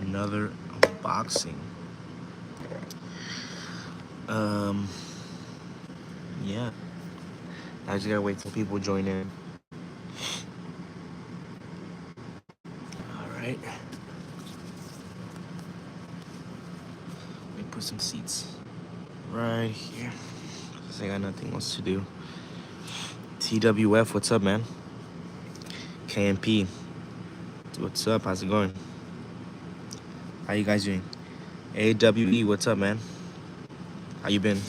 another unboxing. Yeah. I just gotta wait till people join in. Alright. Let me put some seats right here. Cause I got nothing else to do. TWF, what's up, man? KMP, what's up? How's it going? How you guys doing? AWE, what's up, man? How you been?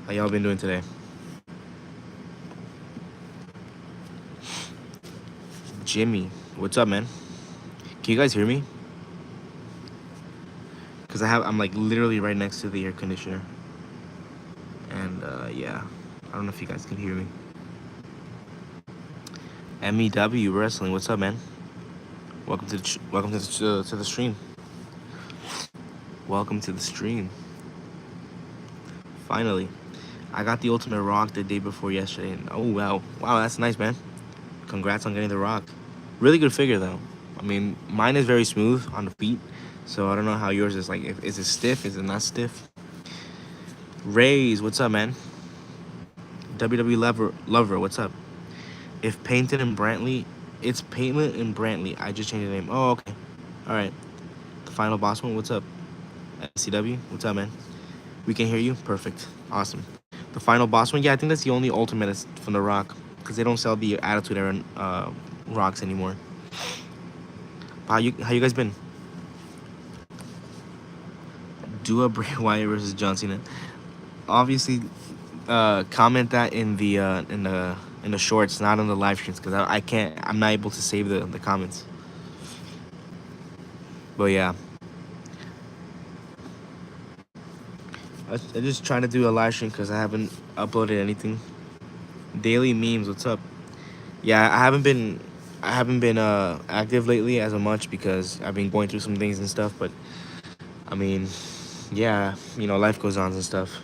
How y'all been doing today? Jimmy, what's up, man? Can you guys hear me? Cause I'm like literally right next to the air conditioner, and yeah, I don't know if you guys can hear me. MEW Wrestling, what's up, man? Welcome to the stream. Welcome to the stream. Finally, I got the Ultimate Rock the day before yesterday. And, oh wow, that's nice, man. Congrats on getting the Rock. Really good figure though. I mean, mine is very smooth on the feet, so I don't know how yours is. Like, is it stiff? Is it not stiff? Rays, what's up, man? WWE Lover, what's up? If Painted and Brantley, it's Painted and Brantley. I just changed the name. Oh, okay. All right. The Final Boss one, what's up? SCW, what's up, man? We can hear you? Perfect. Awesome. The Final Boss one, yeah, I think that's the only Ultimate from The Rock, because they don't sell the Attitude Era Rocks anymore. How you guys been? Do a Bray Wyatt versus John Cena. Obviously, comment that in the shorts, not on the live streams, because I'm not able to save the comments. But yeah, I'm just trying to do a live stream because I haven't uploaded anything. Daily memes, what's up? Yeah, I haven't been active lately as much because I've been going through some things and stuff. But I mean, yeah, life goes on and stuff.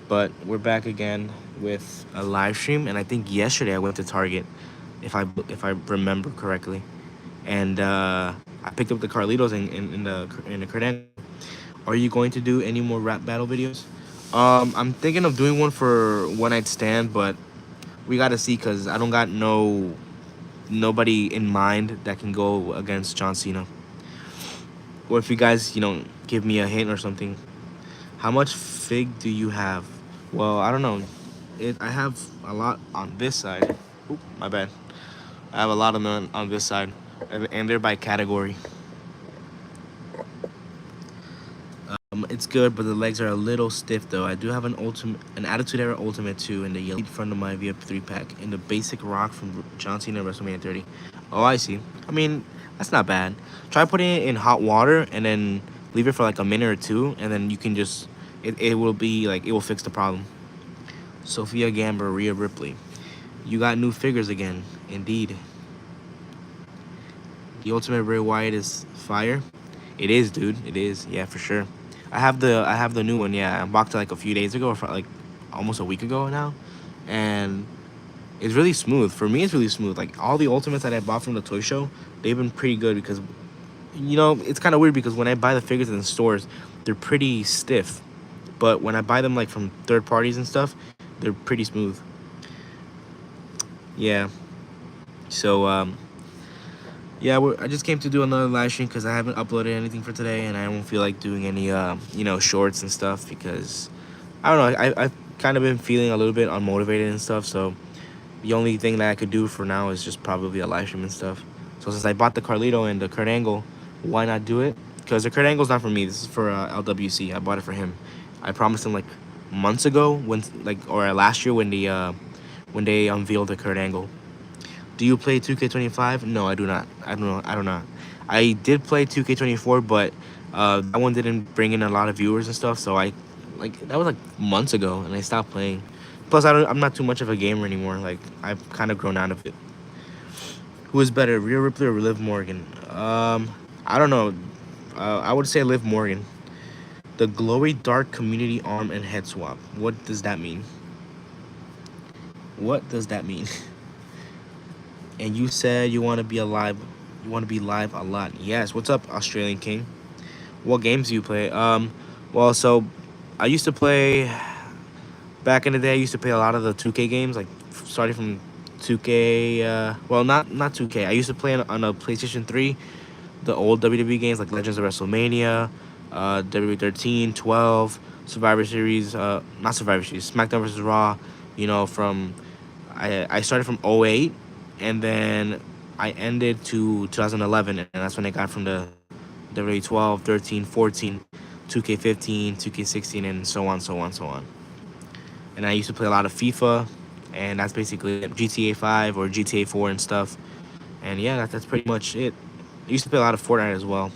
But we're back again with a live stream, and I think yesterday I went to Target, if I remember correctly, and I picked up the Carlitos in the Cardango. Are you going to do any more rap battle videos? I'm thinking of doing one for One Night Stand, but we gotta see, cause I don't got nobody in mind that can go against John Cena. Or if you guys, give me a hint or something. How much fig do you have? Well, I don't know. I have a lot on this side. Oop, my bad. I have a lot of them on this side, and they're by category. It's good, but the legs are a little stiff though. I do have an Attitude Era Ultimate 2 in the yellow front of my VF 3-pack, in the basic Rock from John Cena WrestleMania 30. Oh, I see. I mean, that's not bad. Try putting it in hot water and then leave it for like a minute or two, and then you can just it will be like, it will fix the problem. Sophia Gamber, Rhea Ripley. You got new figures again. Indeed. The Ultimate Bray Wyatt is fire. It is, dude. It is. Yeah, for sure. I have the new one. Yeah, I unboxed it like a few days ago, or like almost a week ago now, and it's really smooth. For me, it's really smooth. Like, all the Ultimates that I bought from the toy show, they've been pretty good, because it's kind of weird, because when I buy the figures in the stores, they're pretty stiff, but when I buy them like from third parties and stuff, they're pretty smooth. Yeah. So yeah, I just came to do another live stream because I haven't uploaded anything for today, and I don't feel like doing any shorts and stuff, because I don't know, I've kind of been feeling a little bit unmotivated and stuff. So the only thing that I could do for now is just probably a live stream and stuff. So since I bought the Carlito and the Kurt Angle, why not do it? Because the Kurt Angle's not for me. This is for LWC. I bought it for him. I promised him like months ago, or last year when they unveiled the Kurt Angle. Do you play 2K25? No, I do not. I don't know. I did play 2K24, but that one didn't bring in a lot of viewers and stuff. So that was like months ago, and I stopped playing. Plus, I'm not too much of a gamer anymore. Like, I've kind of grown out of it. Who is better, Rhea Ripley or Liv Morgan? I don't know. I would say Liv Morgan. The glowy dark community arm and head swap. What does that mean? What does that mean? And you said you want to be alive. You want to be live a lot. Yes. What's up, Australian King? What games do you play? Well, so I used to play back in the day. I used to play a lot of the 2K games, like starting from 2K. Well, not 2K. I used to play on a PlayStation 3, the old WWE games like Legends of WrestleMania, WWE 13, 12, Survivor Series. Not Survivor Series. SmackDown versus Raw. You know, from I started from '08, and then I ended to 2011, and that's when I got from the WWE 12, 13, 14, 2K15, 2K16, and so on, so on, so on. And I used to play a lot of FIFA, and that's basically it. GTA 5 or GTA 4 and stuff. And yeah, that's pretty much it. I used to play a lot of Fortnite as well.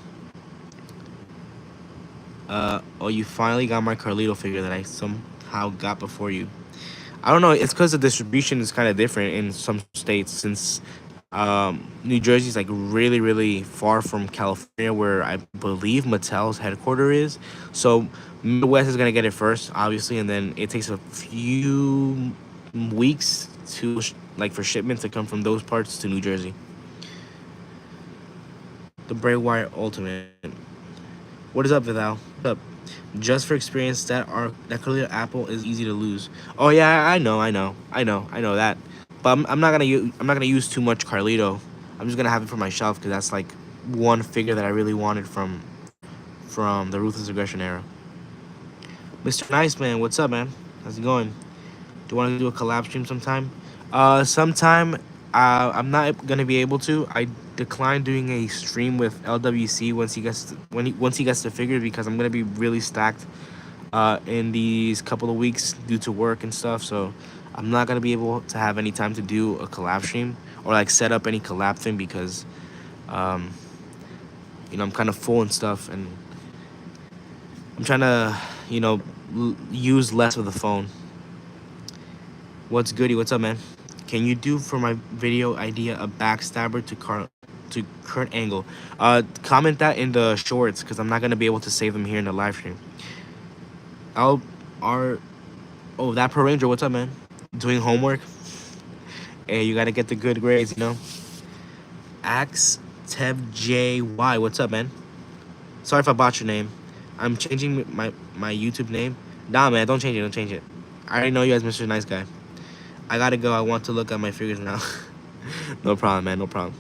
Oh, you finally got my Carlito figure that I somehow got before you. I don't know. It's because the distribution is kind of different in some states since New Jersey is like really, really far from California, where I believe Mattel's headquarters is. So Midwest is gonna get it first, obviously, and then it takes a few weeks to like for shipment to come from those parts to New Jersey. The Bray Wyatt Ultimate. What is up, Vidal? What's up? Just for experience, that Carlito apple is easy to lose. Oh yeah, I know that. But I'm not gonna use too much Carlito. I'm just gonna have it for my shelf because that's like one figure that I really wanted from the Ruthless Aggression era. Mr. Nice Man, what's up, man? How's it going? Do you want to do a collab stream sometime? Sometime. I'm not gonna be able to. I declined doing a stream with LWC once he gets the figure because I'm gonna be really stacked in these couple of weeks due to work and stuff. So I'm not gonna be able to have any time to do a collab stream or like set up any collab thing because um, I'm kind of full and stuff, and I'm trying to use less of the phone. What's goody? What's up, man? Can you do for my video idea a backstabber to Kurt Angle? Comment that in the shorts because I'm not gonna be able to save them here in the live stream. I'll our Oh, that Pro Ranger. What's up, man? Doing homework. Hey, you gotta get the good grades. Axe Tev JY. What's up, man? Sorry if I botched your name. I'm changing my YouTube name. Nah, man, don't change it. Don't change it. I already know you as Mr. Nice Guy. I gotta go. I want to look at my figures now. No problem, man. No problem.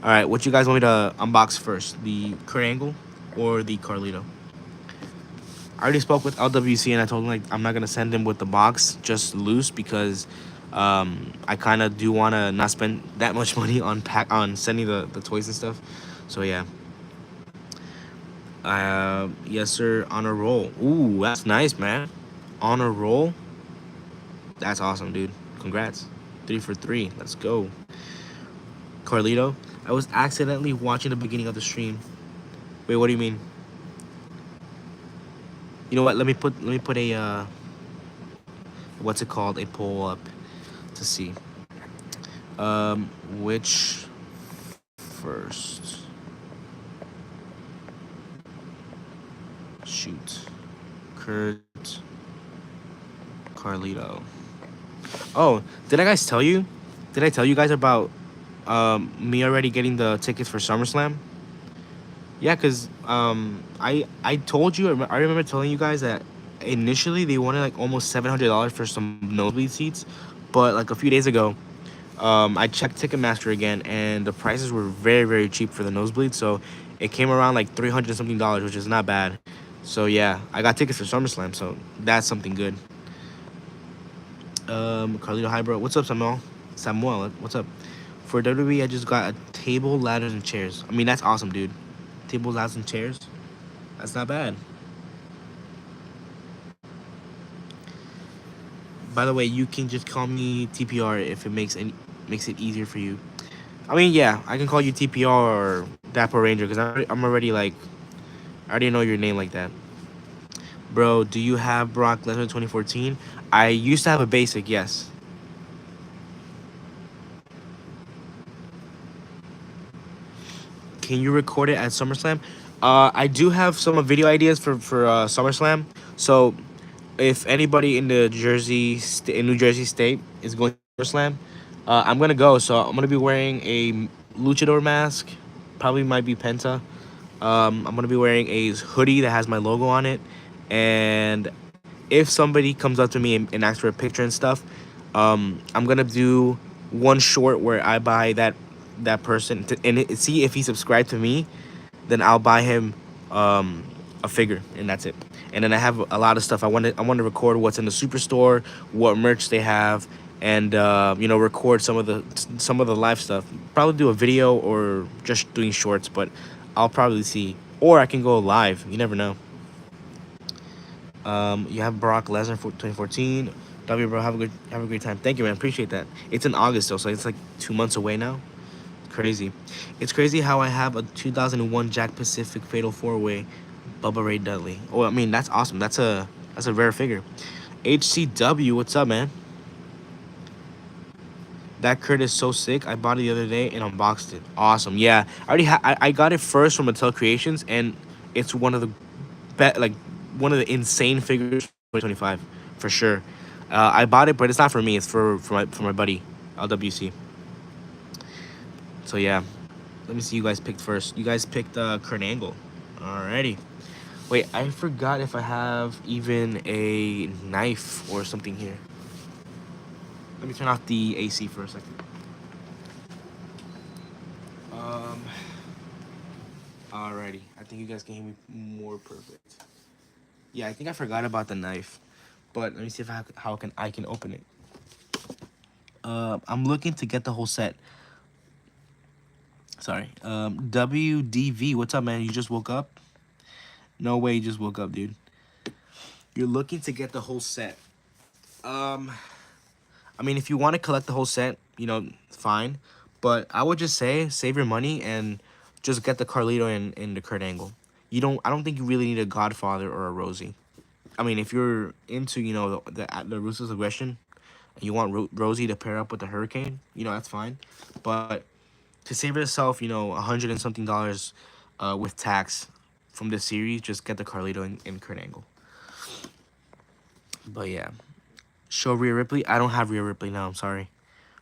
All right, what you guys want me to unbox first? The Kurt Angle or the Carlito? I already spoke with LWC and I told him like I'm not gonna send him with the box just loose because I kind of do want to not spend that much money on sending the toys and stuff. So yeah. Yes sir, on a roll. Ooh, that's nice, man. On a roll. That's awesome, dude. Congrats. 3 for 3. Let's go. Carlito. I was accidentally watching the beginning of the stream. Wait, what do you mean? You know what? Let me put a what's it called? A poll up to see. Which first? Shoot. Kurt Carlito. Oh, did I guys tell you? Did I tell you guys about me already getting the tickets for SummerSlam? Yeah, cause I told you I remember telling you guys that initially they wanted like almost $700 for some nosebleed seats, but like a few days ago, I checked Ticketmaster again and the prices were very very cheap for the nosebleed, so it came around like $300 something, which is not bad. So yeah, I got tickets for SummerSlam, so that's something good. Carlito, hi bro. What's up, Samuel? Samuel, what's up? For WWE, I just got a table, ladders, and chairs. I mean, that's awesome, dude. Table, ladders, and chairs. That's not bad. By the way, you can just call me TPR if it makes it easier for you. I mean, yeah, I can call you TPR or Dapper Ranger because I'm already like, I already know your name like that. Bro, do you have Brock Lesnar 2014? I used to have a basic, yes. Can you record it at SummerSlam? I do have some video ideas for SummerSlam. So if anybody in the in New Jersey State is going to SummerSlam, I'm gonna go. So I'm gonna be wearing a luchador mask. Probably might be Penta. I'm gonna be wearing a hoodie that has my logo on it, and if somebody comes up to me and asks for a picture and stuff, I'm gonna do one short where I buy that person see if he subscribed to me, then I'll buy him a figure, and that's it. And then I have a lot of stuff. I want to record what's in the superstore, what merch they have, and record some of the live stuff. Probably do a video or just doing shorts, but I'll probably see. Or I can go live. You never know. You have Brock Lesnar for 2014. W, bro, have a great time. Thank you, man. Appreciate that. It's in August though, so it's like 2 months away now. Crazy. It's crazy how I have a 2001 Jack Pacific Fatal 4-Way Bubba Ray Dudley. Oh, I mean, that's awesome. That's a rare figure. HCW, what's up, man? That Kurt is so sick. I bought it the other day and unboxed it. Awesome. Yeah, I got it first from Mattel Creations, and it's one of the one of the insane figures for 2025 for sure. I bought it, but it's not for me. It's for my buddy LWC. So yeah, let me see. You guys picked first. You guys picked Kurt Angle. Alrighty. Wait, I forgot if I have even a knife or something here. Let me turn off the AC for a second. Alrighty. I think you guys can hear me more perfect. Yeah, I think I forgot about the knife, but let me see if I can open it. I'm looking to get the whole set. Sorry. WDV, what's up, man? You just woke up? No way, you just woke up, dude. You're looking to get the whole set. I mean, if you want to collect the whole set, fine. But I would just say save your money and just get the Carlito and the Kurt Angle. I don't think you really need a Godfather or a Rosie. I mean, if you're into, the Ruthless Aggression, and you want Rosie to pair up with the Hurricane, that's fine. But to save yourself, $100 and something with tax from this series, just get the Carlito and Kurt Angle. But yeah. Show Rhea Ripley. I don't have Rhea Ripley now. I'm sorry.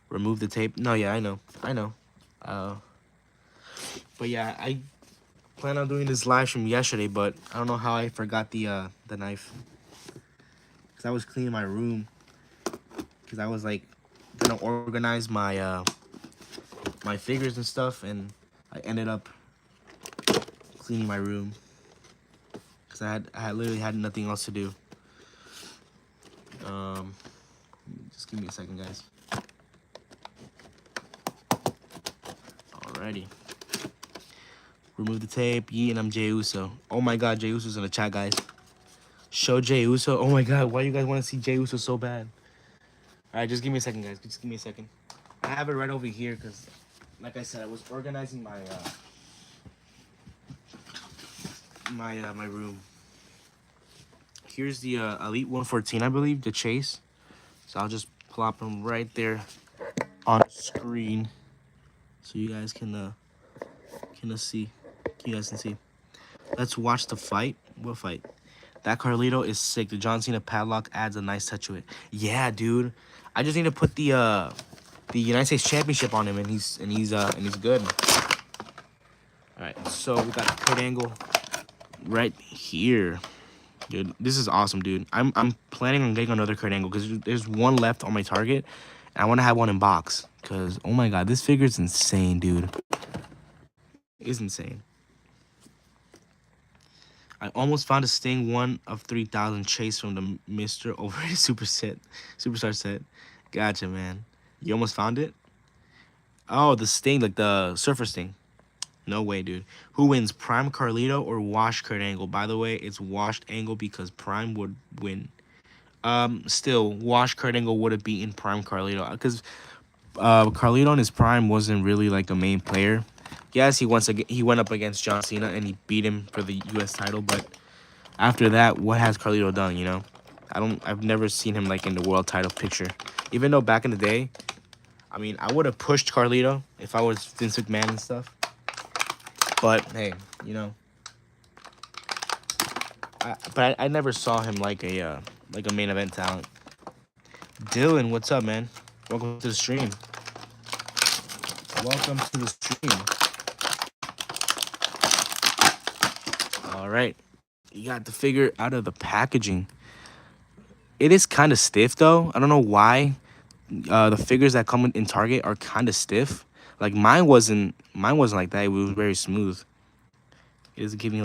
Remove the tape. No, yeah, I know. But yeah, I plan on doing this live stream yesterday, but I don't know how I forgot the knife. Cause I was cleaning my room. Cause I was like gonna organize my my figures and stuff, and I ended up cleaning my room. Cause I literally had nothing else to do. Just give me a second, guys. Alrighty. Remove the tape. Yee, and I'm Jey Uso. Oh my god, Jey Uso's in the chat, guys. Show Jey Uso. Oh my god, why you guys want to see Jey Uso so bad? Alright, just give me a second, guys. Just give me a second. I have it right over here because, like I said, I was organizing my my room. Here's the Elite 114, I believe, the Chase. So I'll just plop them right there on screen, so you guys can see. You guys can see. Let's watch the fight. What fight? That Carlito is sick. The John Cena padlock adds a nice touch to it. Yeah, dude. I just need to put the United States Championship on him, and he's good. All right, so we got Kurt Angle right here. Dude, this is awesome, dude. I'm planning on getting another Kurt Angle because there's one left on my target, and I want to have one in box because, oh my god, this figure is insane, dude. It's insane. I almost found a Sting 1 of 3,000 Chase from the Mr. Overrated Superstar set. Gotcha, man. You almost found it? Oh, the Sting, like the Surfer Sting. No way, dude. Who wins, Prime Carlito or Washed Kurt Angle? By the way, it's Washed Angle because Prime would win. Still, Washed Kurt Angle would have beaten Prime Carlito because Carlito in his prime wasn't really like a main player. Yes, he went up against John Cena and he beat him for the U.S. title, but after that, what has Carlito done? I've never seen him like in the world title picture. Even though back in the day, I mean, I would have pushed Carlito if I was Vince McMahon and stuff. But hey, I never saw him like a main event talent. Dylan, what's up, man? Welcome to the stream. Welcome to the stream. right. You got the figure out of the packaging. It is kind of stiff though. I don't know why. The figures that come in Target are kind of stiff. Like mine wasn't. Mine wasn't like that. It was very smooth. It is giving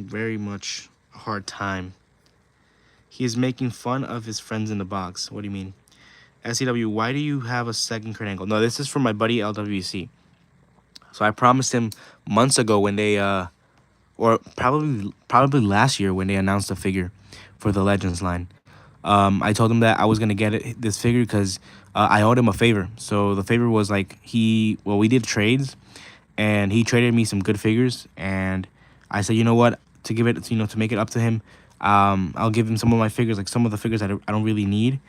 very much a hard time. He is making fun of his friends in the box. What do you mean? SCW, why do you have a second Kurt Angle? No, this is from my buddy LWC. So I promised him months ago when they or probably last year when they announced the figure for the Legends line. I told him that I was gonna get this figure because I owed him a favor. So the favor was like we did trades, and he traded me some good figures, and I said, you know what, to give it, to make it up to him, I'll give him some of my figures, like some of the figures that I don't really need,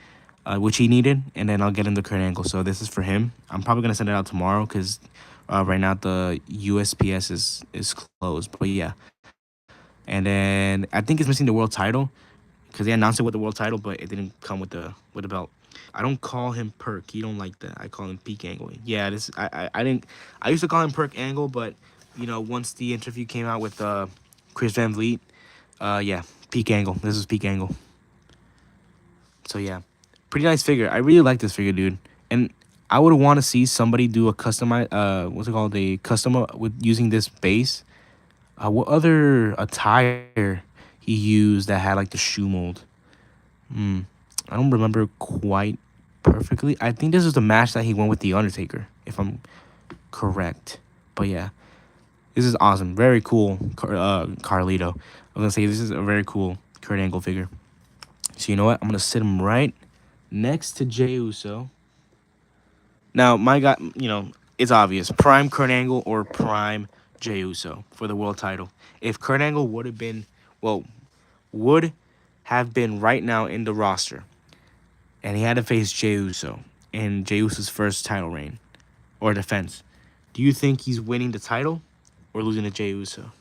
which he needed, and then I'll get him the Kurt Angle. So this is for him. I'm probably gonna send it out tomorrow because right now the USPS is closed. But yeah, and then I think it's missing the world title because they announced it with the world title, but it didn't come with the belt. I don't call him Perk. He don't like that. I call him Peak Angle. Yeah, this I didn't. I used to call him Perk Angle, but once the interview came out with Chris Van Vliet, yeah, Peak Angle. This is Peak Angle. So yeah, pretty nice figure. I really like this figure, dude. And I would want to see somebody do a customize. What's it called? A custom with using this base. What other attire he used that had like the shoe mold? I don't remember quite perfectly. I think this is the match that he went with The Undertaker, if I'm correct. But yeah, this is awesome. Very cool, Carlito. I was gonna say this is a very cool Kurt Angle figure. So you know what? I'm gonna sit him right next to Jey Uso. Now my guy, it's obvious: Prime Kurt Angle or Prime Jey Uso for the world title. If Kurt Angle would have been right now in the roster, and he had to face Jey Uso in Jey Uso's first title reign or defense, do you think he's winning the title or losing to Jey Uso?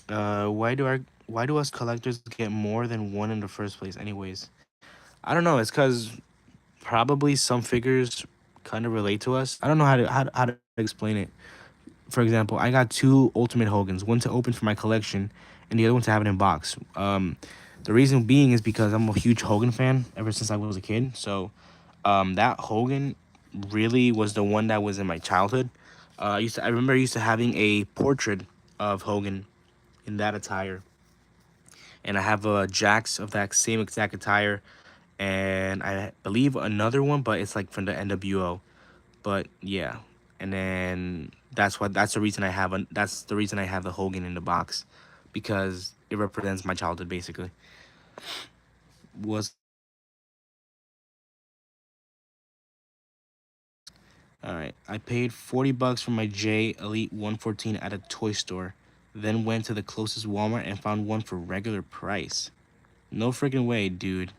Why do us collectors get more than one in the first place anyways? I don't know. It's because probably some figures kind of relate to us. I don't know how to explain it. For example, I got two Ultimate Hogans, one to open for my collection and the other one to have it in box. The reason being is because I'm a huge Hogan fan ever since I was a kid. So that Hogan really was the one that was in my childhood. I remember used to having a portrait of Hogan in that attire, and I have a Jax of that same exact attire, and I believe another one, but it's like from the NWO. But yeah, and then that's the reason I have the Hogan in the box, because it represents my childhood basically. Was All right. I paid $40 for my J Elite 114 at a toy store, then went to the closest Walmart and found one for regular price. No freaking way, dude.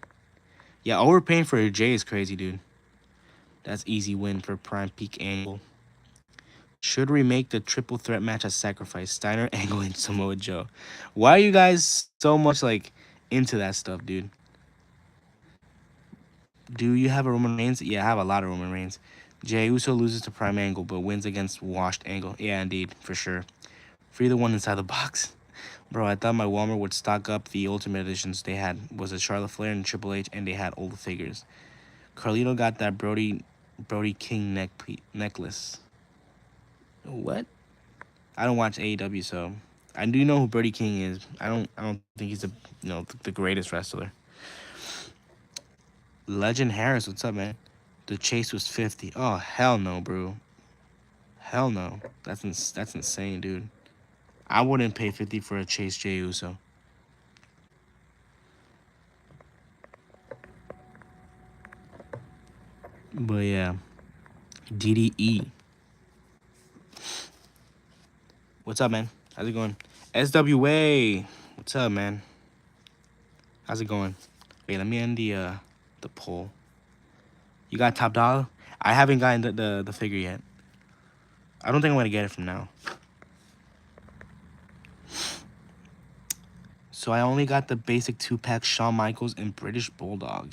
Yeah, overpaying for a J is crazy, dude. That's easy win for Prime Peak Angle. Should remake the triple threat match as Sacrifice, Steiner, Angle, and Samoa Joe. Why are you guys so much like into that stuff, dude? Do you have a Roman Reigns? Yeah, I have a lot of Roman Reigns. Jey Uso loses to Prime Angle, but wins against Washed Angle. Yeah, indeed, for sure. Free the one inside the box. Bro, I thought my Walmart would stock up the Ultimate Editions they had. Was it Charlotte Flair and Triple H, and they had all the figures. Carlito got that Brody King necklace. What? I don't watch AEW, so I do know who Brody King is. I don't think he's the greatest wrestler. Legend Harris, what's up, man? The chase was 50. Oh, hell no, bro. Hell no. That's insane, dude. I wouldn't pay 50 for a Chase Jey Uso. But yeah. DDE. What's up, man? How's it going? SWA. What's up, man? How's it going? Wait, let me end the poll. You got top dollar? I haven't gotten the figure yet. I don't think I'm gonna get it from now. So I only got the basic 2-pack Shawn Michaels and British Bulldog.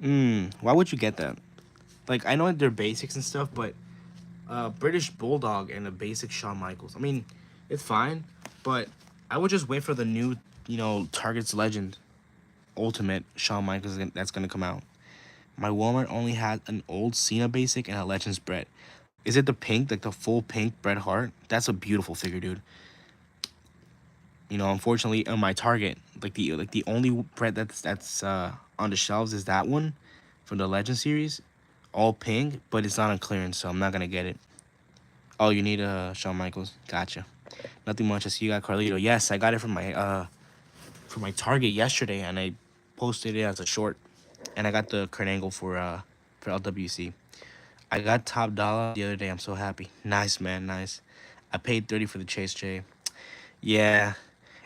Why would you get that? Like, I know they're basics and stuff, but British Bulldog and a basic Shawn Michaels. I mean, it's fine, but I would just wait for the new, Target's Legend Ultimate Shawn Michaels that's gonna come out. My Walmart only had an old Cena basic and a Legends Bret. Is it the pink, like the full pink Bret Hart? That's a beautiful figure, dude. Unfortunately, on my Target, like the only Bret that's on the shelves is that one from the Legend series, all pink, but it's not on clearance, so I'm not gonna get it. Oh, you need a Shawn Michaels. Gotcha. Nothing much. I see you got Carlito. Yes, I got it from my Target yesterday, and I posted it as a short. And I got the Kurt Angle for LWC. I got top dollar the other day. I'm so happy. Nice, man. Nice. I paid 30 for the Chase J. Yeah,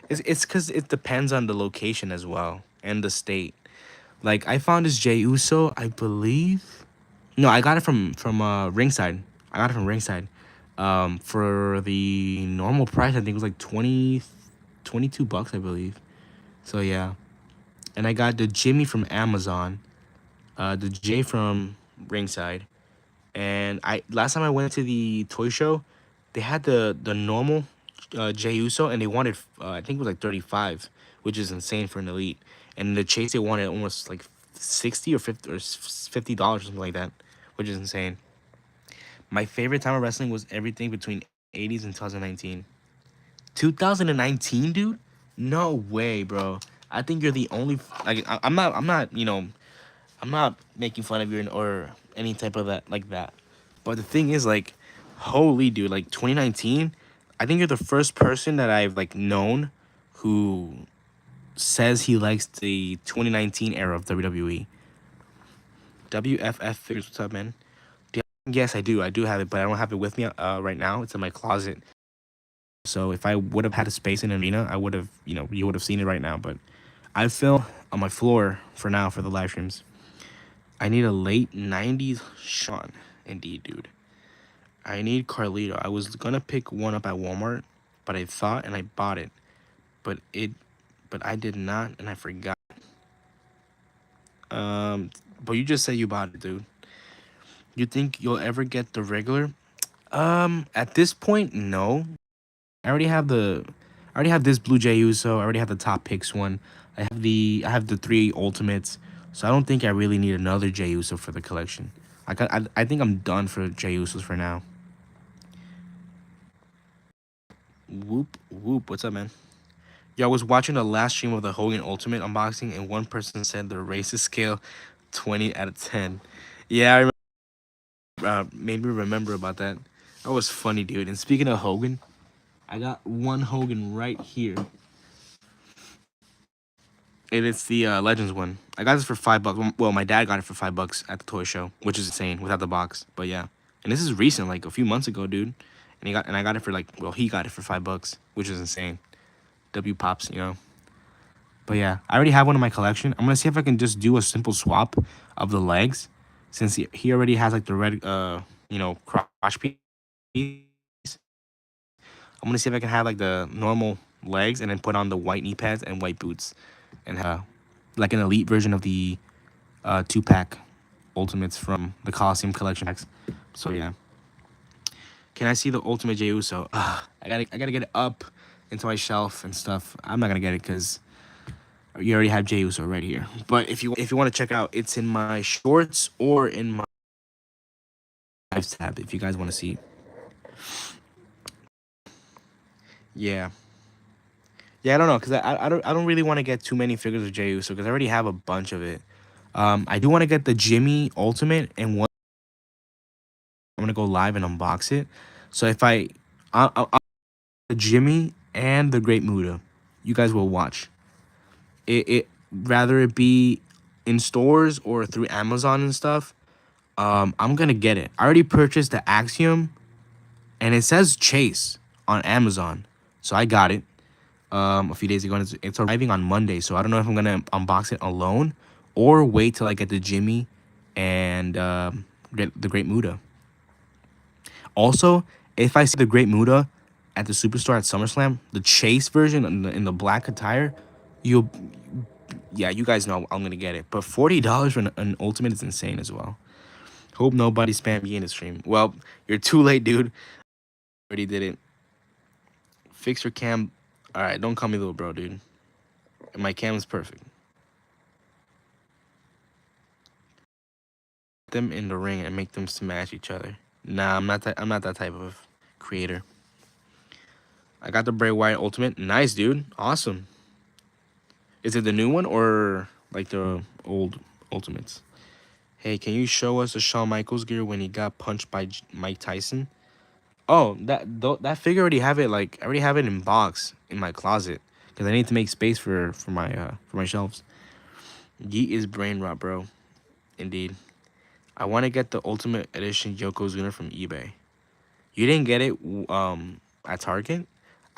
it's because it depends on the location as well and the state. Like I found this Jey Uso, I believe. No, I got it from Ringside. I got it from Ringside. For the normal price, I think it was like 22 bucks, I believe. So yeah, and I got the Jimmy from Amazon, the J from Ringside, and I last time I went to the toy show, they had the normal Jey Uso, and they wanted I think it was like 35, which is insane for an elite. And the Chase they wanted almost like 60 or 50 or $50 or something like that, which is insane. My favorite time of wrestling was everything between 80s and 2019. 2019, dude? No way, bro. I think you're the only like I'm not making fun of you or any type of that like that. But the thing is like holy dude, like 2019, I think you're the first person that I've like known who says he likes the 2019 era of WWE. WFF figures, what's up, man? Yes, I do. I do have it, but I don't have it with me right now. It's in my closet. So if I would have had a space in an arena, I would have, you would have seen it right now. But I film on my floor for now for the live streams. I need a late 90s Sean. Indeed, dude. I need Carlito. I was gonna pick one up at Walmart, but I thought and I bought it. But but I did not and I forgot. But you just said you bought it, dude. You think you'll ever get the regular? At this point, no. I already have this Blue Jey Uso. I already have the top picks one. I have the three ultimates. So I don't think I really need another Jey Uso for the collection. I think I'm done for Jey Usos for now. Whoop whoop. What's up, man? Yo, I was watching the last stream of the Hogan Ultimate unboxing, and one person said the racist scale 20 out of 10. Yeah, I remember, made me remember about that. That was funny, dude. And speaking of Hogan, I got one Hogan right here. And it's the Legends one. I got this for $5. Well, my dad got it for $5 at the toy show, which is insane without the box. But yeah, and this is recent, like a few months ago, dude. And I got it for he got it for $5, which is insane. W pops. But yeah, I already have one in my collection. I'm gonna see if I can just do a simple swap of the legs, since he already has like the red crotch piece. I'm gonna see if I can have like the normal legs and then put on the white knee pads and white boots, and like an elite version of the 2-pack ultimates from the Coliseum collection packs. So yeah, can I see the Ultimate Jey Uso? I gotta get it up into my shelf and stuff. I'm not gonna get it because you already have Jey Uso right here. But if you want to check out, it's in my shorts or in my live tab. If you guys want to see, yeah. Yeah, I don't know, cause I don't really want to get too many figures of Jey Uso because I already have a bunch of it. I do want to get the Jimmy Ultimate, and one I'm gonna go live and unbox it. So if I the Jimmy and the Great Muta, you guys will watch it. Rather it be in stores or through Amazon and stuff. I'm gonna get it. I already purchased the Axiom, and it says Chase on Amazon, so I got it. A few days ago, and it's arriving on Monday. So I don't know if I'm gonna unbox it alone or wait till I get the Jimmy and get the Great Muta. Also, if I see the Great Muta at the Superstore at SummerSlam, the Chase version in the black attire, you'll yeah, you guys know I'm gonna get it. But $40 for an Ultimate is insane as well. Hope nobody spam me in the stream. Well, you're too late, dude. Already did it. Fix your cam. All right, don't call me little bro, dude. My cam is perfect. Them in the ring and make them smash each other. Nah, I'm not. I'm not that type of creator. I got the Bray Wyatt Ultimate. Nice, dude. Awesome. Is it the new one or like the old Ultimates? Hey, can you show us the Shawn Michaels gear when he got punched by Mike Tyson? Oh, that figure already have it. Like I already have it in box in my closet because I need to make space for my shelves. Yeet is brain rot, bro. Indeed. I want to get the Ultimate Edition Yokozuna from eBay. You didn't get it at Target?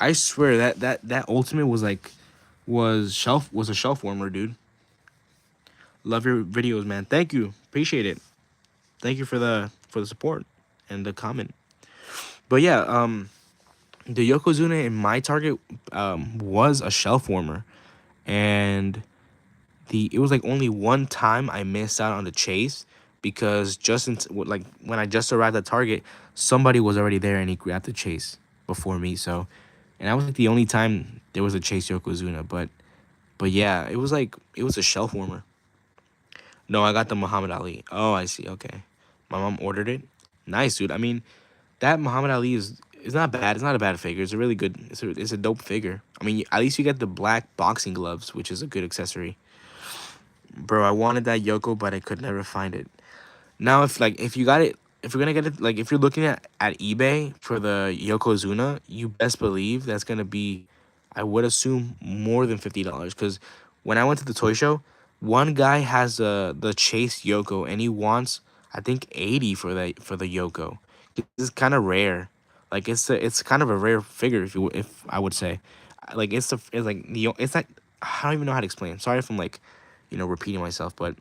I swear that Ultimate was like was a shelf warmer, dude. Love your videos, man. Thank you. Appreciate it. Thank you for the support and the comment. But yeah, the Yokozuna in my Target was a shelf warmer, and it was like only one time I missed out on the chase because like when I just arrived at Target, somebody was already there and he grabbed the chase before me. So, and that was like the only time there was a chase Yokozuna. But yeah, it was a shelf warmer. No, I got the Muhammad Ali. Oh, I see. Okay, my mom ordered it. Nice, dude. I mean, that Muhammad Ali is not bad. It's not a bad figure. It's a really good. It's a dope figure. I mean, at least you get the black boxing gloves, which is a good accessory. Bro, I wanted that Yoko, but I could never find it. Now, if you got it, if you're gonna get it, like if you're looking at eBay for the Yokozuna, you best believe that's gonna be, I would assume, more than $50. Because when I went to the toy show, one guy has the Chase Yoko, and he wants, I think, 80 for the Yoko. It's kind of rare. Like it's kind of a rare figure if I would say, like it's like it's like I don't even know how to explain. Sorry if I'm like, repeating myself, but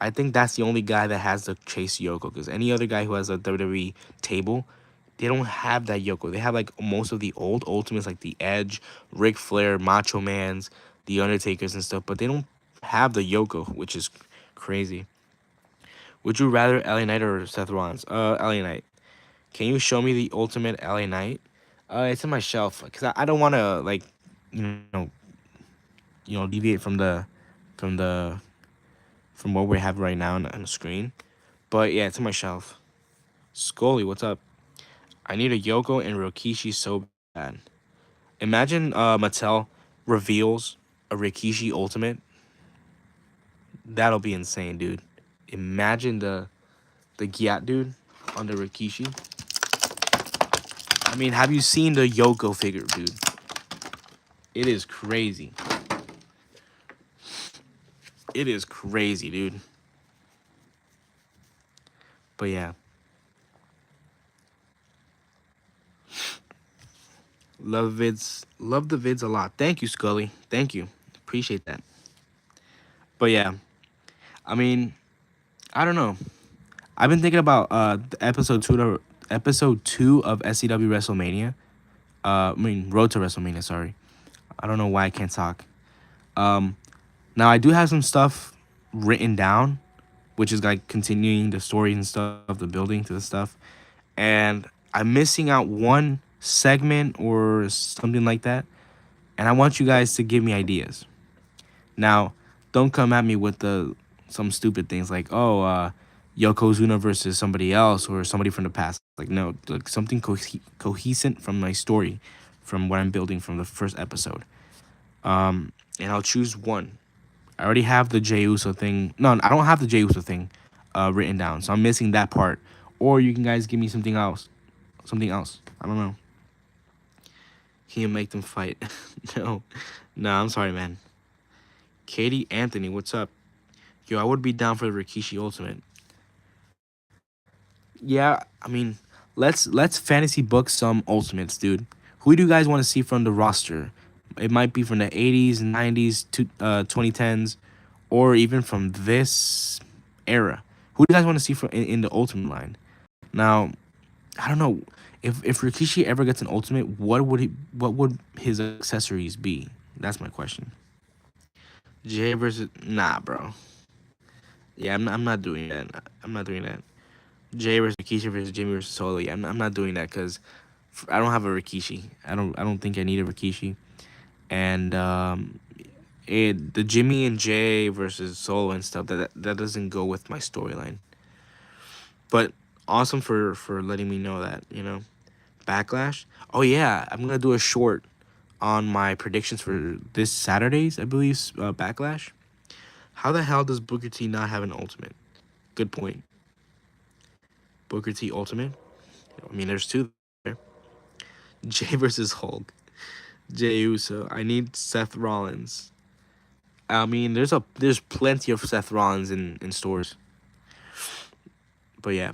I think that's the only guy that has the Chase Yoko. Because any other guy who has a WWE table, they don't have that Yoko. They have like most of the old Ultimates, like the Edge, Ric Flair, Macho Man's, the Undertakers and stuff, but they don't have the Yoko, which is crazy. Would you rather LA Knight or Seth Rollins? LA Knight. Can you show me the Ultimate LA Knight? It's in my shelf because I don't want to like, you know, deviate from the from what we have right now on the screen. But yeah, it's on my shelf. Scully, what's up? I need a Yoko and Rikishi so bad. Imagine Mattel reveals a Rikishi Ultimate. That'll be insane, dude. Imagine the Gyat dude on the Rikishi. I mean, have you seen the Yoko figure, dude? It is crazy. It is crazy, dude. But yeah. Love the vids a lot. Thank you, Scully. Thank you. Appreciate that. But yeah, I mean, I don't know. I've been thinking about episode two of SCW WrestleMania. Road to WrestleMania. Sorry, I don't know why I can't talk. Um, Now I do have some stuff written down, which is like continuing the story and stuff, the building to the stuff, and I'm missing out one segment or something like that, and I want you guys to give me ideas. Now, don't come at me with some stupid things like, oh, Yokozuna versus somebody else or somebody from the past. Like, no, like something cohesive from my story, from what I'm building from the first episode. And I'll choose one. I already have the Jey Uso thing. No, I don't have the Jey Uso thing written down, so I'm missing that part. Or you can guys give me something else. Something else. I don't know. Can you make them fight? No. No, I'm sorry, man. Katie Anthony, what's up? Yo, I would be down for the Rikishi Ultimate. Yeah, I mean, let's fantasy book some Ultimates, dude. Who do you guys want to see from the roster? It might be from the 80s, 90s, 2010s, or even from this era. Who do you guys want to see in the Ultimate line? Now, I don't know if Rikishi ever gets an Ultimate. What would his accessories be? That's my question. Jay versus bro. Yeah, I'm not doing that. I'm not doing that. Jay versus Rikishi versus Jimmy versus Solo. Yeah, I'm not doing that because I don't have a Rikishi. I don't think I need a Rikishi. And the Jimmy and Jay versus Solo and stuff that doesn't go with my storyline. But awesome for letting me know that, Backlash. Oh yeah, I'm gonna do a short on my predictions for this Saturday's, I believe, Backlash. How the hell does Booker T not have an ultimate? Good point. Booker T ultimate. I mean, there's two there. Jay versus Hulk. Jey Uso. I need Seth Rollins. I mean, there's plenty of Seth Rollins in stores. But yeah,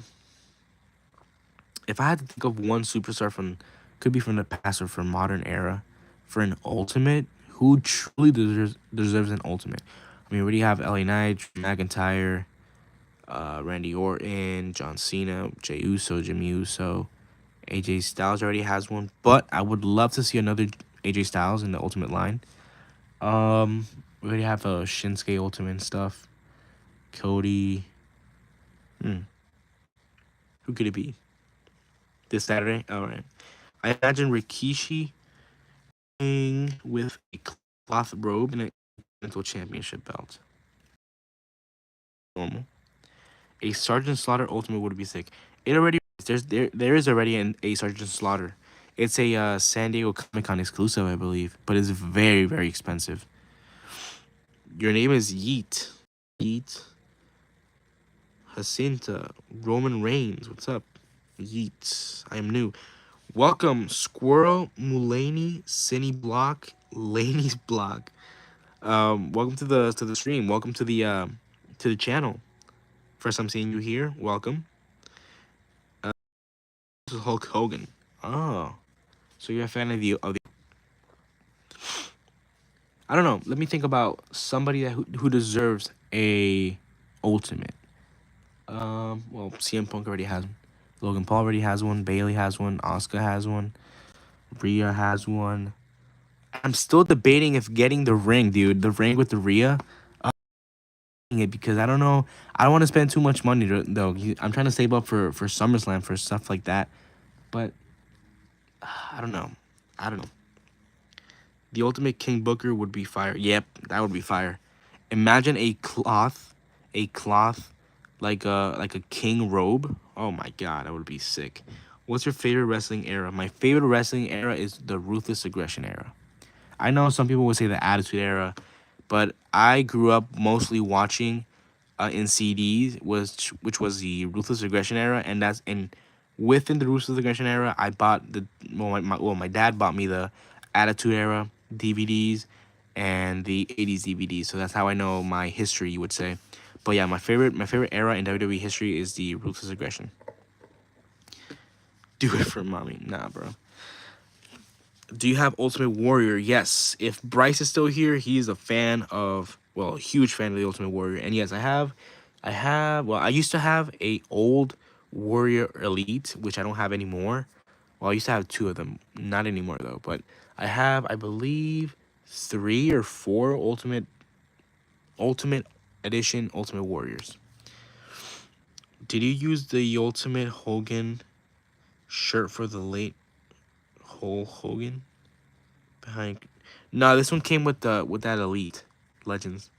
if I had to think of one superstar from, could be from the past or from modern era, for an ultimate, who truly deserves an ultimate? I mean, we already have LA Knight, McIntyre, Randy Orton, John Cena, Jey Uso, Jimmy Uso, AJ Styles already has one, but I would love to see another AJ Styles in the ultimate line. We already have a Shinsuke ultimate and stuff. Cody. Who could it be? This Saturday? Alright. I imagine Rikishi with a cloth robe and a Continental Championship belt. Normal. A Sergeant Slaughter Ultimate would be sick. It already there is already a Sergeant Slaughter. It's a San Diego Comic Con exclusive, I believe, but it's very very expensive. Your name is Yeet. Yeet. Jacinta. Roman Reigns. What's up? Yeet. I am new. Welcome, Squirrel, Mulaney, Cinny Block, Laney's Block. Welcome to the stream. Welcome to the channel. First I'm seeing you here. Welcome. This is Hulk Hogan. Oh, so you're a fan of the. I don't know. Let me think about somebody who deserves a ultimate. Well, CM Punk already has one. Logan Paul already has one. Bailey has one. Asuka has one. Rhea has one. I'm still debating if getting the ring, dude. The ring with the Rhea. It because I don't know. I don't want to spend too much money though. I'm trying to save up for SummerSlam for stuff like that. But I don't know. I don't know. The Ultimate King Booker would be fire. Yep, that would be fire. Imagine a cloth like a king robe. Oh my god, that would be sick. What's your favorite wrestling era? My favorite wrestling era is the Ruthless Aggression era. I know some people would say the Attitude Era, but I grew up mostly watching in CDs, which was the Ruthless Aggression era, and within the Ruthless Aggression era, I bought my dad bought me the Attitude Era DVDs and the 80s DVDs, so that's how I know my history, you would say. But yeah, my favorite era in WWE history is the Ruthless Aggression. Do it for mommy, nah, bro. Do you have Ultimate Warrior? Yes. If Bryce is still here, he's a fan of, well, a huge fan of the Ultimate Warrior. And yes, well, I used to have a old Warrior Elite, which I don't have anymore. Well, I used to have two of them. Not anymore, though. But I have, I believe, 3 or 4 Ultimate Edition Ultimate Warriors. Did you use the Ultimate Hogan shirt for the late Hogan? Behind. No, this one came with that Elite Legends.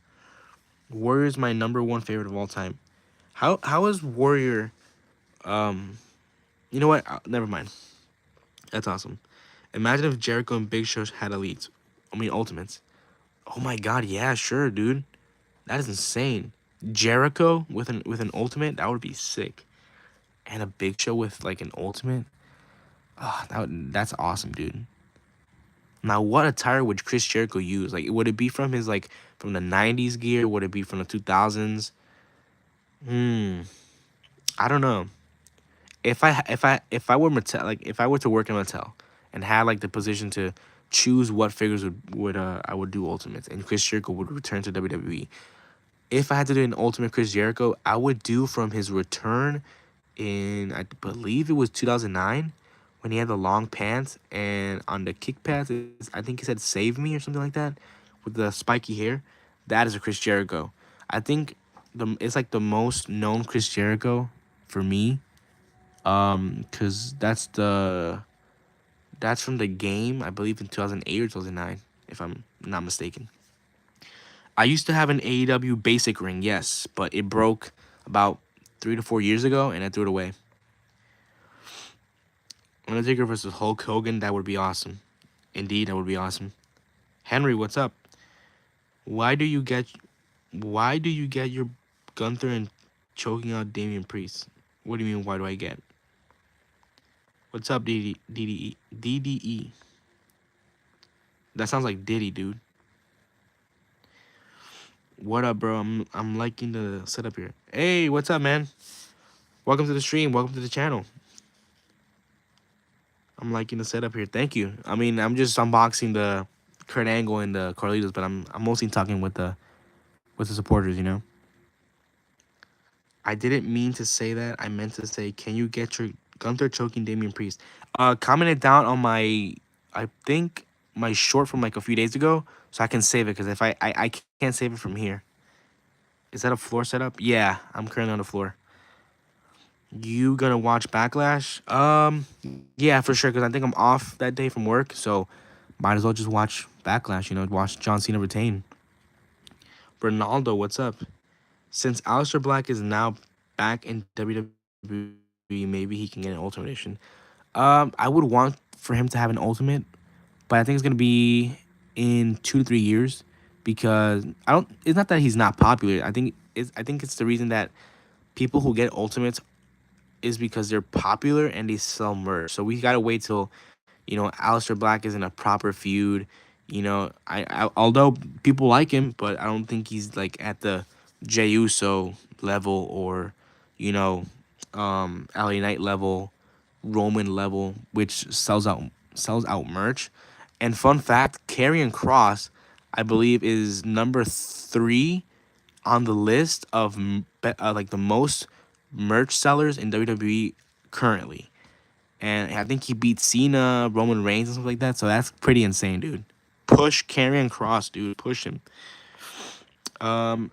Warrior's my #1 favorite of all time. How is Warrior? You know what? Never mind. That's awesome. Imagine if Jericho and Big Show had Elites. I mean Ultimates. Oh my God, yeah, sure, dude. That is insane. Jericho with an Ultimate, that would be sick. And a Big Show with like an Ultimate. Ah, that's awesome, dude. Now, what attire would Chris Jericho use? Like, would it be from his from the '90s gear? Would it be from the 2000s? I don't know. If I were Mattel, like if I were to work in Mattel and had like the position to choose what figures would I would do Ultimates, and Chris Jericho would return to WWE. If I had to do an Ultimate Chris Jericho, I would do from his return in, I believe it was 2009, when he had the long pants, and on the kick pads, I think he said "Save Me" or something like that, with the spiky hair. That is a Chris Jericho. I think it's like the most known Chris Jericho for me Cause that's from the game, I believe in 2008 or 2009, if I'm not mistaken. I used to have an AEW basic ring, yes, but it broke about 3 to 4 years ago, and I threw it away. Undertaker versus Hulk Hogan, that would be awesome. Indeed, that would be awesome. Henry, what's up? Why do you get why do you get your Gunther and choking out Damian Priest? What do you mean? Why do I get? What's up, DDE? DDE. That sounds like Diddy, dude. What up, bro? I'm liking the setup here. Hey, what's up, man? Welcome to the stream. Welcome to the channel. I'm liking the setup here. Thank you. I mean, I'm just unboxing the Kurt Angle and the Carlitos, but I'm mostly talking with the supporters. You know. I didn't mean to say that. I meant to say, can you get your Gunther choking Damian Priest? Comment it down on I think my short from like a few days ago, so I can save it. Because if I can't save it from here. Is that a floor setup? Yeah, I'm currently on the floor. You gonna watch Backlash? Yeah, for sure. Because I think I'm off that day from work, so might as well just watch Backlash. You know, watch John Cena retain. Ronaldo, what's up? Since Aleister Black is now back in WWE, maybe he can get an Ultimate Edition. I would want for him to have an Ultimate, but I think it's gonna be in 2 to 3 years because I don't. It's not that he's not popular. I think it's the reason that people who get Ultimates is because they're popular and they sell merch. So we gotta wait till Aleister Black is in a proper feud. Although people like him, but I don't think he's like at the Jey Uso level or you know LA Knight level, Roman level, which sells out merch. And fun fact, Karrion Cross, I believe, is number 3 on the list of like the most merch sellers in WWE currently. And I think he beat Cena, Roman Reigns, and stuff like that. So that's pretty insane, dude. Push Karrion Cross, dude. Push him. Um,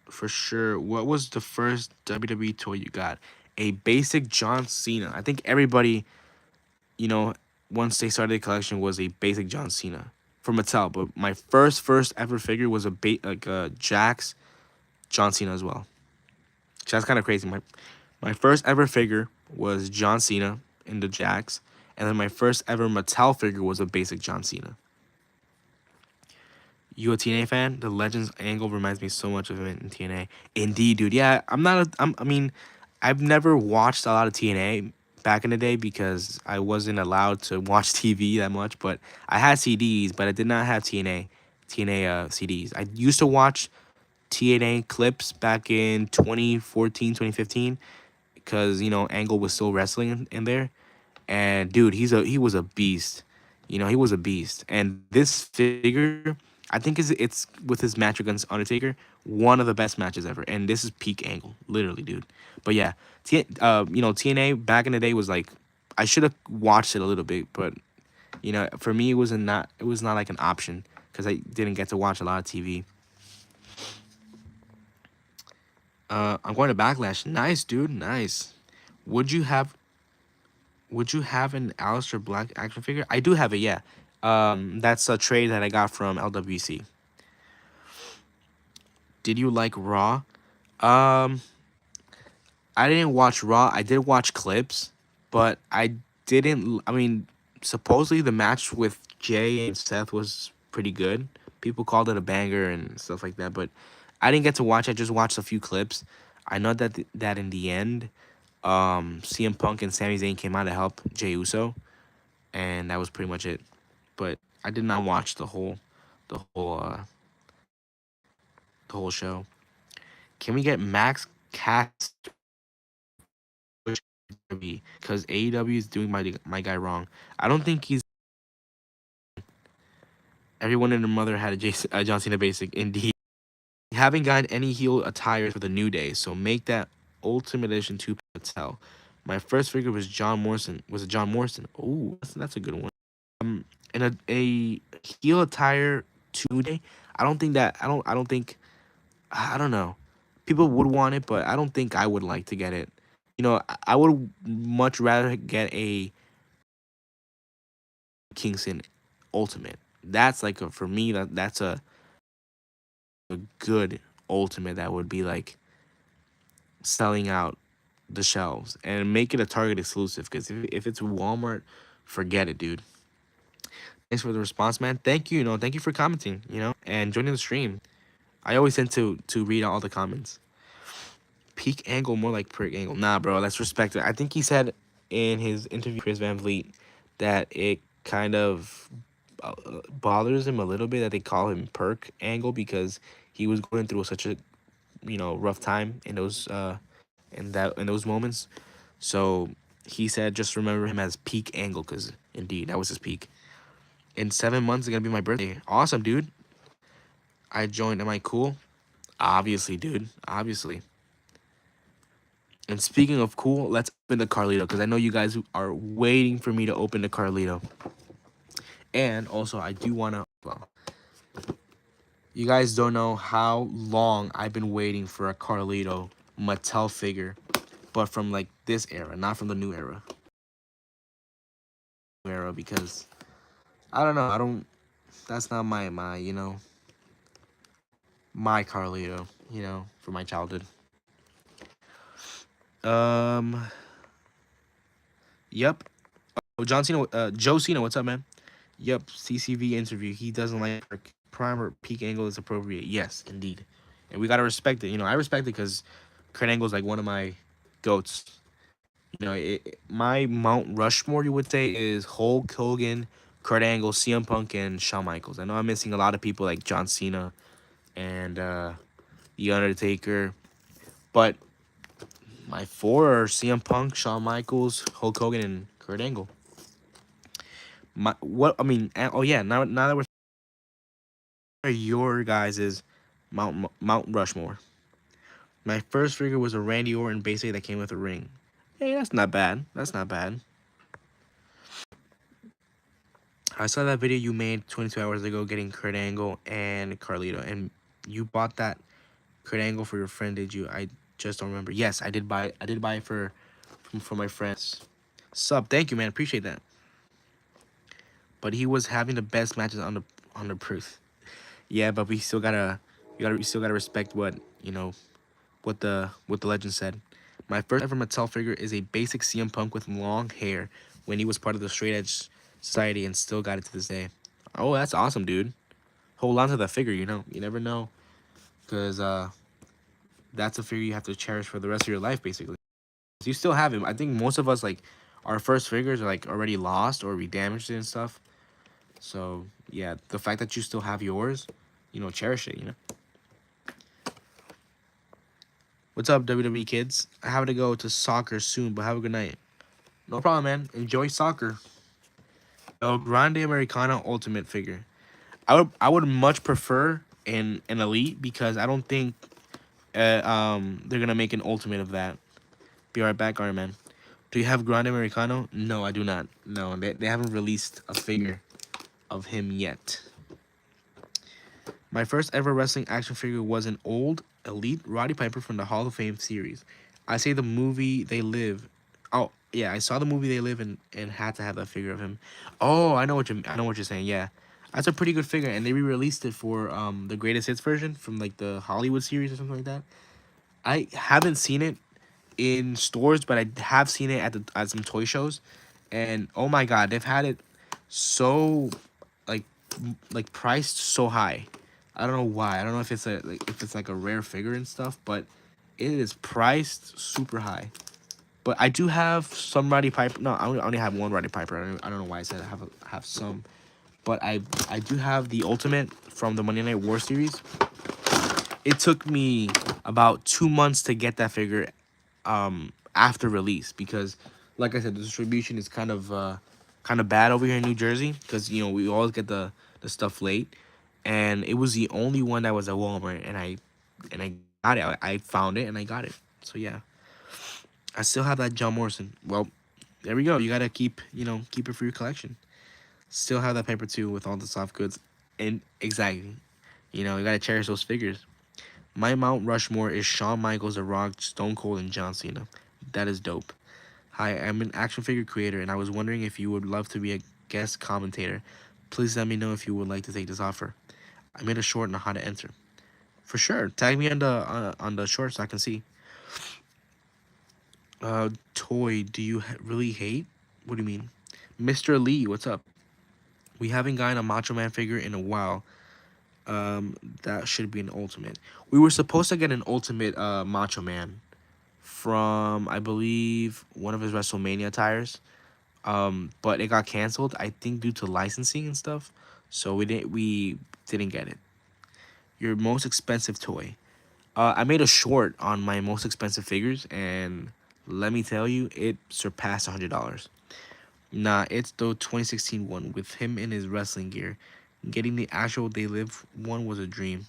for sure. What was the first WWE toy you got? A basic John Cena. I think everybody, you know, once they started the collection, was a basic John Cena from Mattel. But my first ever figure was like a Jax John Cena as well. So that's kind of crazy. My first ever figure was John Cena in the Jax, and then my first ever Mattel figure was a basic John Cena. You a TNA fan? The Legends angle reminds me so much of him in TNA. Indeed, dude. Yeah, I'm not. I mean, I've never watched a lot of TNA back in the day because I wasn't allowed to watch TV that much. But I had CDs, but I did not have TNA CDs. I used to watch TNA clips back in 2014, 2015 because Angle was still wrestling in there. And dude, he was a beast. He was a beast. And this figure, I think it's with his match against Undertaker, one of the best matches ever. And this is peak Angle, literally, dude. But yeah, TNA back in the day was like, I should have watched it a little bit, but for me it was not like an option because I didn't get to watch a lot of TV. I'm going to Backlash. Nice, dude. Nice. Would you have Would you have an Aleister Black action figure? I do have it, yeah. That's a trade that I got from LWC. Did you like Raw? Um, I didn't watch Raw. I did watch clips, but I didn't. I mean, supposedly the match with Jay and Seth was pretty good. People called it a banger and stuff like that, but I didn't get to watch. I just watched a few clips. I know that in the end, CM Punk and Sami Zayn came out to help Jey Uso, and that was pretty much it. But I did not watch the whole, the whole show. Can we get Max Cast because AEW is doing my guy wrong? I don't think he's. Everyone and their mother had a John Cena basic. Indeed, haven't gotten any heel attires for the New Day, so make that Ultimate Edition 2 Patel. My first figure was John Morrison. Was it John Morrison? Oh, that's a good one. And a heel attire 2 day. I don't think that. I don't think. I don't know. People would want it, but I don't think I would like to get it. I would much rather get a Kingston Ultimate. That's like for me that's a good Ultimate that would be like selling out the shelves and make it a Target exclusive. Because if it's Walmart, forget it, dude. Thanks for the response, man. Thank you. Thank you for commenting. And joining the stream. I always tend to read all the comments. Peak angle, more like prick angle. Nah, bro, let's respect it. I think he said in his interview with Chris Van Vliet that it kind of bothers him a little bit that they call him perk angle because he was going through such a rough time in those moments. So he said just remember him as peak angle because indeed that was his peak. In 7 months, it's gonna be my birthday. Awesome, dude. I joined. Am I cool? Obviously, dude. Obviously. And speaking of cool, let's open the Carlito because I know you guys are waiting for me to open the Carlito. And also, I do want to. Well, you guys don't know how long I've been waiting for a Carlito Mattel figure, but from like this era, not from the new era. Because I don't know. I don't. That's not my Carlito. For my childhood. Um. Yep. Oh, John Cena. Joe Cena. What's up, man? Yep. CCV interview. He doesn't like prime or peak angle is appropriate. Yes, indeed. And we gotta respect it. I respect it because Kurt Angle is like one of my goats. My Mount Rushmore, you would say, is Hulk Hogan, Kurt Angle, CM Punk, and Shawn Michaels. I know I'm missing a lot of people like John Cena and The Undertaker, but my four are CM Punk, Shawn Michaels, Hulk Hogan, and Kurt Angle. Oh yeah, now that we're your guys' Mount Rushmore. My first figure was a Randy Orton base that came with a ring. Hey, that's not bad. That's not bad. I saw that video you made 22 hours ago getting Kurt Angle and Carlito, and you bought that Kurt Angle for your friend, did you? I just don't remember. Yes, I did buy. I did buy it for my friends. Sub, thank you, man. Appreciate that. But he was having the best matches on the proof. Yeah, but we still gotta respect what the legend said. My first ever Mattel figure is a basic CM Punk with long hair when he was part of the Straight Edge Society and still got it to this day. Oh, that's awesome, dude. Hold on to that figure, You never know. Because that's a figure you have to cherish for the rest of your life, basically. You still have him. I think most of us, like, our first figures are, like, already lost or we damaged it and stuff. So, yeah, the fact that you still have yours, cherish it. What's up, WWE kids? I have to go to soccer soon, but have a good night. No problem, man. Enjoy soccer. El Grande Americano Ultimate figure. I would much prefer an Elite because I don't think they're gonna make an Ultimate of that. Be right back, Iron Man. Do you have Grande Americano? No, I do not. No, they haven't released a figure of him yet. My first ever wrestling action figure was an old Elite Roddy Piper from the Hall of Fame series. I say the movie They Live. Oh yeah, I saw the movie They Live and had to have that figure of him. Oh, I know what you're saying. Yeah, that's a pretty good figure, and they re-released it for the greatest hits version from like the Hollywood series or something like that. I haven't seen it in stores, but I have seen it at some toy shows, and oh my god, they've had it so like priced so high. I don't know why. I don't know if it's like a rare figure and stuff, but it is priced super high. But I do have some Roddy Piper. No, I only have one Roddy Piper. I don't know why I said have some, but I do have the Ultimate from the Monday Night War series. It took me about 2 months to get that figure after release because, like I said, the distribution is kind of bad over here in New Jersey because we always get the stuff late, and it was the only one that was at Walmart, and I got it. I found it and I got it. So yeah, I still have that John Morrison. Well, there we go. You gotta keep it for your collection. Still have that paper too with all the soft goods, and exactly, you gotta cherish those figures. My Mount Rushmore is Shawn Michaels, The Rock, Stone Cold, and John Cena. That is dope. Hi, I'm an action figure creator, and I was wondering if you would love to be a guest commentator. Please let me know if you would like to take this offer. I made a short on how to enter. For sure. Tag me on the short so I can see. Toy, do you really hate? What do you mean? Mr. Lee, what's up? We haven't gotten a Macho Man figure in a while. That should be an ultimate. We were supposed to get an ultimate Macho Man from, I believe, one of his WrestleMania tires. But it got canceled, I think, due to licensing and stuff. So we didn't get it. Your most expensive toy. I made a short on my most expensive figures, and let me tell you, it surpassed $100. Nah, it's the 2016 one with him in his wrestling gear. Getting the actual They Live one was a dream.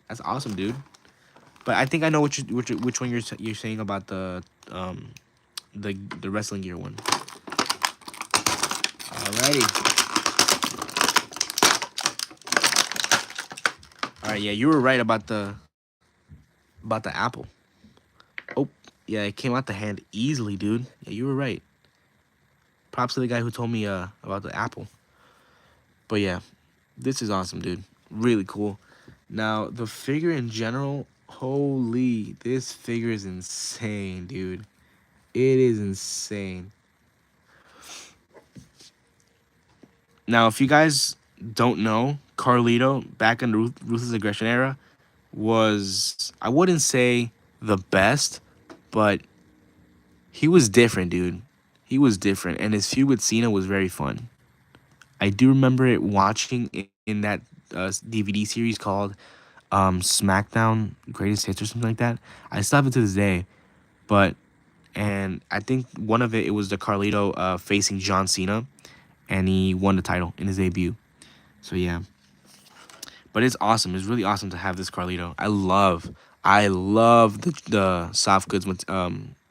That's awesome, dude. But I think I know which one you're saying about the wrestling gear one. Alrighty. All right, yeah, you were right about the apple. Oh, yeah, it came out the hand easily, dude. Yeah, you were right. Props to the guy who told me about the apple. But yeah, this is awesome, dude. Really cool. Now, the figure in general, holy, this figure is insane, dude. It is insane. Now, if you guys don't know, Carlito, back in the Ruthless Aggression era, was, I wouldn't say the best, but he was different, dude. He was different, and his feud with Cena was very fun. I do remember it watching in that DVD series called SmackDown Greatest Hits or something like that. I still have it to this day, but and I think one of it was the Carlito facing John Cena, and he won the title in his debut. So yeah, but it's awesome. It's really awesome to have this Carlito. I love the soft goods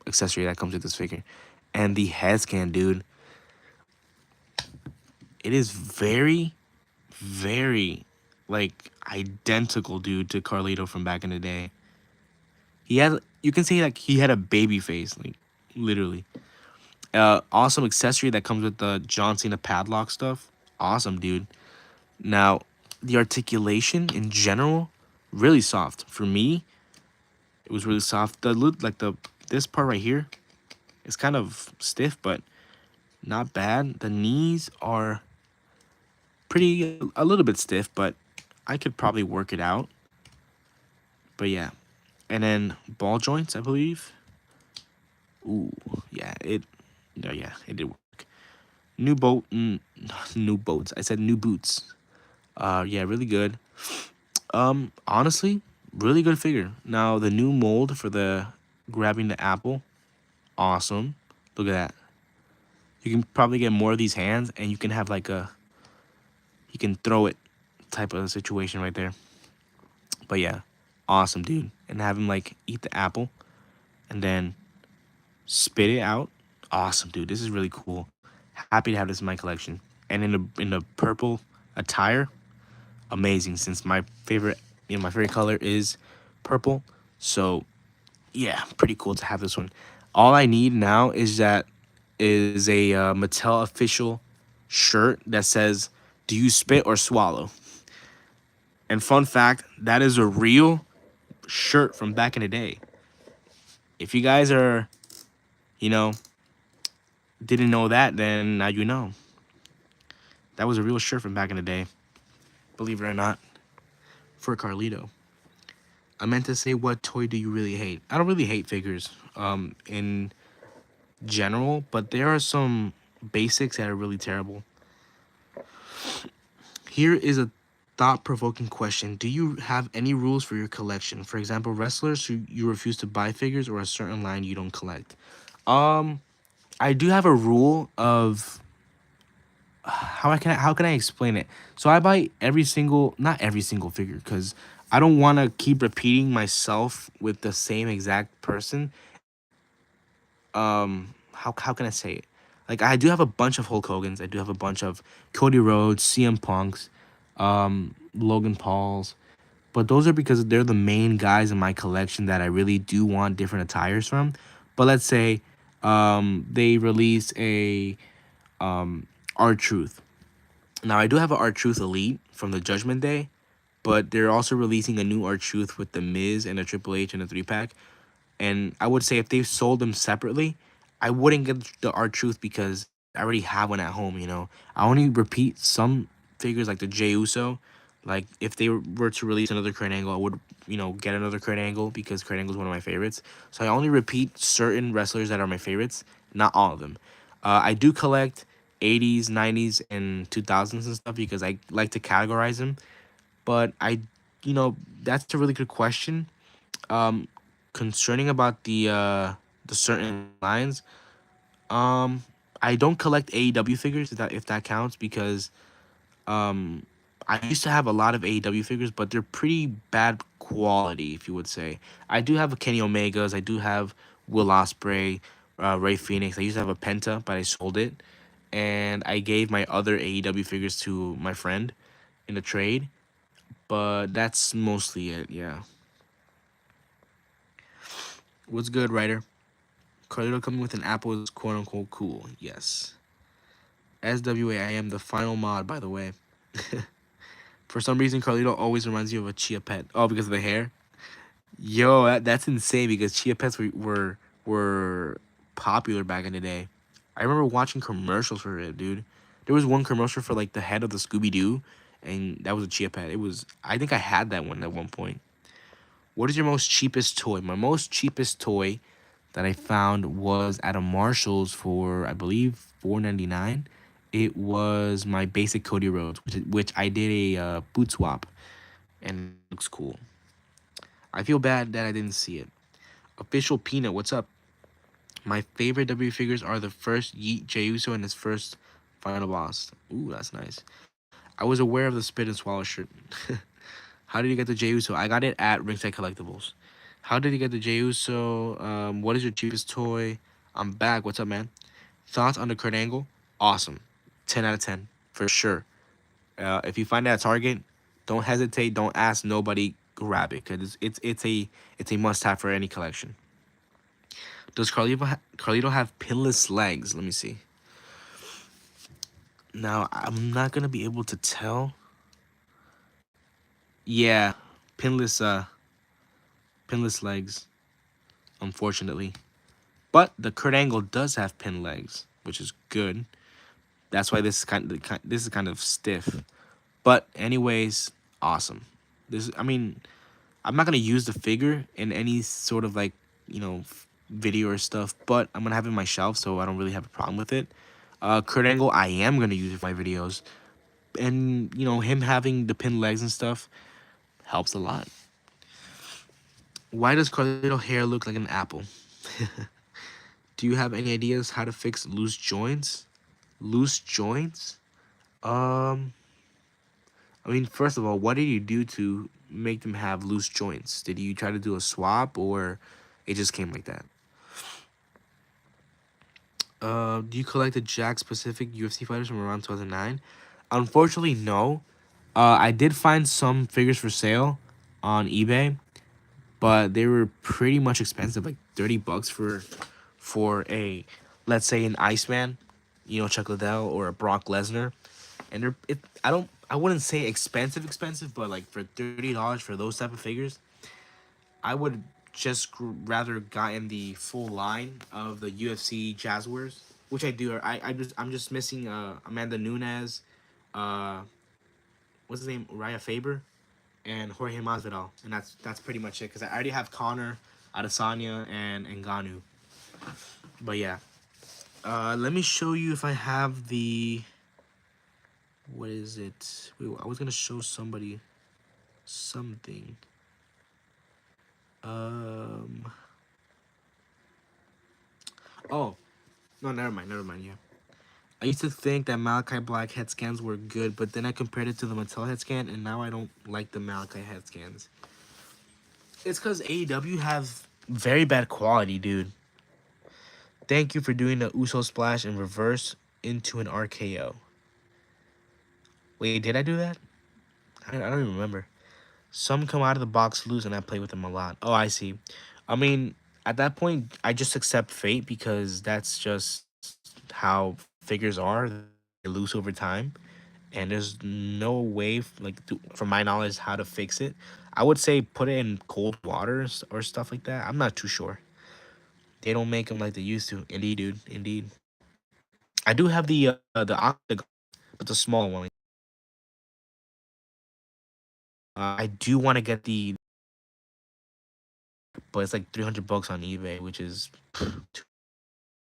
accessory that comes with this figure, and the head scan, dude. It is very, very like identical, dude, to Carlito from back in the day. He had, you can say like he had a baby face, like literally. Awesome accessory that comes with the John Cena padlock stuff. Awesome, dude. Now, the articulation in general, really soft. For me, it was really soft. Like this part right here, it's kind of stiff, but not bad. The knees are pretty a little bit stiff, but I could probably work it out. But yeah, and then ball joints, I believe. Ooh, yeah, no, yeah, it did work. New boat, new boats. I said new boots. Yeah, really good. Honestly, really good figure. Now the new mold for the grabbing the apple, awesome. Look at that. You can probably get more of these hands, and you can have like you can throw it type of situation right there. But yeah, awesome, dude. And have him like eat the apple, and then spit it out. Awesome, dude. This is really cool. Happy to have this in my collection. And in the purple attire, amazing. Since my favorite color is purple. So yeah, pretty cool to have this one. All I need now is a Mattel official shirt that says, "Do you spit or swallow?" And fun fact, that is a real shirt from back in the day. If you guys you know, didn't know that, then now you know. That was a real shirt from back in the day, believe it or not, for Carlito. I meant to say, what toy do you really hate? I don't really hate figures in general, but there are some basics that are really terrible. Here is a thought-provoking question. Do you have any rules for your collection? For example, wrestlers who you refuse to buy figures, or a certain line you don't collect. I do have a rule of how can I explain it? So I buy not every single figure, because I don't want to keep repeating myself with the same exact person. How can I say it? Like, I do have a bunch of Hulk Hogan's. I do have a bunch of Cody Rhodes, CM Punks, Logan Pauls. But those are because they're the main guys in my collection that I really do want different attires from. But let's say they release a R-Truth. Now I do have an R-Truth Elite from the Judgment Day, but they're also releasing a new R-Truth with the Miz and a Triple H and a 3-pack. And I would say if they sold them separately, I wouldn't get the R-Truth because I already have one at home, you know. I only repeat some figures like the Jey Uso. Like if they were to release another Kurt Angle, I would, get another Kurt Angle because Kurt Angle is one of my favorites. So I only repeat certain wrestlers that are my favorites, not all of them. I do collect 80s, 90s, and 2000s and stuff because I like to categorize them. But that's a really good question. Um, Concerning about the certain lines, um, I don't collect AEW figures if that counts because um, I used to have a lot of AEW figures, but they're pretty bad quality, if you would say. I do have a Kenny Omegas. I do have Will Ospreay, Ray Phoenix. I used to have a Penta, but I sold it, and I gave my other AEW figures to my friend in a trade. But that's mostly it. Yeah. What's good, writer? Carlito coming with an apple is quote unquote cool. Yes. SWA, I am the final mod, by the way. For some reason, Carlito always reminds you of a Chia Pet. Oh, because of the hair? Yo, that's insane because Chia Pets were popular back in the day. I remember watching commercials for it, dude. There was one commercial for like the head of the Scooby Doo, and that was a Chia Pet. I think I had that one at one point. What is your most cheapest toy? My most cheapest toy that I found was at a Marshalls for I believe 4.99. It was my basic Cody Rhodes, which I did a boot swap, and it looks cool. I feel bad that I didn't see it. Official Peanut, what's up? My favorite W figures are the first Yeet Jey Uso and his first final boss. Ooh, that's nice. I was aware of the Spit and Swallow shirt. How did you get the Jey Uso? I got it at Ringside Collectibles. How did you get the Jey Uso? What is your cheapest toy? I'm back. What's up, man? Thoughts on the Kurt Angle? Awesome. 10 out of 10 for sure. If you find it at Target, don't hesitate. Don't ask nobody. Grab it because it's a must have for any collection. Does Carlito have pinless legs? Let me see. Now I'm not gonna be able to tell. Yeah, pinless pinless legs. Unfortunately, but the Kurt Angle does have pin legs, which is good. That's why this is kind of stiff. But anyways, awesome. I mean, I'm not gonna use the figure in any sort of like video or stuff, but I'm gonna have it on my shelf, so I don't really have a problem with it. Kurt Angle, I am gonna use it for my videos, and him having the pin legs and stuff helps a lot. Why does Carlito hair look like an apple? Do you have any ideas how to fix loose joints? Loose joints? Um, I mean, first of all, what did you do to make them have loose joints? Did you try to do a swap or it just came like that? Do you collect the Jack specific UFC fighters from around 2009? Unfortunately, no. I did find some figures for sale on eBay, but they were pretty much expensive, like $30 for a, let's say, an Iceman, Chuck Liddell or a Brock Lesnar, and I wouldn't say expensive, but like for $30 for those type of figures, I would just rather gotten the full line of the UFC Jazzwares, which I do. I'm just missing Amanda Nunes, uh, what's his name, Raya Faber, and Jorge Masvidal, and that's pretty much it. Because I already have Connor, Adesanya, and Ngannou. But yeah, let me show you if I have the. What is it? Wait, I was gonna show somebody something. Um. Oh, no, never mind. Never mind. Yeah. I used to think that Malachi Black head scans were good, but then I compared it to the Mattel head scan, and now I don't like the Malachi head scans. It's because AEW have very bad quality, dude. Thank you for doing the Uso splash in reverse into an RKO. Wait, did I do that? I don't even remember. Some come out of the box loose, and I play with them a lot. Oh, I see. I mean, At that point, I just accept fate because that's just how figures are. They lose over time, and there's no way, from my knowledge, how to fix it. I would say put it in cold waters or stuff like that. I'm not too sure. They don't make them like they used to. Indeed, dude. Indeed. I do have the octagon, but the small one. I do want to get the, but it's like $300 on eBay, which is too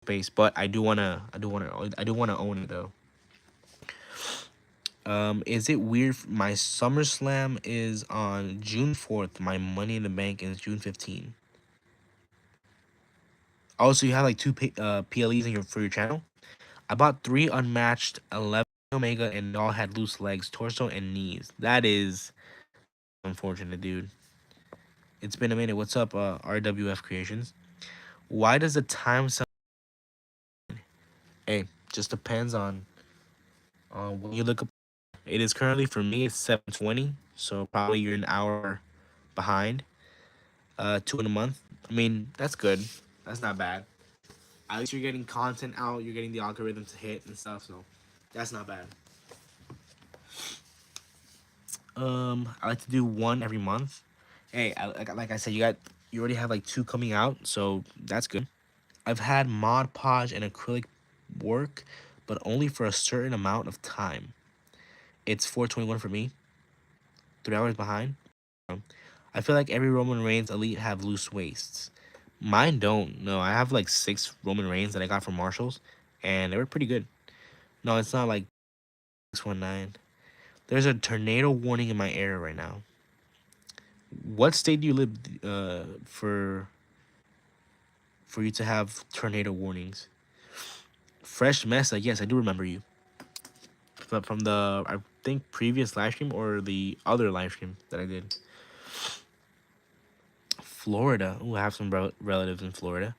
space. But I do wanna own it though. Is it weird? My SummerSlam is on June 4th. My Money in the Bank is June 15th. Also, you have like two PLEs in for your channel. I bought 3 unmatched 11 Omega, and they all had loose legs, torso, and knees. That is unfortunate, dude. It's been a minute. What's up, RWF Creations? Why does the time sound? Hey, just depends on when you look up. It is currently for me. It's 7:20, so probably you're an hour behind. 2 in a month. I mean, that's good. That's not bad. At least you're getting content out. You're getting the algorithm to hit and stuff. So that's not bad. I like to do one every month. Hey, like I said, you already have like 2 coming out, so that's good. I've had Mod Podge and acrylic work, but only for a certain amount of time. It's 4:21 for me. 3 hours behind. I feel like every Roman Reigns elite have loose waists. Mine don't. No, I have like 6 Roman Reigns that I got from Marshalls, and they were pretty good. No, it's not like 619. There's a tornado warning in my area right now. What state do you live for you to have tornado warnings? Fresh Mesa, yes, I do remember you. From the, I think, previous live stream or the other live stream that I did. Florida. Ooh, I have some relatives in Florida.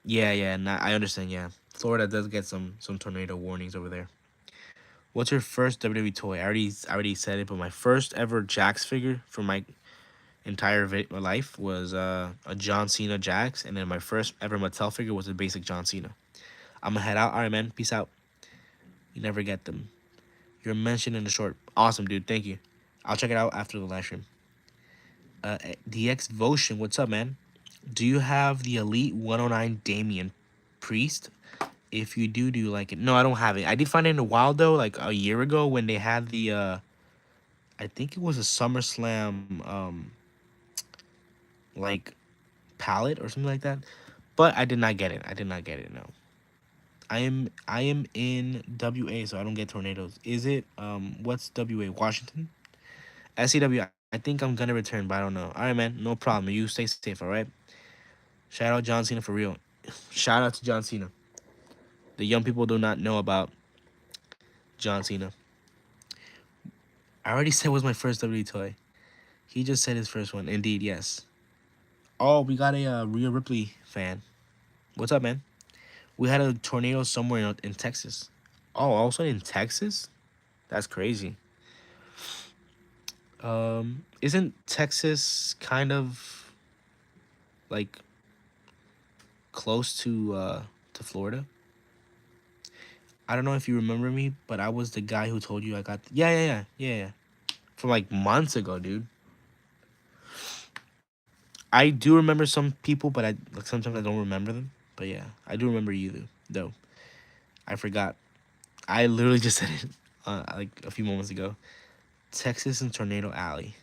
Yeah, I understand. Yeah, Florida does get some tornado warnings over there. What's your first WWE toy? I already said it, but my first ever Jax figure for my entire life was a John Cena Jax, and then my first ever Mattel figure was a basic John Cena. I'm gonna head out. All right, man. Peace out. You never get them. You're mentioned in the short. Awesome, dude. Thank you. I'll check it out after the live stream. DX Votion, what's up, man? Do you have the Elite 109 Damien Priest? If you do you like it? No, I don't have it. I did find it in the wild though, like a year ago when they had the I think it was a SummerSlam like palette or something like that. But I did not get it. I did not get it, no. I am in WA, so I don't get tornadoes. Is it what's WA? Washington? SCW, I think I'm gonna return, but I don't know. Alright, man, no problem. You stay safe, alright? Shout out John Cena for real. Shout out to John Cena. The young people do not know about John Cena. I already said was my first WWE toy. He just said his first one. Indeed, yes. Oh, we got a Rhea Ripley fan. What's up, man? We had a tornado somewhere in Texas. Oh, also in Texas? That's crazy. Isn't Texas kind of like close to Florida? I don't know if you remember me, but I was the guy who told you I got yeah. From like months ago, dude. I do remember some people, but sometimes I don't remember them. But yeah, I do remember you though. I forgot. I literally just said it like a few moments ago. Texas and Tornado Alley.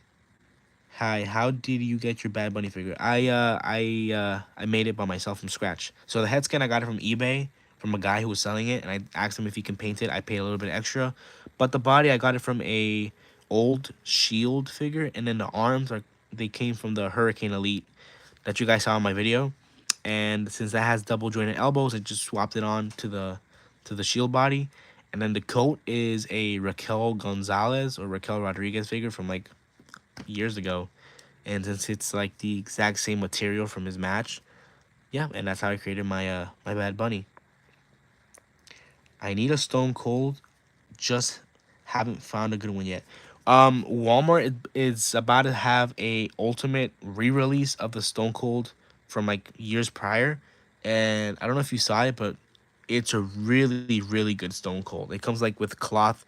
Hi, how did you get your Bad Bunny figure? I made it by myself from scratch. So the head scan, I got it from eBay from a guy who was selling it, and I asked him if he can paint it. I paid a little bit extra, but the body I got it from a old Shield figure, and then the arms they came from the Hurricane Elite that you guys saw in my video. And since that has double jointed elbows, I just swapped it on to the Shield body. And then the coat is a Raquel Gonzalez or Raquel Rodriguez figure from like years ago. And since it's like the exact same material from his match, yeah, and that's how I created my Bad Bunny. I need a Stone Cold, just haven't found a good one yet. Walmart is about to have a ultimate re-release of the Stone Cold from like years prior, and I don't know if you saw it, but it's a really good Stone Cold. It comes like with cloth,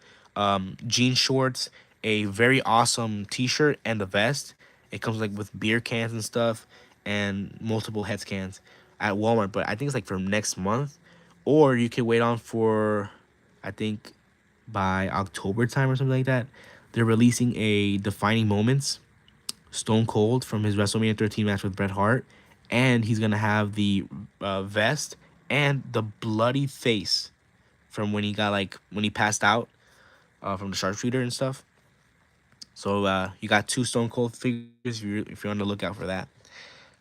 jean shorts, a very awesome T-shirt, and the vest. It comes like with beer cans and stuff, and multiple head cans at Walmart. But I think it's like for next month, or you could wait on for, I think by October time or something like that. They're releasing a defining moments Stone Cold from his WrestleMania 13 match with Bret Hart, and he's gonna have the vest and the bloody face from when he got like when he passed out from the sharpshooter and stuff. So you got two Stone Cold figures if you're on the lookout for that.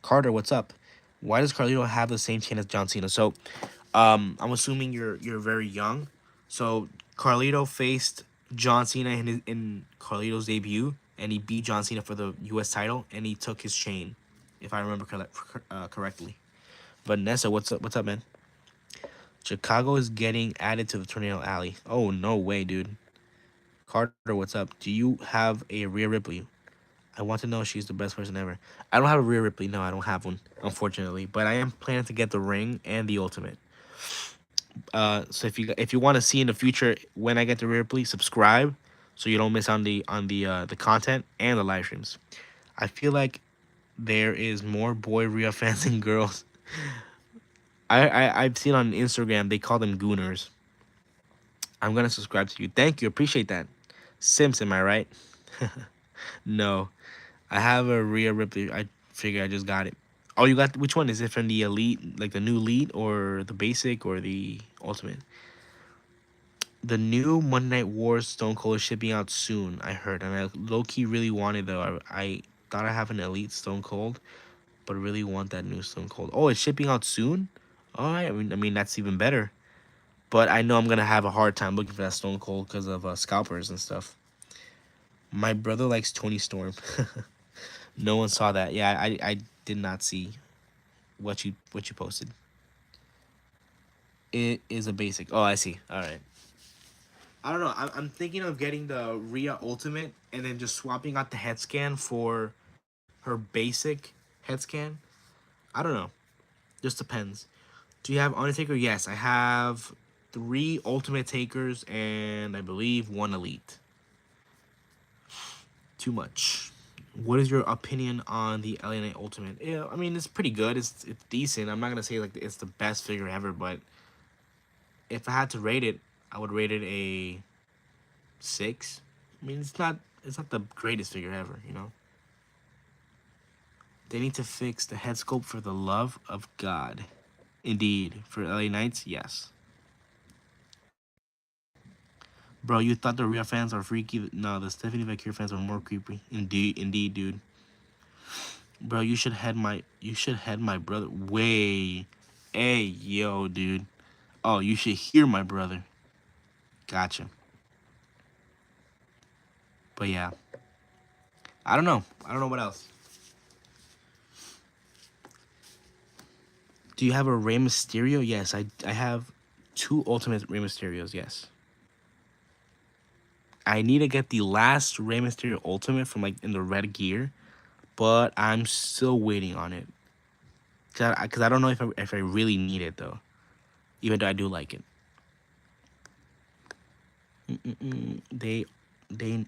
Carter, what's up? Why does Carlito have the same chin as John Cena? So I'm assuming you're very young. So Carlito faced John Cena in Carlito's debut, and he beat John Cena for the U.S. title, and he took his chain, if I remember correctly. Vanessa, what's up? What's up, man? Chicago is getting added to the Tornado Alley. Oh no way, dude. Carter, what's up? Do you have a Rhea Ripley? I want to know if she's the best person ever. I don't have a Rhea Ripley. No, I don't have one, unfortunately. But I am planning to get the ring and the ultimate. So if you want to see in the future when I get the Rhea Ripley, subscribe so you don't miss on the content and the live streams. I feel like there is more boy Rhea fans than girls. I've seen on Instagram they call them gooners. I'm gonna subscribe to you. Thank you, appreciate that. Sims, am I right? No, I have a Rhea Ripley. I figure I just got it. Oh, you got which one? Is it from the elite, like the new elite, or the basic, or the ultimate? The new Monday Night Wars Stone Cold is shipping out soon, I heard, and I low key really wanted though. I thought I have an elite Stone Cold, but really want that new Stone Cold. Oh, it's shipping out soon. All right, I mean that's even better. But I know I'm gonna have a hard time looking for that Stone Cold because of scalpers and stuff. My brother likes Tony Storm. No one saw that. Yeah, I did not see what you posted. It is a basic. Oh, I see. All right. I don't know. I'm thinking of getting the Rhea Ultimate and then just swapping out the head scan for her basic head scan. I don't know. Just depends. Do you have Undertaker? Yes, I have three Ultimate Takers and I believe one Elite. Too much. What is your opinion on the LA Knight Ultimate? Yeah, I mean it's pretty good. It's decent. I'm not gonna say like it's the best figure ever, but if I had to rate it, I would rate it a 6. I mean it's not the greatest figure ever, you know. They need to fix the head sculpt for the love of God. Indeed, for LA Knights, yes. Bro, you thought the real fans are freaky? No, the Stephanie Vacure fans are more creepy. Indeed, dude. Bro, you should head my brother. Way, hey, yo, dude. Oh, you should hear my brother. Gotcha. But yeah, I don't know. I don't know what else. Do you have a Rey Mysterio? Yes, I have two Ultimate Rey Mysterios. Yes. I need to get the last Rey Mysterio Ultimate from like in the red gear, but I'm still waiting on it. Cause I don't know if I really need it though, even though I do like it. They they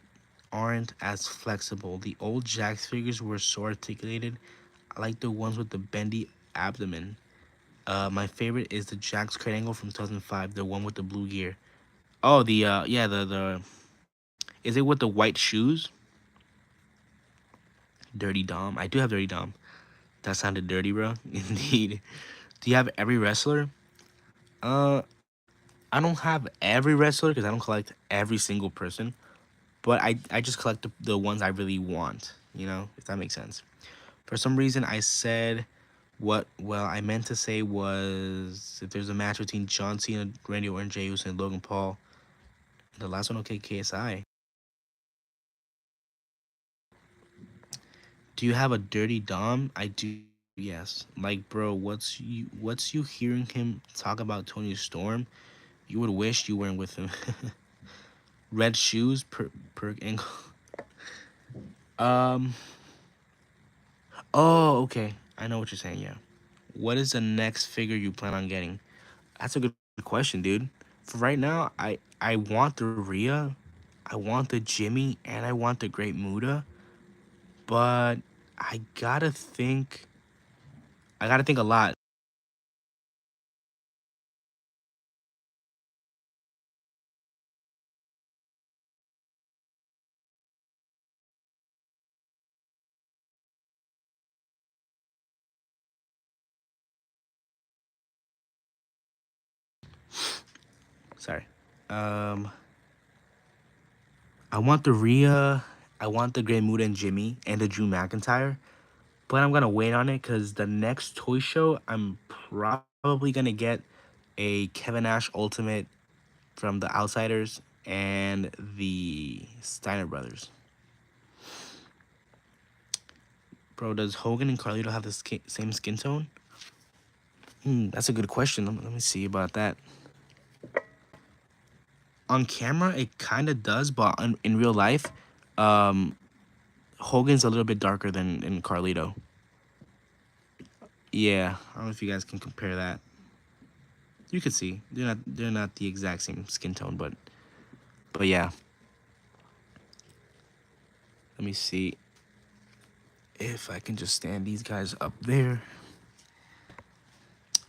aren't as flexible. The old Jax figures were so articulated. I like the ones with the bendy abdomen. My favorite is the Jax Kurt Angle from 2005, the one with the blue gear. Oh, the yeah, the is it with the white shoes? Dirty Dom. I do have Dirty Dom. That sounded dirty, bro. Indeed. Do you have every wrestler? Uh, I don't have every wrestler because I don't collect every single person. But I just collect the ones I really want. You know, if that makes sense. For some reason, I said what. Well, I meant to say was if there's a match between John Cena, Randy Orton, Jey Uso, and Logan Paul. The last one, okay, KSI. Do you have a dirty Dom? I do. Yes. Like, bro, what's you hearing him talk about Tony Storm? You would wish you weren't with him. Red shoes per angle. Um. Oh, okay. I know what you're saying. Yeah. What is the next figure you plan on getting? That's a good question, dude. For right now, I want the Rhea, I want the Jimmy, and I want the Great Muda. But I gotta think. I gotta think a lot. Sorry. Um. I want the Rhea. I want the Great Muda and Jimmy and the Drew McIntyre. But I'm gonna wait on it because the next toy show I'm probably gonna get a Kevin Nash Ultimate from the Outsiders and the Steiner Brothers. Bro, does Hogan and Carlito have the same skin tone? That's a good question. Let me see about that. On camera, it kind of does, but in real life, um, Hogan's a little bit darker than Carlito. Yeah, I don't know if you guys can compare that. You could see they're not the exact same skin tone, but yeah. Let me see if I can just stand these guys up there.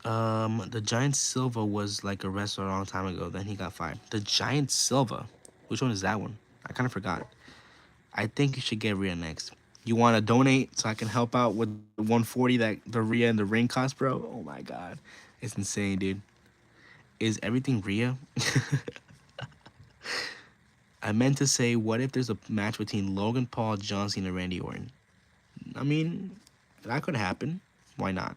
The Giant Silva was like a wrestler a long time ago. Then he got fired. The Giant Silva, which one is that one? I kind of forgot. I think you should get Rhea next. You want to donate so I can help out with the 140 that the Rhea and the ring cost, bro? Oh my god, it's insane, dude. Is everything Rhea? I meant to say, what if there's a match between Logan Paul, John Cena, and Randy Orton? I mean, that could happen. Why not?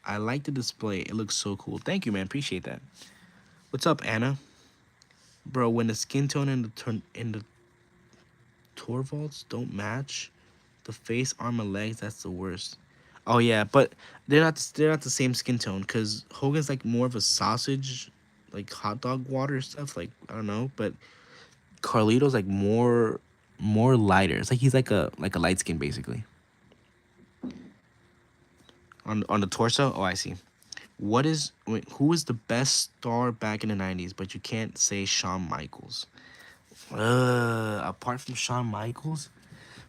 I like the display. It looks so cool. Thank you, man. Appreciate that. What's up, Anna? Bro, when the skin tone and the Torvalds don't match, the face, arm, and legs, that's the worst. Oh yeah, but they're not the same skin tone because Hogan's like more of a sausage, like hot dog water stuff. Like I don't know, but Carlito's like more lighter. It's like he's like a light skin basically. On the torso. Oh, I see. Who is the best star back in the 90s? But you can't say Shawn Michaels. Apart from Shawn Michaels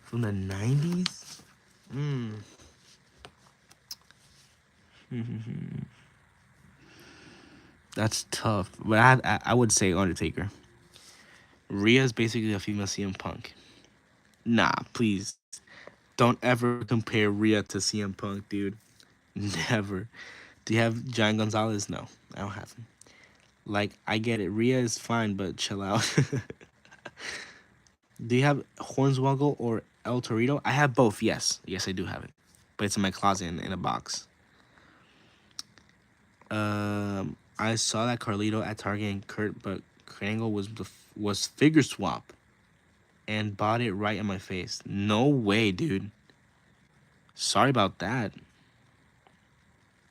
from the 90s. Hmm. That's tough. But I would say Undertaker. Rhea is basically a female CM Punk. Nah, please. Don't ever compare Rhea to CM Punk, dude. Never. Do you have Giant Gonzalez? No, I don't have him. Like, I get it. Rhea is fine, but chill out. Do you have Hornswoggle or El Torito? I have both, yes. Yes, I do have it. But it's in my closet in a box. I saw that Carlito at Target and Kurt, but Krangle was figure swap and bought it right in my face. No way, dude. Sorry about that.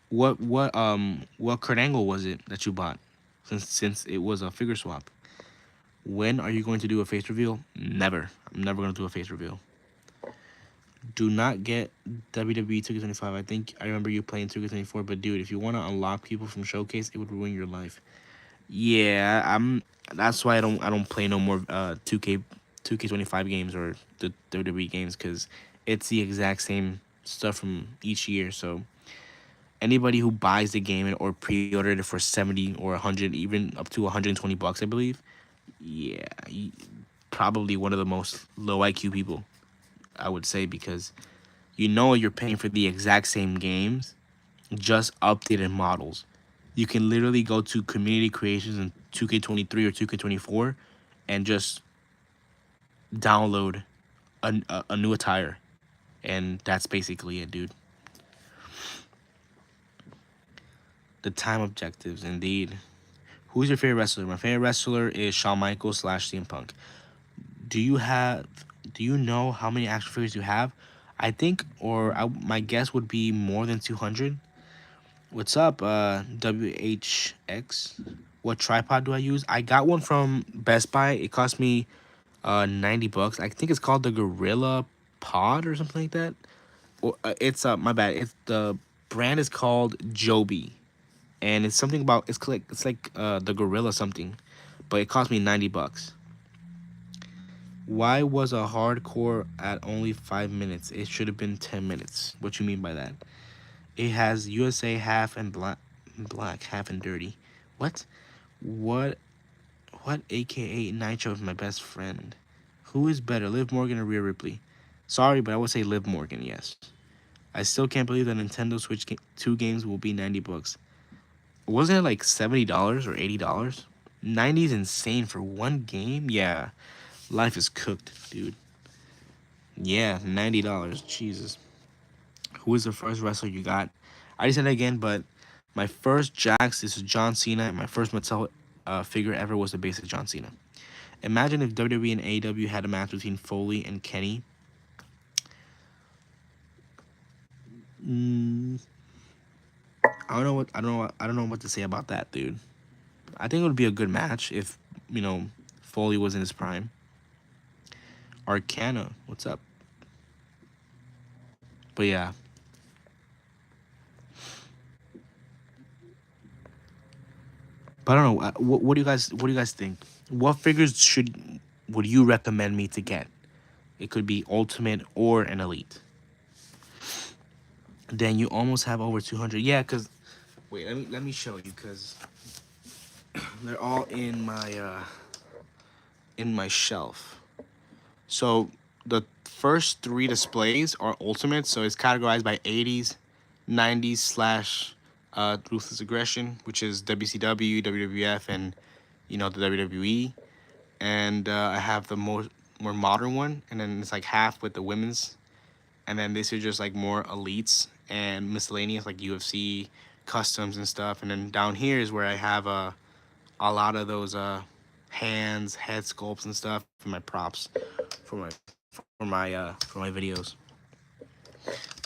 What Kurt Angle was it that you bought? Since it was a figure swap. When are you going to do a face reveal? Never. I'm never gonna do a face reveal. Do not get WWE 2K25. I think I remember you playing 2K24, but dude, if you want to unlock people from Showcase, it would ruin your life. Yeah, I'm. That's why I don't play no more 2K25 games or the WWE games because it's the exact same stuff from each year. So anybody who buys the game or pre-ordered it for 70 or 100, even up to 120 bucks, I believe. Yeah, probably one of the most low IQ people, I would say, because you're paying for the exact same games, just updated models. You can literally go to community creations in 2K23 or 2K24 and just download a new attire. And that's basically it, dude. The time objectives, indeed. Who's your favorite wrestler? My favorite wrestler is Shawn Michaels slash CM Punk. Do you have? Do you know how many action figures you have? I think, my guess would be more than 200. What's up, WHX? What tripod do I use? I got one from Best Buy. It cost me $90. I think it's called the Gorilla Pod or something like that. Or it's my bad. It's the brand is called Joby, and it's something about it's like the Gorilla something, but it cost me $90. Why was a hardcore at only 5 minutes? It should have been 10 minutes. What you mean by that? It has USA half and black half and dirty. What? What? What? AKA Nitro is my best friend. Who is better, Liv Morgan or Rhea Ripley? Sorry, but I would say Liv Morgan. Yes. I still can't believe that Nintendo Switch 2 games will be $90. Wasn't it like $70 or $80? 90 is insane for one game. Yeah, life is cooked, dude. Yeah, $90. Jesus. Who is the first wrestler you got? I already said it again, but my first Jax, this is John Cena, and my first Mattel figure ever was the basic John Cena. Imagine if WWE and AEW had a match between Foley and Kenny. Mm, I don't know what to say about that, dude. I think it would be a good match if Foley was in his prime. Arcana, what's up? But yeah, but I don't know. What do you guys think? What figures would you recommend me to get? It could be ultimate or an elite. Then you almost have over 200. Yeah, cause wait, let me show you, cause they're all in my shelf. So the first three displays are ultimate, so it's categorized by 80s, 90s slash Ruthless Aggression, which is WCW, WWF, and the WWE. And I have the more modern one, and then it's like half with the women's, and then these are just like more elites and miscellaneous like UFC, customs and stuff. And then down here is where I have a lot of those hands, head sculpts and stuff for my props, for my videos.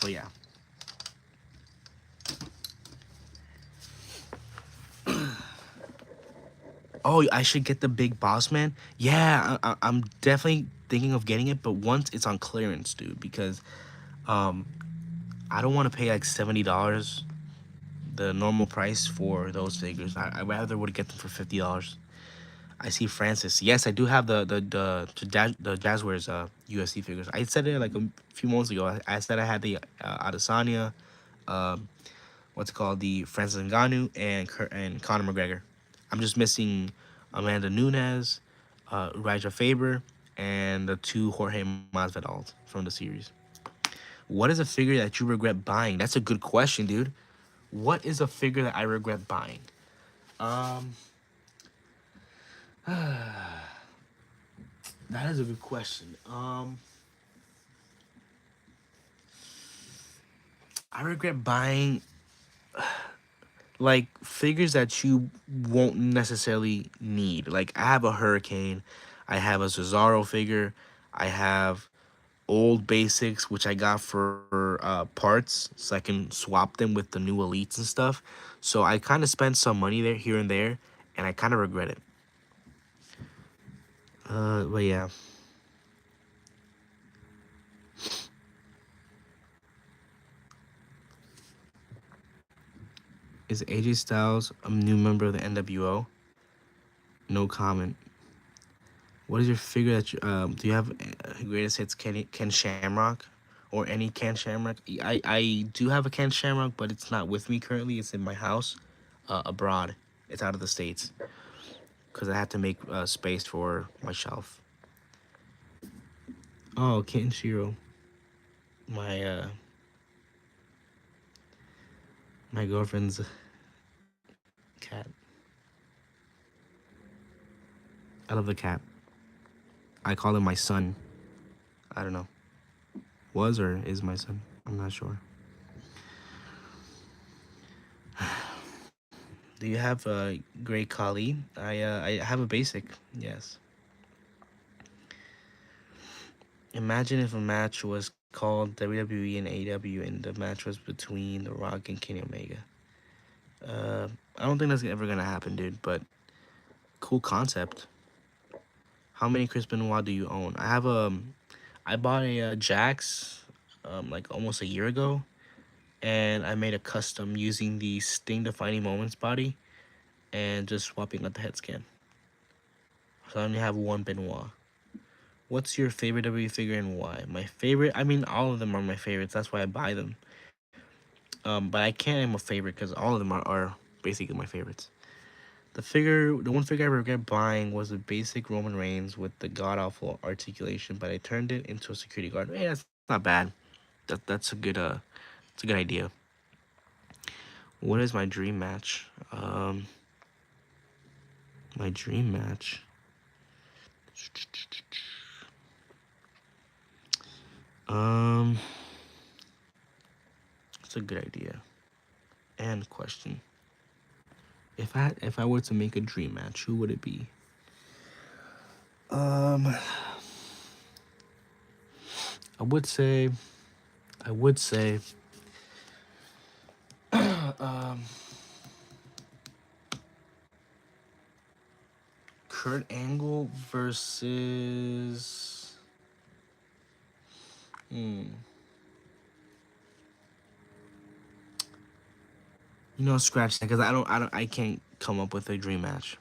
But yeah. Oh, I should get the Big Boss Man. Yeah, I'm definitely thinking of getting it, but once it's on clearance, dude, because um I don't want to pay like $70, the normal price for those figures. I rather would get them for $50. I see Francis. Yes, I do have the Jazzwares UFC figures. I said it like a few months ago. I said I had the Adesanya, um, what's it called, the Francis Ngannou, and Conor McGregor. I'm just missing Amanda Nunes, Elijah Faber, and the two Jorge Masvidal from the series. What is a figure that you regret buying? That's a good question, dude. What is a figure that I regret buying? Um, that is a good question. I regret buying like figures that you won't necessarily need. Like I have a Hurricane, I have a Cesaro figure, I have old basics which I got for parts so I can swap them with the new elites and stuff. So I kind of spent some money there here and there, and I kind of regret it. But yeah. Is AJ Styles a new member of the NWO? No comment. What is your figure that do you have greatest hits Ken Shamrock or any Ken Shamrock? I do have a Ken Shamrock, but it's not with me currently. It's in my house, abroad. It's out of the States because I had to make space for my shelf. Oh, Ken Shiro, my my girlfriend's cat. I love the cat. I call him my son. I don't know. Was or is my son? I'm not sure. Do you have a Great Khali? I have a basic. Yes. Imagine if a match was called WWE and AEW, and the match was between The Rock and Kenny Omega. I don't think that's ever gonna happen, dude. But cool concept. How many Chris Benoit do you own? I bought a Jax, like almost a year ago, and I made a custom using the Sting Defining Moments body and just swapping out the head scan. So I only have one Benoit. What's your favorite WWE figure and why? My favorite, I mean, all of them are my favorites. That's why I buy them. But I can't name a favorite because all of them are basically my favorites. The one figure I regret buying was a basic Roman Reigns with the god awful articulation, but I turned it into a security guard. Hey, that's not bad. It's a good idea. What is my dream match? My dream match. Um, it's a good idea and question. If I were to make a dream match, who would it be? Um, I would say, I would say, um, Kurt Angle versus. Scratch that because I can't come up with a dream match.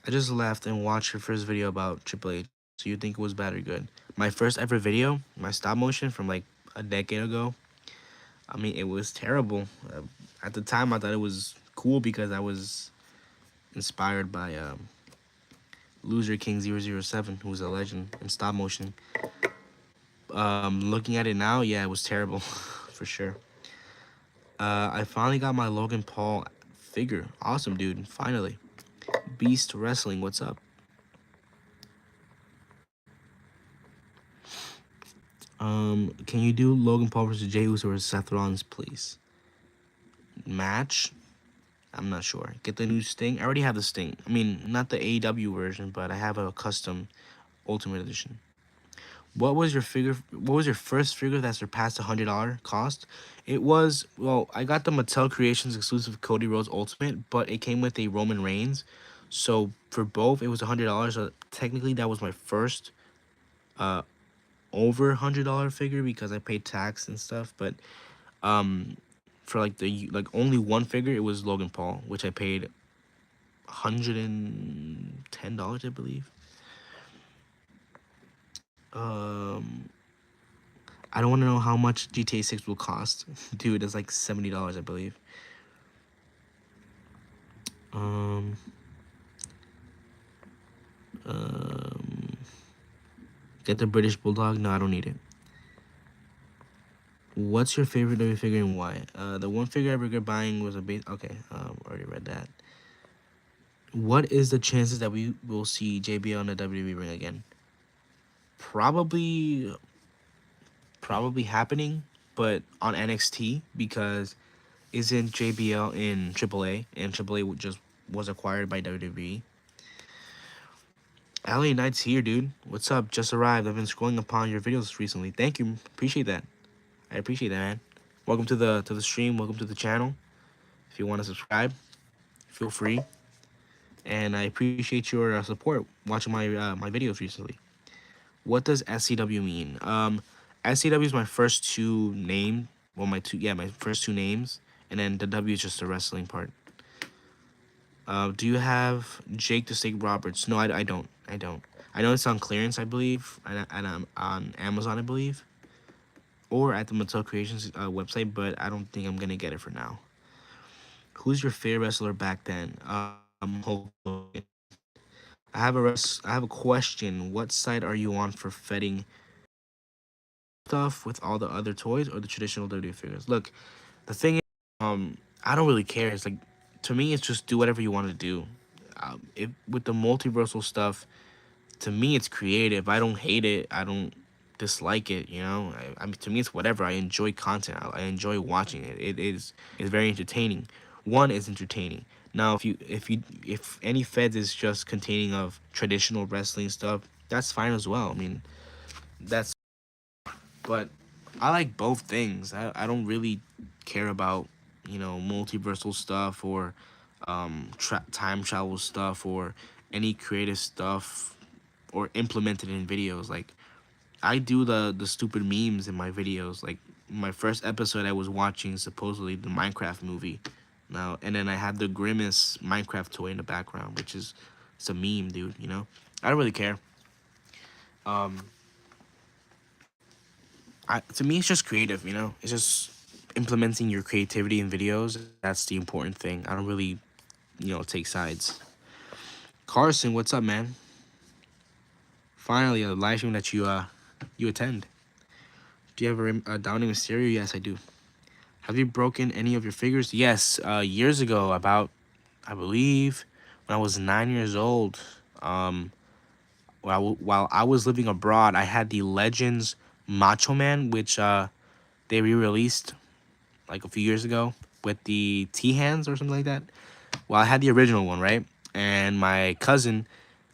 I just left and watched your first video about Triple H. So you think it was bad or good? My first ever video, my stop motion from like a decade ago. I mean, it was terrible. At the time, I thought it was cool because I was inspired by Loser King 007, who's a legend in stop motion. Looking at it now, yeah, it was terrible, for sure. I finally got my Logan Paul figure. Awesome, dude. Finally. Beast Wrestling, what's up? Can you do Logan Paul versus Jey Uso versus Seth Rollins, please? Match? I'm not sure. Get the new Sting. I already have the Sting. I mean, not the AEW version, but I have a custom Ultimate Edition. What was your first figure that surpassed $100 cost? It was, well, I got the Mattel Creations exclusive Cody Rhodes Ultimate, but it came with a Roman Reigns. So for both, it was $100. So technically, that was my first over $100 figure because I paid tax and stuff. But for like only one figure, it was Logan Paul, which I paid $110, I believe. I don't want to know how much GTA 6 will cost. Dude, it's like $70, I believe. Um, get the British Bulldog? No, I don't need it. What's your favorite WWE figure and why? The one figure I regret buying was a base. Okay, already read that. What is the chances that we will see JBL in the WWE ring again? Probably happening, but on NXT because isn't JBL in AAA and AAA just was acquired by WWE. LA Knight's here, dude. What's up? Just arrived. I've been scrolling upon your videos recently. Thank you. Appreciate that. I appreciate that, man. Welcome to the stream. Welcome to the channel. If you want to subscribe, feel free. And I appreciate your support watching my videos recently. What does SCW mean? SCW is my first two name. Well, my first two names, and then the W is just the wrestling part. Do you have Jake the Snake Roberts? No, I don't. I don't. I know it's on clearance, I believe, and on Amazon, I believe, or at the Mattel Creations website, but I don't think I'm gonna get it for now. Who's your favorite wrestler back then? Hulk Hogan. I have a question. What side are you on for fetting stuff with all the other toys or the traditional WWE figures? Look, the thing is, I don't really care. It's like, to me, it's just do whatever you want to do. If with the multiversal stuff, to me, it's creative. I don't hate it. I don't dislike it. I mean, to me, it's whatever. I enjoy content. I enjoy watching it. It's very entertaining. One is entertaining. Now, if any feds is just containing of traditional wrestling stuff, that's fine as well. I mean, that's. But I like both things. I don't really care about multiversal stuff or time travel stuff or any creative stuff or implement it in videos. Like I do the stupid memes in my videos. Like my first episode, I was watching supposedly the Minecraft movie, now, and then I had the Grimace Minecraft toy in the background, which is it's a meme, dude. You know, I don't really care. Um, to me, it's just creative. You know, it's just implementing your creativity in videos. That's the important thing. I don't really, take sides. Carson, what's up, man? Finally, a live stream that you attend. Do you have a Downing Mysterio? Yes, I do. Have you broken any of your figures? Yes, years ago, about I believe when I was 9 years old. Um, while I was living abroad, I had the Legends Macho Man, which they re-released like a few years ago with the T hands or something like that. Well, I had the original one, right? And my cousin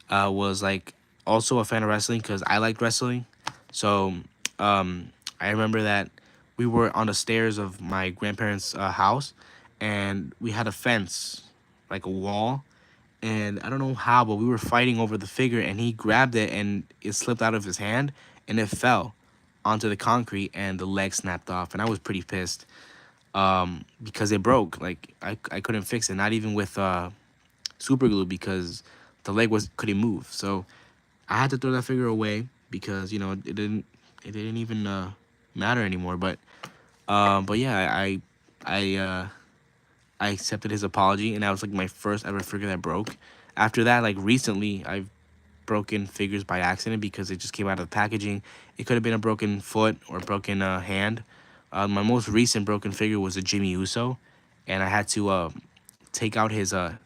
was like also a fan of wrestling because I liked wrestling. So I remember that we were on the stairs of my grandparents' house, and we had a fence, like a wall. And I don't know how, but we were fighting over the figure, and he grabbed it, and it slipped out of his hand, and it fell onto the concrete, and the leg snapped off. And I was pretty pissed because it broke. Like I couldn't fix it, not even with super glue, because the leg was couldn't move. So I had to throw that figure away because it didn't even matter anymore. But yeah, I I accepted his apology, and that was like my first ever figure that broke. After that, like recently, I've broken figures by accident because it just came out of the packaging. It could have been a broken foot or a broken hand. My most recent broken figure was a Jimmy Uso, and I had to take out his It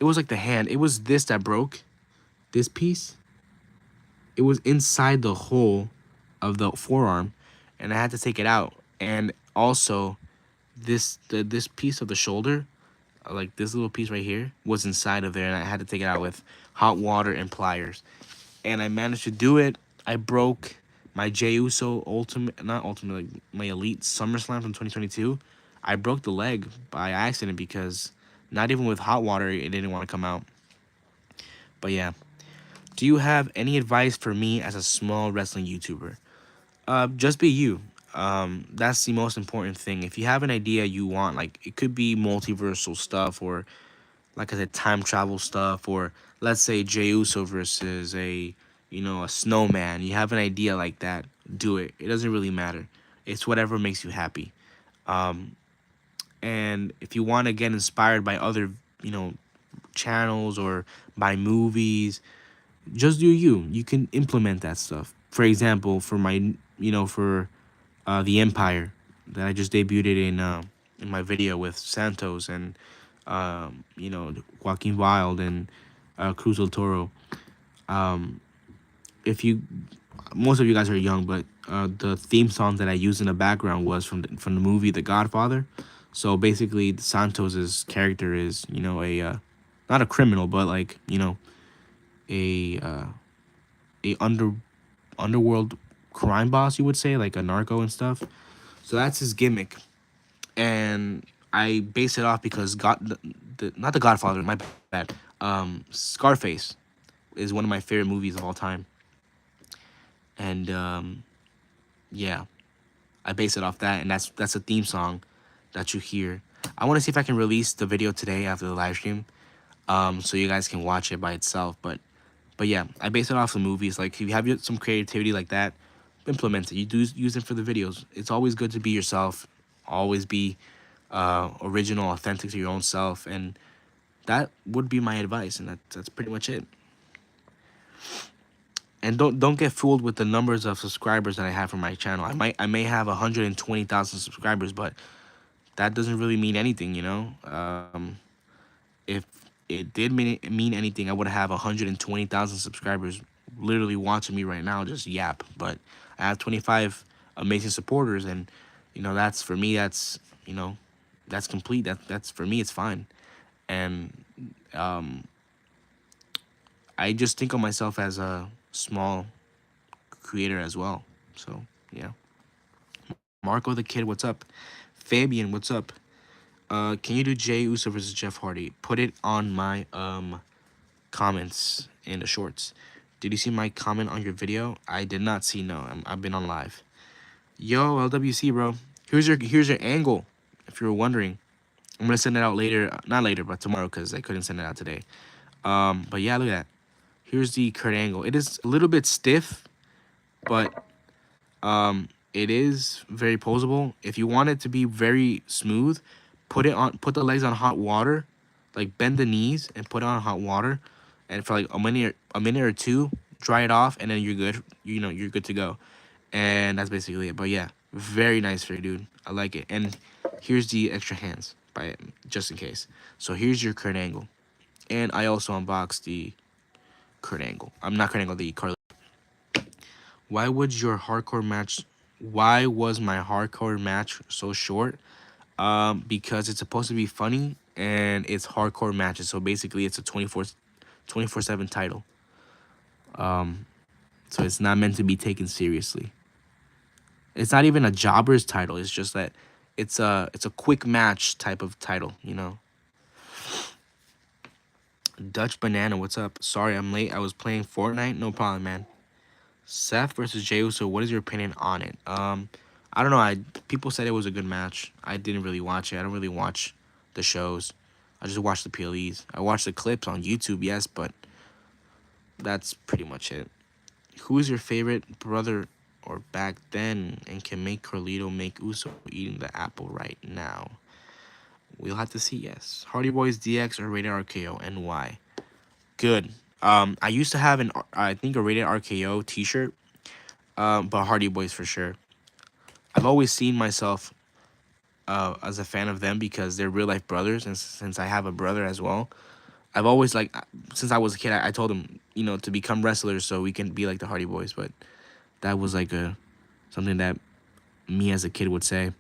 was like the hand. It was this that broke. This piece. It was inside the hole of the forearm, and I had to take it out. And also, this piece of the shoulder, like this little piece right here, was inside of there, and I had to take it out with hot water and pliers. And I managed to do it. I broke my Jey Uso ultimate, not ultimate, like my elite SummerSlam from 2022. I broke the leg by accident because not even with hot water it didn't want to come out. But yeah, do you have any advice for me as a small wrestling YouTuber? Just be you. That's the most important thing. If you have an idea you want, like it could be multiversal stuff, or like I said, time travel stuff, or let's say Jey Uso versus a snowman. You have an idea like that, do it. It doesn't really matter. It's whatever makes you happy. Um, and if you want to get inspired by other, you know, channels or by movies, just do you. You can implement that stuff. For example, for the Empire that I just debuted in my video with Santos and Joaquin Wild and Cruz del Toro. Um, if you Most of you guys are young, but the theme song that I used in the background was from the movie The Godfather. So basically, Santos's character is a not a criminal, but like a a underworld crime boss, you would say, like a narco and stuff. So that's his gimmick, and I base it off because not the Godfather, my bad. Scarface is one of my favorite movies of all time, and yeah, I base it off that, and that's a theme song that you hear. I want to see if I can release the video today after the live stream, so you guys can watch it by itself. But yeah, I base it off the movies. Like if you have some creativity like that, implement it. You do use it for the videos. It's always good to be yourself. Always be original, authentic to your own self, and that would be my advice. And that's pretty much it. And don't get fooled with the numbers of subscribers that I have for my channel. I may have 120,000 subscribers, but that doesn't really mean anything, you know. If it did mean anything, I would have 120,000 subscribers literally watching me right now just yap. But I have 25 amazing supporters, and that's for me. That's complete. That's for me. It's fine, and um, I just think of myself as a small creator as well. So yeah, Marco the Kid, what's up? Fabian, what's up? Can you do Jey Uso versus Jeff Hardy? Put it on my comments in the shorts. Did you see my comment on your video? I did not see. No, I've been on live. Yo, LWC, bro. Here's your angle. If you were wondering, I'm gonna send it out later. Not later, but tomorrow, because I couldn't send it out today. But yeah, look at that. Here's the Kurt Angle. It is a little bit stiff, but it is very posable. If you want it to be very smooth, put the legs on hot water, like bend the knees and put it on hot water, and for like a minute or two, dry it off, and then you're good. You're good to go. And that's basically it. But yeah, very nice figure, dude. I like it. And here's the extra hands just in case. So here's your Kurt Angle. And I also unboxed the Kurt Angle. I'm not Kurt Angle, the Carlito. Why was my hardcore match so short? Because it's supposed to be funny and it's hardcore matches. So basically it's a 24/7 title. So it's not meant to be taken seriously. It's not even a jobber's title. It's just that it's a quick match type of title, Dutch Banana, what's up? Sorry, I'm late. I was playing Fortnite. No problem, man. Seth versus Jey Uso. What is your opinion on it? I don't know. People said it was a good match. I didn't really watch it. I don't really watch the shows. I just watch the PLEs. I watch the clips on YouTube, yes, but that's pretty much it. Who is your favorite brother or back then and can make Carlito make Uso eating the apple right now? We'll have to see, yes. Hardy Boys DX or Rated RKO, and why? Good. I used to have I think a Rated RKO t-shirt, but Hardy Boys for sure. I've always seen myself as a fan of them because they're real life brothers, and since I have a brother as well, I've always since I was a kid, I told him, to become wrestlers so we can be like the Hardy Boys, but that was like something that me as a kid would say.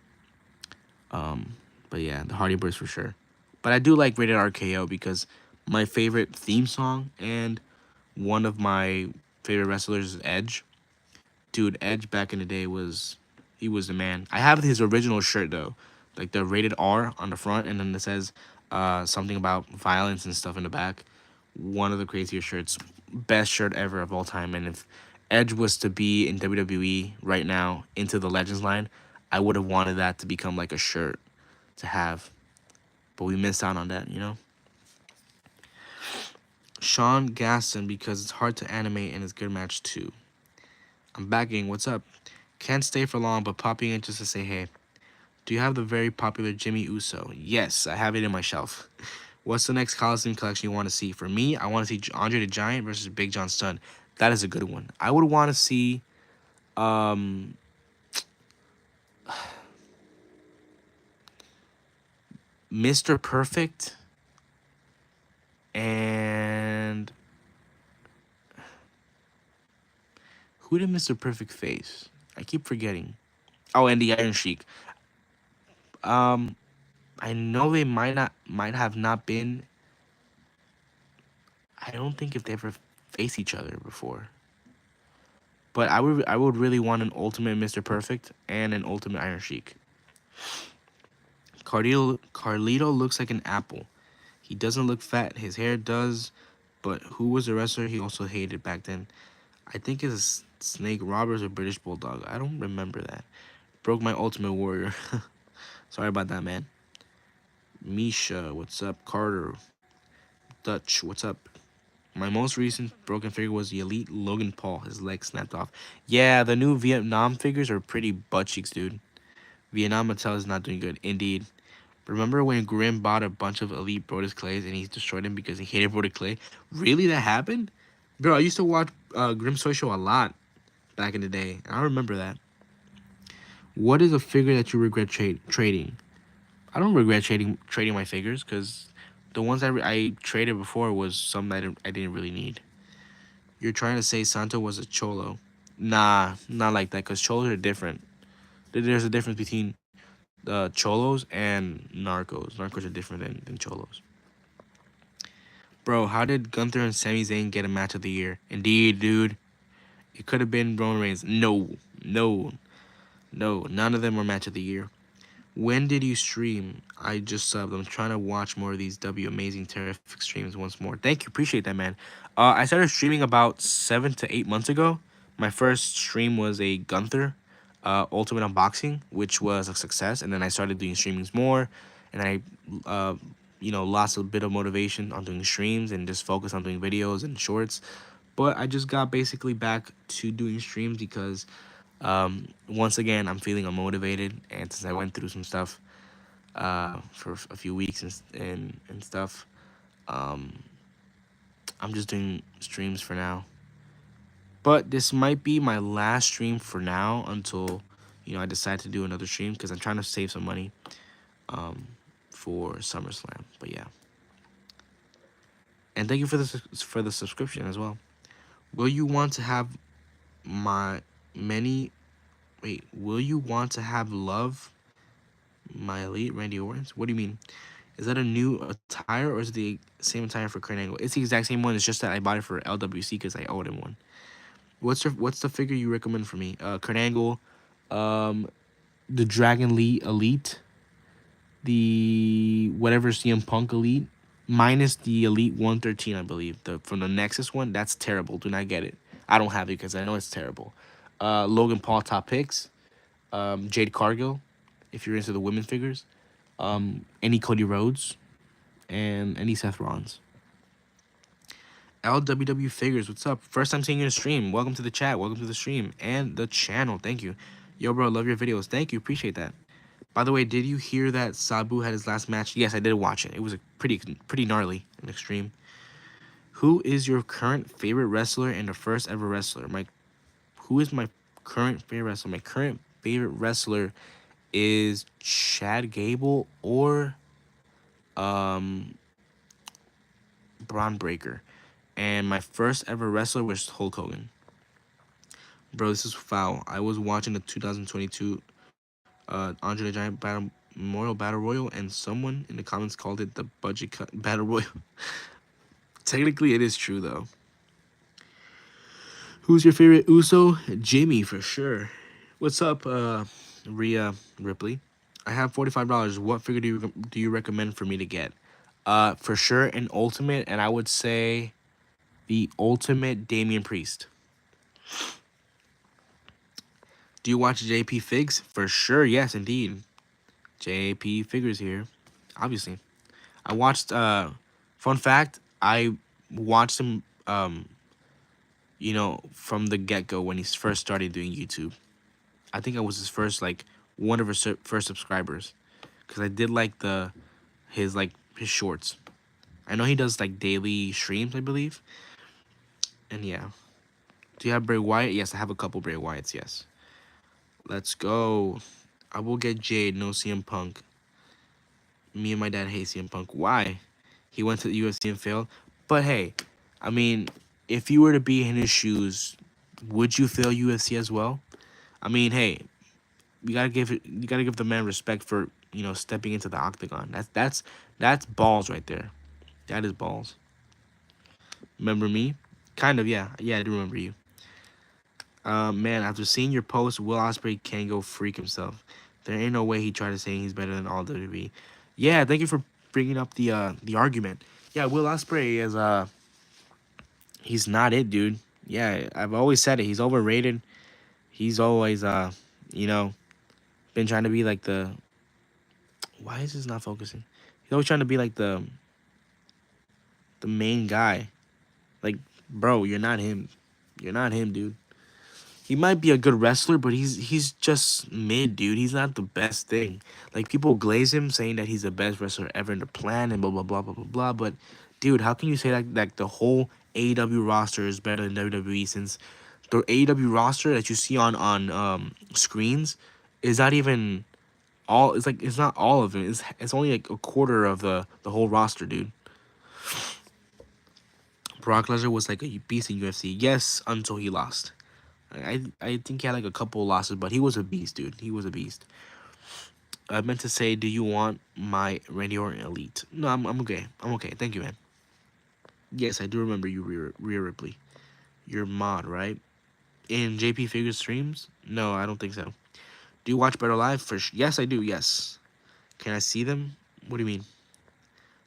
But yeah, the Hardy Boys for sure. But I do like Rated RKO because my favorite theme song and one of my favorite wrestlers is Edge. Dude, Edge back in the day he was the man. I have his original shirt though, like the Rated R on the front, and then it says something about violence and stuff in the back. One of the craziest shirts, best shirt ever of all time. And if Edge was to be in WWE right now into the Legends line, I would have wanted that to become like a shirt to have, but we missed out on that, Sean Gaston, because it's hard to animate and it's good match too. I'm backing. What's up? Can't stay for long, but popping in just to say hey. Do you have the very popular Jimmy Uso? Yes, I have it in my shelf. What's the next Coliseum collection you want to see? For me, I want to see Andre the Giant versus Big John Studd. That is a good one. I would want to see Mr. Perfect and who did Mr. Perfect face? I keep forgetting. Oh, and the Iron Sheik. I know they might have not been. I don't think if they ever faced each other before. But I would really want an Ultimate Mr. Perfect and an Ultimate Iron Sheik. Carlito looks like an apple. He doesn't look fat. His hair does. But who was the wrestler he also hated back then? I think it's Snake Roberts or British Bulldog. I don't remember that. Broke my Ultimate Warrior. Sorry about that, man. Misha, what's up? Carter. Dutch, what's up? My most recent broken figure was the Elite Logan Paul. His leg snapped off. Yeah, the new Vietnam figures are pretty butt cheeks, dude. Vietnam Mattel is not doing good. Indeed. Remember when Grim bought a bunch of Elite Brodus Clays and he destroyed him because he hated Brodus Clay? Really? That happened? Bro, I used to watch Grim's Toy Show a lot back in the day. I remember that. What is a figure that you regret trading? I don't regret trading my figures because the ones I traded before was some that I didn't really need. You're trying to say Santo was a cholo. Nah, not like that, because cholos are different. There's a difference between cholos and narcos. Narcos are different than cholos. Bro, how did Gunther and Sami Zayn get a match of the year? Indeed, dude. It could have been Roman Reigns. No. None of them were match of the year. When did you stream? I just subbed. I'm trying to watch more of these amazing terrific streams once more. Thank you, appreciate that, man. I started streaming about 7 to 8 months ago. My first stream was a Gunther, Ultimate Unboxing, which was a success. And then I started doing streamings more, and I, lost a bit of motivation on doing streams and just focused on doing videos and shorts. But I just got basically back to doing streams because once again, I'm feeling unmotivated, and since I went through some stuff for a few weeks and stuff, um, I'm just doing streams for now. But this might be my last stream for now until I decide to do another stream because I'm trying to save some money um, for SummerSlam. But yeah, and thank you for the subscription as well. Will you want to have my many? Wait, will you want to have love? My elite Randy Orton's? What do you mean? Is that a new attire or is it the same attire for Kurt Angle? It's the exact same one. It's just that I bought it for LWC because I owed him one. What's the figure you recommend for me? Kurt Angle, the Dragon Lee Elite, the whatever CM Punk Elite, minus the Elite 113, I believe. From the Nexus one, that's terrible. Do not get it. I don't have it because I know it's terrible. Logan Paul top picks. Jade Cargill, if you're into the women figures. Any Cody Rhodes, and any Seth Rollins. LWW Figures, what's up? First time seeing you in a stream. Welcome to the chat. Welcome to the stream and the channel. Thank you. Yo, bro, love your videos. Thank you. Appreciate that. By the way, did you hear that Sabu had his last match? Yes, I did watch it. It was a pretty gnarly and extreme. Who is your current favorite wrestler and the first ever wrestler? Who is my current favorite wrestler? My current favorite wrestler is Chad Gable or Braun Breaker. And my first ever wrestler was Hulk Hogan. Bro, this is foul. I was watching the 2022 Andre the Giant Memorial Battle Royal, and someone in the comments called it the budget cut Battle Royal. Technically, it is true, though. Who's your favorite Uso? Jimmy, for sure. What's up, Rhea Ripley? I have $45. What figure do you recommend for me to get? For sure, an Ultimate, and I would say the Ultimate Damian Priest. Do you watch JP Figs? For sure, yes, indeed. JP Figures here, obviously. I watched, fun fact, I watched him, from the get-go when he first started doing YouTube. I think I was his first, one of his first subscribers. Because I did like his shorts. I know he does, daily streams, I believe. And yeah. Do you have Bray Wyatt? Yes, I have a couple Bray Wyatts, yes. Let's go. I will get Jade, no CM Punk. Me and my dad hate CM Punk. Why? He went to the UFC and failed. But hey, I mean, if you were to be in his shoes, would you fail UFC as well? I mean, hey, you gotta give the man respect for stepping into the octagon. That's balls right there. That is balls. Remember me? Kind of, yeah. Yeah, I do remember you. Man, after seeing your post, Will Ospreay can go freak himself. There ain't no way he tried to say he's better than all WWE. Yeah, thank you for bringing up the argument. Yeah, Will Ospreay is he's not it, dude. Yeah, I've always said it. He's overrated. He's always been trying to be like the. Why is this not focusing? He's always trying to be like the main guy. Like, bro, you're not him. You're not him, dude. He might be a good wrestler, but he's just mid, dude. He's not the best thing. Like, people glaze him saying that he's the best wrestler ever in the plan and blah, blah, blah, blah, blah, blah. But, dude, how can you say that the whole AEW roster is better than WWE since the AEW roster that you see on screens is not even all. It's not all of it. It's only like a quarter of the whole roster, dude. Brock Lesnar was like a beast in UFC. Yes, until he lost. I think he had like a couple losses, but he was a beast, dude. He was a beast. I meant to say, do you want my Randy Orton Elite? No, I'm okay. I'm okay. Thank you, man. Yes, I do remember you, Rhea Ripley. You're mod, right? In JP Figures streams? No, I don't think so. Do you watch Better Live? Yes, I do. Yes. Can I see them? What do you mean?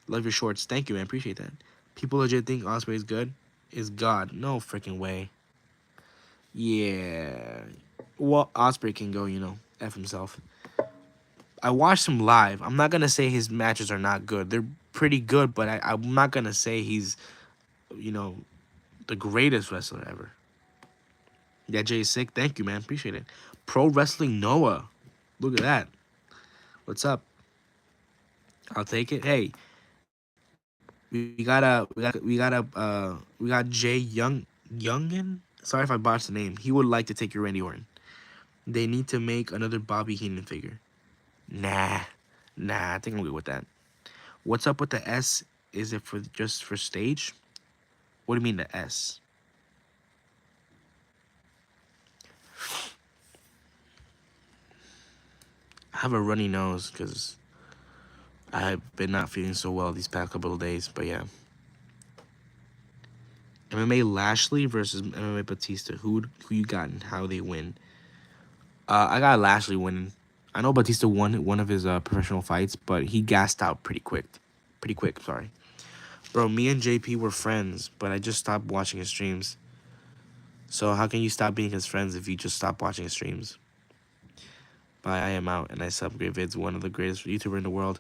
Love your shorts. Thank you, man. Appreciate that. People legit think Osprey is good. Is God? No freaking way. Yeah. Well, Osprey can go, F himself. I watched him live. I'm not gonna say his matches are not good. They're pretty good, but I'm not gonna say he's, you know, the greatest wrestler ever. Yeah, Jay is sick. Thank you, man. Appreciate it. Pro Wrestling Noah. Look at that. What's up? I'll take it. Hey, we got Jay Youngin. Sorry if I botched the name. He would like to take your Randy Orton. They need to make another Bobby Heenan figure. Nah, I think I'm good with that. What's up with the S? Is it for just for stage? What do you mean the S? I have a runny nose because I've been not feeling so well these past couple of days. But yeah, MMA Lashley versus MMA Batista. Who you got and how they win? I got Lashley winning. I know Batista won one of his professional fights, but he gassed out pretty quick. Sorry, bro. Me and JP were friends, but I just stopped watching his streams. So how can you stop being his friends if you just stop watching his streams? Bye, I am out, and I sub Great Vids, one of the greatest YouTuber in the world,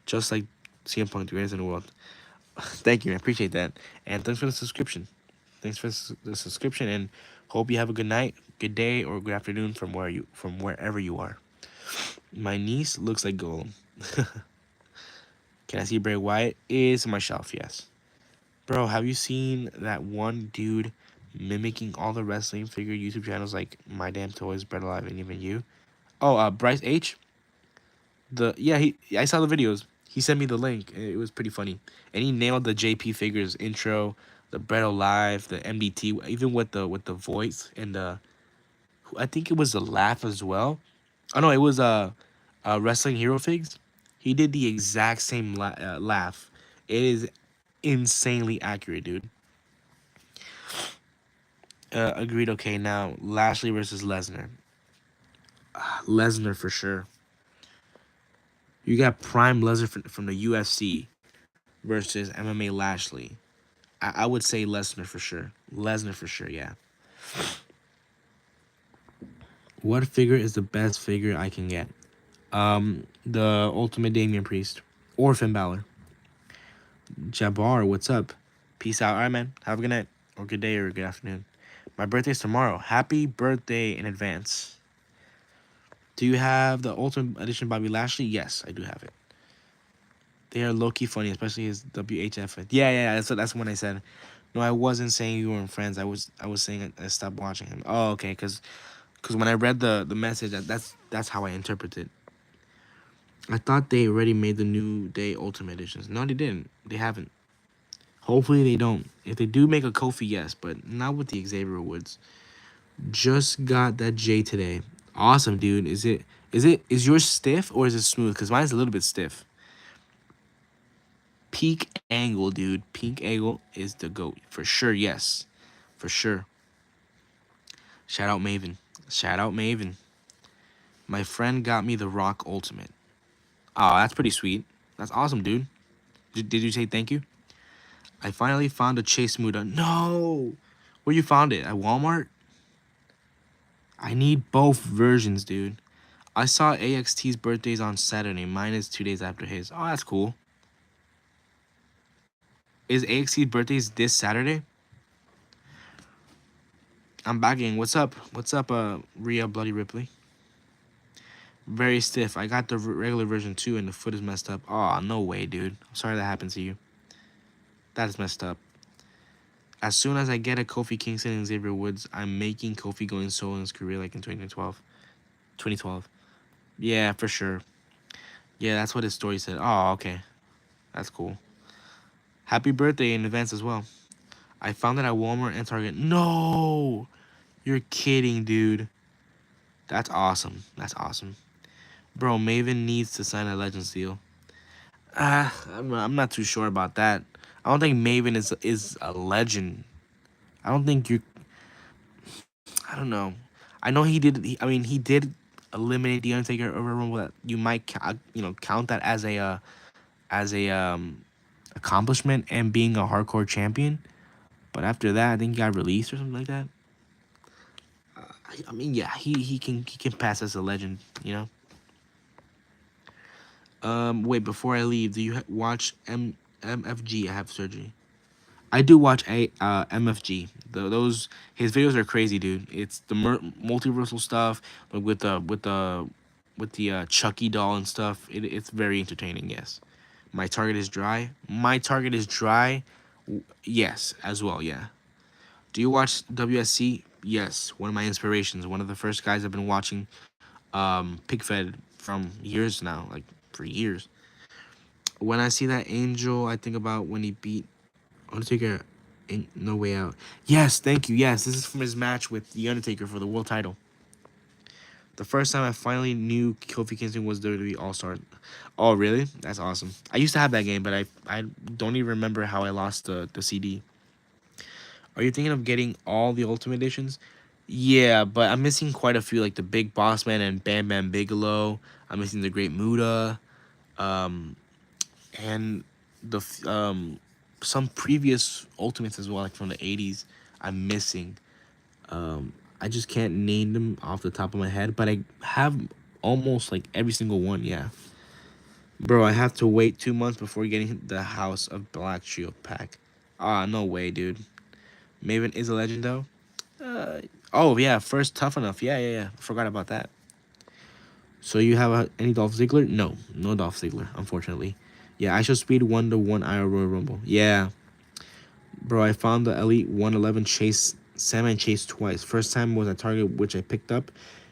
just like CM Punk, the greatest in the world. Thank you, I appreciate that, and thanks for the subscription. Thanks for the subscription, and hope you have a good night, good day, or good afternoon from wherever you are. My niece looks like Golem. Can I see Bray Wyatt? Is my shelf, yes. Bro, have you seen that one dude mimicking all the wrestling figure YouTube channels like My Damn Toys, Bread Alive, and even you? Oh, Bryce H. I saw the videos. He sent me the link. It was pretty funny, and he nailed the JP Figures intro, the Bread Alive, the MDT, even with the voice and I think it was the laugh as well. Oh no, it was Wrestling Hero Figs. He did the exact same laugh. It is insanely accurate, dude. Agreed. Okay, now Lashley versus Lesnar. Lesnar for sure. You got Prime Lesnar from the UFC versus MMA Lashley. I would say Lesnar for sure. Lesnar for sure, yeah. What figure is the best figure I can get? The Ultimate Damian Priest or Finn Balor. Jabbar, what's up? Peace out. All right, man. Have a good night or good day or good afternoon. My birthday's tomorrow. Happy birthday in advance. Do you have the Ultimate Edition Bobby Lashley? Yes, I do have it. They are low-key funny, especially his WHF. Yeah. That's when I said. No, I wasn't saying you weren't friends. I was saying I stopped watching him. Oh, okay, because when I read the message, that's how I interpreted. I thought they already made the New Day Ultimate Editions. No, they didn't. They haven't. Hopefully they don't. If they do make a Kofi, yes, but not with the Xavier Woods. Just got that J today. Awesome, dude. Is yours stiff or is it smooth? Because mine's a little bit stiff. Peak angle, dude. Peak angle is the GOAT. For sure, yes. For sure. Shout out Maven. My friend got me the Rock Ultimate. Oh, that's pretty sweet. That's awesome, dude. Did you say thank you? I finally found a Chase Muda. No! Where you found it? At Walmart? I need both versions, dude. I saw AXT's birthday's on Saturday. Mine is 2 days after his. Oh, that's cool. Is AXT's birthday's this Saturday? I'm bagging. What's up? Rhea Bloody Ripley? Very stiff. I got the regular version too, and the foot is messed up. Oh, no way, dude. I'm sorry that happened to you. That is messed up. As soon as I get a Kofi Kingston and Xavier Woods, I'm making Kofi going solo in his career like in 2012. 2012. Yeah, for sure. Yeah, that's what his story said. Oh, okay. That's cool. Happy birthday in advance as well. I found it at Walmart and Target. No! You're kidding, dude. That's awesome. Bro, Maven needs to sign a Legends deal. I'm not too sure about that. I don't think Maven is a legend. I don't think you. I don't know. I know he did. He did eliminate the Undertaker over Rumble, that you might count that as a accomplishment and being a hardcore champion. But after that, I think he got released or something like that. I mean, yeah, he can pass as a legend, you know. Wait, before I leave, do you watch MFG? I have surgery. I do watch a MFG. Those his videos are crazy, dude. It's the multiversal stuff, like with the Chucky doll and stuff. It's very entertaining. Yes, my target is dry. My target is dry. Yes, as well. Yeah. Do you watch WSC? Yes, one of my inspirations. One of the first guys I've been watching, Pigfed from years now, like for years. When I see that Angel, I think about when he beat Undertaker in No Way Out. Yes, thank you. Yes, this is from his match with The Undertaker for the world title. The first time I finally knew Kofi Kingston was WWE All Star. Oh, really? That's awesome. I used to have that game, but I don't even remember how I lost the CD. Are you thinking of getting all the Ultimate Editions? Yeah, but I'm missing quite a few, like the Big Boss Man and Bam Bam Bigelow. I'm missing the Great Muda. Um, and some previous Ultimates as well, like from the 80s. I'm missing. I just can't name them off the top of my head, but I have almost like every single one. Yeah, bro, I have to wait 2 months before getting the House of Black Shield pack. Ah, no way, dude. Maven is a legend though. Uh, oh yeah, first Tough Enough. Yeah. Forgot about that. So you have any Dolph Ziggler? No, no Dolph Ziggler, unfortunately. Yeah, I should speed 1-1 IR Royal Rumble. Yeah, bro, I found the Elite 111 Chase Sandman Chase twice. First time was at Target, which I picked up.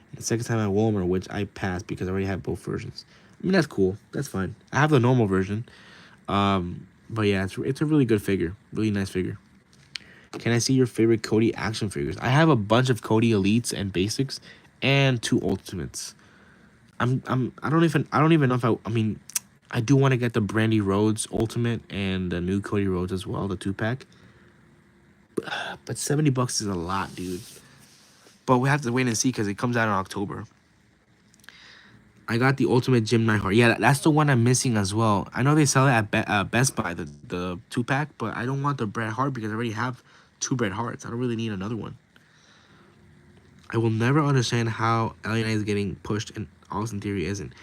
And the second time at Walmart, which I passed because I already had both versions. I mean, that's cool. That's fine. I have the normal version. But yeah, it's a really good figure. Really nice figure. Can I see your favorite Cody action figures? I have a bunch of Cody Elites and Basics, and two Ultimates. I don't even know if I mean, I do want to get the Brandy Rhodes Ultimate and the new Cody Rhodes as well, the 2 pack. But $70 is a lot, dude. But we have to wait and see because it comes out in October. I got the Ultimate Jim Neidhart. Yeah, that's the one I'm missing as well. I know they sell it at Best Buy, the 2 pack, but I don't want the Bret Hart because I already have two Bret Harts. I don't really need another one. I will never understand how LA Knight is getting pushed and Austin Theory isn't.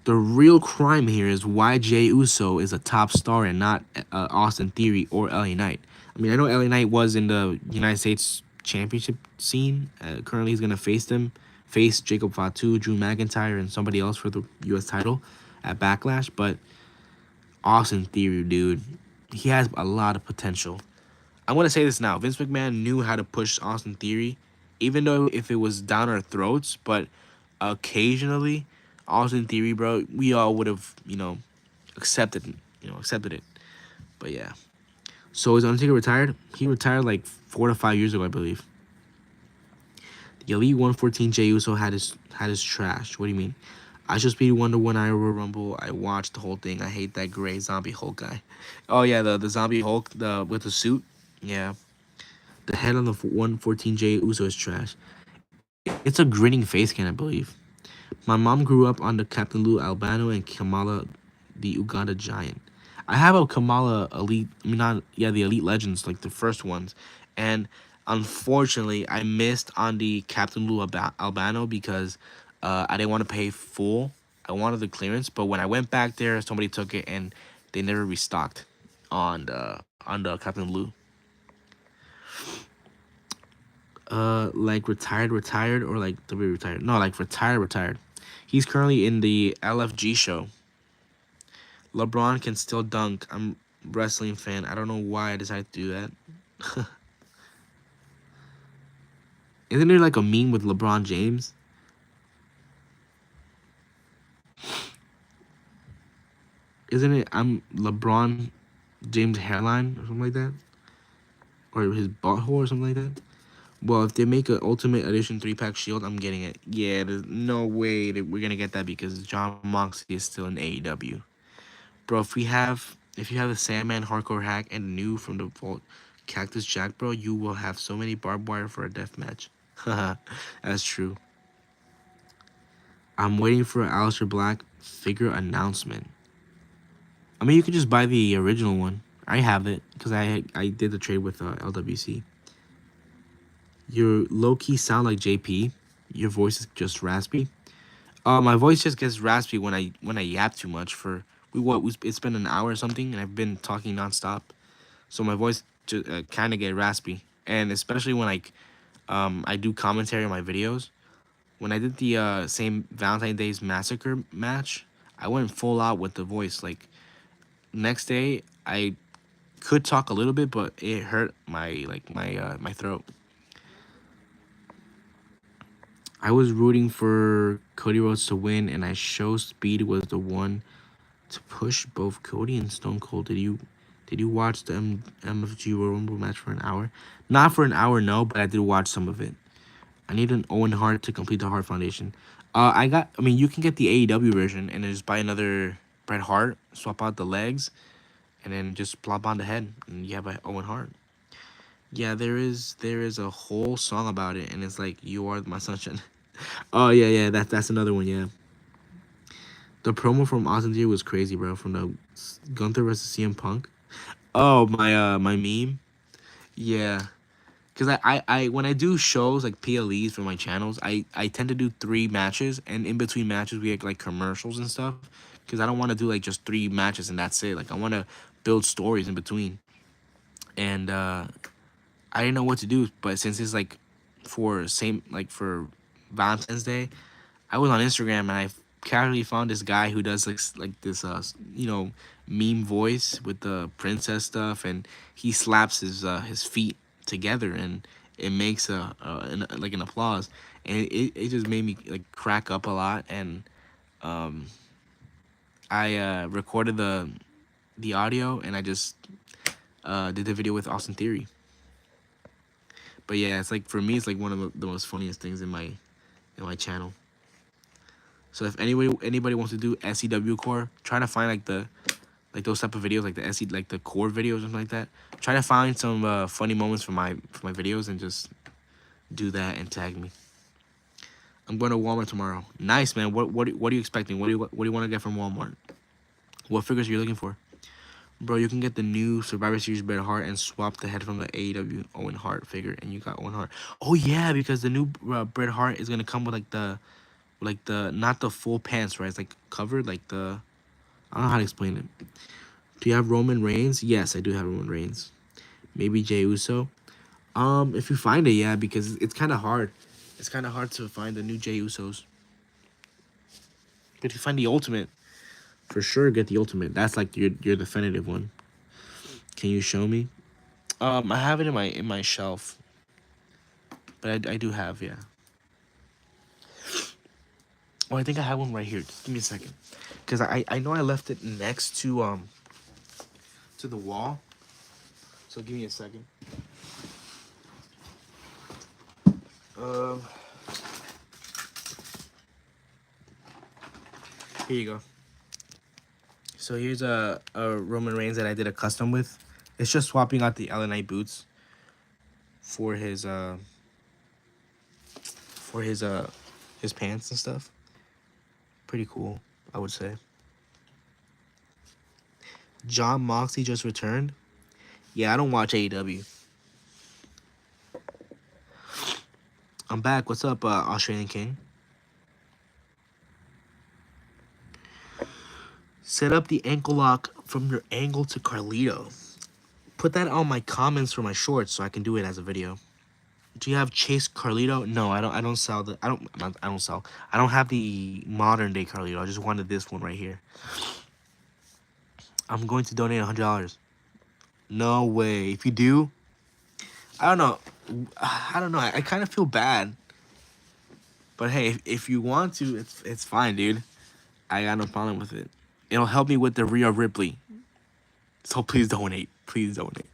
The real crime here is why Jey Uso is a top star and not Austin Theory or LA Knight. I mean, I know LA Knight was in the United States Championship scene. Currently, he's gonna face Jacob Fatu, Drew McIntyre, and somebody else for the U.S. title at Backlash. But Austin Theory, dude, he has a lot of potential. I'm gonna say this now. Vince McMahon knew how to push Austin Theory, even though if it was down our throats, but occasionally, Austin Theory, bro, we all would have, accepted it. But yeah. So is Undertaker retired? He retired like 4 to 5 years ago, I believe. The Elite 114 Jey Uso had his trash. What do you mean? I should speed 1-1 Iowa Rumble. I watched the whole thing. I hate that gray zombie Hulk guy. Oh yeah, the zombie Hulk, the with the suit. Yeah. The head on the 114 Jey Uso is trash. It's a grinning face can, I believe. My mom grew up on the Captain Lou Albano and Kamala, the Uganda Giant. I have a Kamala Elite, I mean, not, yeah, the Elite Legends, like the first ones. And unfortunately, I missed on the Captain Lou Albano because I didn't want to pay full. I wanted the clearance, but when I went back there, somebody took it and they never restocked on the Captain Lou. Like retired, or like to be retired? No, like retired. He's currently in the LFG show. LeBron can still dunk. I'm a wrestling fan. I don't know why I decided to do that. Isn't there like a meme with LeBron James? Isn't it I'm LeBron James hairline or something like that? Or his butthole or something like that? Well, if they make an Ultimate Edition 3 pack Shield, I'm getting it. Yeah, there's no way that we're gonna get that because John Moxley is still in AEW. Bro, if you have the Sandman Hardcore Hack and the new from the Vault Cactus Jack, bro, you will have so many barbed wire for a death match. That's true. I'm waiting for an Aleister Black figure announcement. I mean, you could just buy the original one. I have it because I did the trade with LWC. You low key sound like JP. Your voice is just raspy. My voice just gets raspy when I yap too much. For it's been an hour or something, and I've been talking nonstop, so my voice just kind of get raspy. And especially when I do commentary on my videos. When I did the same Valentine's Day's Massacre match, I went full out with the voice. Like next day, I could talk a little bit, but it hurt my throat. I was rooting for Cody Rhodes to win, and I show Speed was the one to push both Cody and Stone Cold. Did you watch the MFG Royal Rumble match for an hour? Not for an hour, no, but I did watch some of it. I need an Owen Hart to complete the Hart Foundation. I mean, you can get the AEW version and then just buy another Bret Hart, swap out the legs, and then just plop on the head, and you have an Owen Hart. Yeah, there is a whole song about it, and it's like "You Are My Sunshine." Oh yeah, that's another one. Yeah, the promo from Austin Theory was crazy, bro. From the Gunther versus CM Punk. Oh my meme. Yeah, because I when I do shows like PLEs for my channels, I tend to do 3 matches, and in between matches we have like commercials and stuff. Because I don't want to do like just 3 matches and that's it. Like I want to build stories in between, and I didn't know what to do. But since it's like for Valentine's Day, I was on Instagram and I casually found this guy who does like this meme voice with the princess stuff, and he slaps his feet together and it makes like an applause, and it just made me like crack up a lot. And um I recorded the audio, and I just did the video with Austin Theory. But yeah, it's like for me, it's like one of the most funniest things in my channel. So if anybody wants to do SCW core, try to find like those type of videos, like the like the core videos or something like that. Try to find some funny moments for my videos and just do that and tag me. I'm going to Walmart tomorrow. Nice, man. What are you expecting? What do you want to get from Walmart? What figures are you looking for? Bro, you can get the new Survivor Series Bret Hart and swap the head from the AEW Owen Hart figure, and you got Owen Hart. Oh yeah, because the new Bret Hart is gonna come with like the not the full pants, right? It's like covered, like the I don't know how to explain it. Do you have Roman Reigns? Yes, I do have Roman Reigns. Maybe Jey Uso. If you find it, yeah, because it's kind of hard. It's kind of hard to find the new Jey Usos. But if you find the Ultimate, for sure get the Ultimate. That's like your definitive one. Can you show me? I have it in my shelf, but I do have, yeah. Oh, I think I have one right here. Just give me a second, cause I know I left it next to the wall. So give me a second. Um, Here you go. So here's a Roman Reigns that I did a custom with. It's just swapping out the LA Knight boots for his pants and stuff. Pretty cool, I would say. John Moxley just returned. Yeah, I don't watch AEW. I'm back. What's up, Australian King? Set up the ankle lock from your angle to Carlito. Put that on my comments for my shorts so I can do it as a video. Do you have Chase Carlito? No, I don't. I don't sell the. I don't sell. I don't have the modern day Carlito. I just wanted this one right here. I'm going to donate $100. No way. If you do, I don't know. I don't know. I kind of feel bad. But hey, if you want to, it's fine, dude. I got no problem with it. It'll help me with the Rhea Ripley. So please donate. Please donate.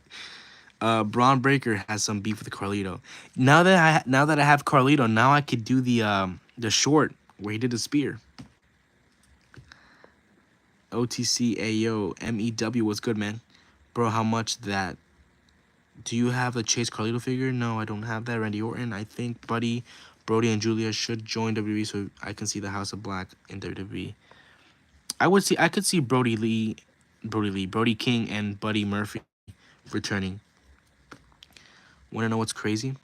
Braun Breaker has some beef with Carlito. Now that I have Carlito, now I could do the short where he did the spear. OTC AO MEW was good, man. Bro, how much that? Do you have a Chase Carlito figure? No, I don't have that. Randy Orton, I think, buddy. Brody and Julia should join WWE so I can see the House of Black in WWE. I could see Brody King, and Buddy Murphy returning. Want to know what's crazy?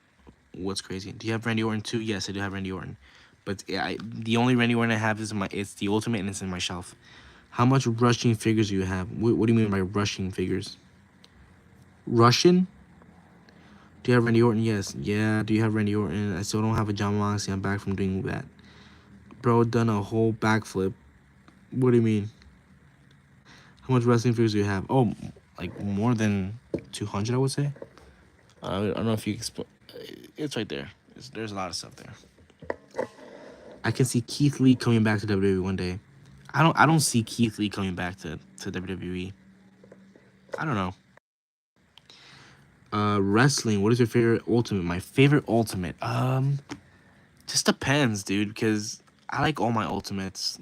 What's crazy? Do you have Randy Orton too? Yes, I do have Randy Orton. But yeah, the only Randy Orton I have is it's the Ultimate and it's in my shelf. How much rushing figures do you have? What do you mean by rushing figures? Russian? Do you have Randy Orton? Yes. Yeah, do you have Randy Orton? I still don't have a John Moxley. I'm back from doing that. Bro, done a whole backflip. What do you mean? How much wrestling figures do you have? Oh, like more than 200, I would say. I don't know if you it's right there. There's a lot of stuff there. I can see Keith Lee coming back to WWE one day. I don't see Keith Lee coming back to WWE. I don't know. Wrestling. What is your favorite ultimate? My favorite ultimate. Just depends, dude. Because I like all my ultimates.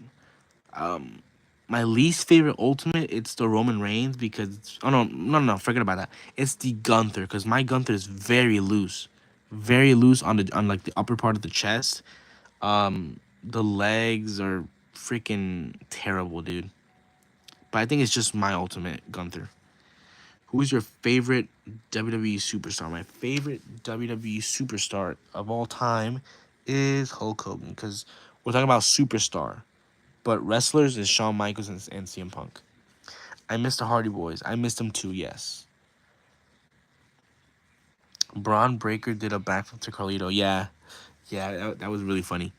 My least favorite ultimate, it's the Roman Reigns because oh no, forget about that. It's the Gunther because my Gunther is very loose on like the upper part of the chest. The legs are freaking terrible, dude. But I think it's just my ultimate Gunther. Who is your favorite WWE superstar? My favorite WWE superstar of all time is Hulk Hogan because we're talking about superstar. But wrestlers is Shawn Michaels and CM Punk. I miss the Hardy Boys. I missed them too, yes. Braun Breaker did a backflip to Carlito. Yeah. Yeah, that was really funny.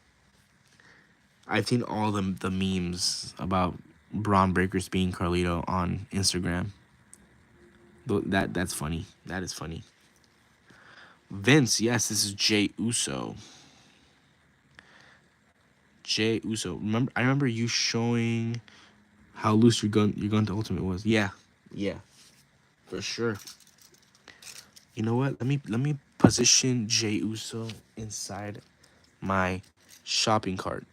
I've seen all the memes about Braun Breakers being Carlito on Instagram. That's funny. That is funny. Vince, yes, this is Jey Uso. Jey Uso. I remember you showing how loose your gun to Ultimate was. Yeah. Yeah. For sure. You know what? Let me position Jey Uso inside my shopping cart.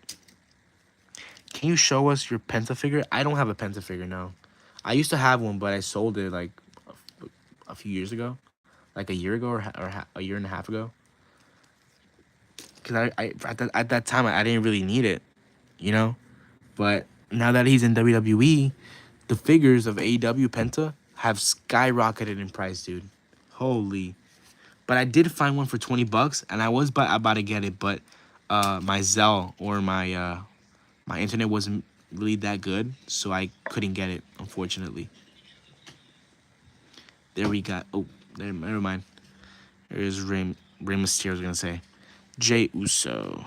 Can you show us your Penta figure? I don't have a Penta figure now. I used to have one, but I sold it like a few years ago, like a year ago or a year and a half ago. Because I at that time I didn't really need it, you know. But now that he's in WWE, the figures of AEW Penta have skyrocketed in price, dude. Holy. But I did find one for $20, and I was about to get it, but my Zelle or my internet wasn't really that good, so I couldn't get it, unfortunately. There we got. Oh, never mind. There's Rey Mysterio. I was gonna say, Jey Uso.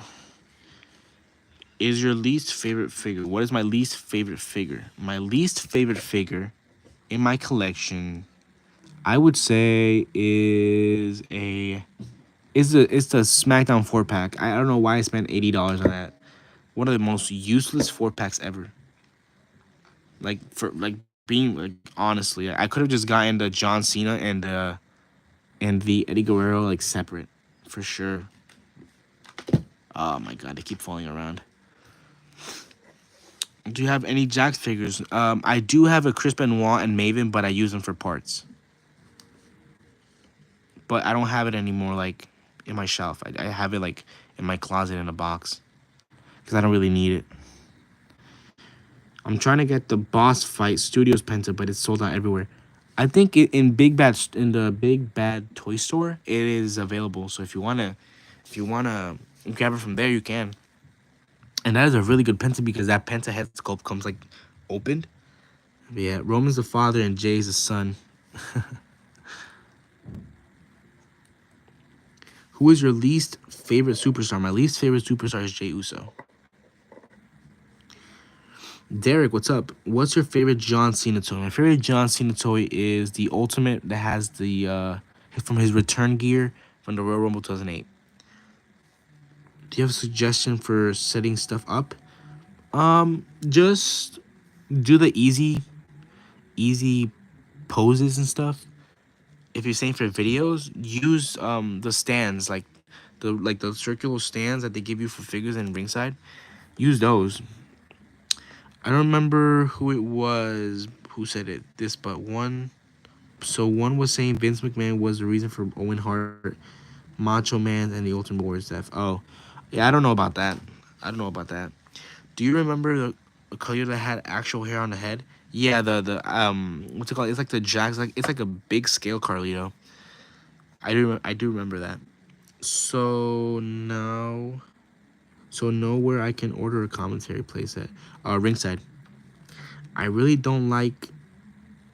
Is your least favorite figure? What is my least favorite figure? My least favorite figure in my collection, I would say, is it's the SmackDown 4-pack. I don't know why I spent $80 on that. One of the most useless 4-packs ever. Like being like honestly, I could have just gotten the John Cena and the Eddie Guerrero like separate, for sure. Oh my god, they keep falling around. Do you have any Jax figures? I do have a Chris Benoit and Maven, but I use them for parts. But I don't have it anymore, like in my shelf. I have it like in my closet in a box because I don't really need it. I'm trying to get the Boss Fight Studios Penta, but it's sold out everywhere. I think in the Big Bad Toy Store, it is available. So if you wanna grab it from there, you can. And that is a really good Penta because that Penta head sculpt comes like opened. But yeah, Roman's the father and Jay's the son. Who is your least favorite superstar? My least favorite superstar is Jey Uso. Derek, what's up? What's your favorite John Cena toy? My favorite John Cena toy is the Ultimate that has the from his return gear from the Royal Rumble 2008. Do you have a suggestion for setting stuff up? Just do the easy poses and stuff. If you're saying for videos, use the stands like the circular stands that they give you for figures and ringside. Use those. I don't remember who it was who said it. This, but one. So one was saying Vince McMahon was the reason for Owen Hart, Macho Man, and the Ultimate Warrior's death. Oh, Yeah, I don't know about that. I don't know about that. Do you remember the Carlito that had actual hair on the head? Yeah, the what's it called? It's like the Jack's like it's like a big scale Carlito. I do remember that. So now, so know where I can order a commentary place at. Ringside. I really don't like.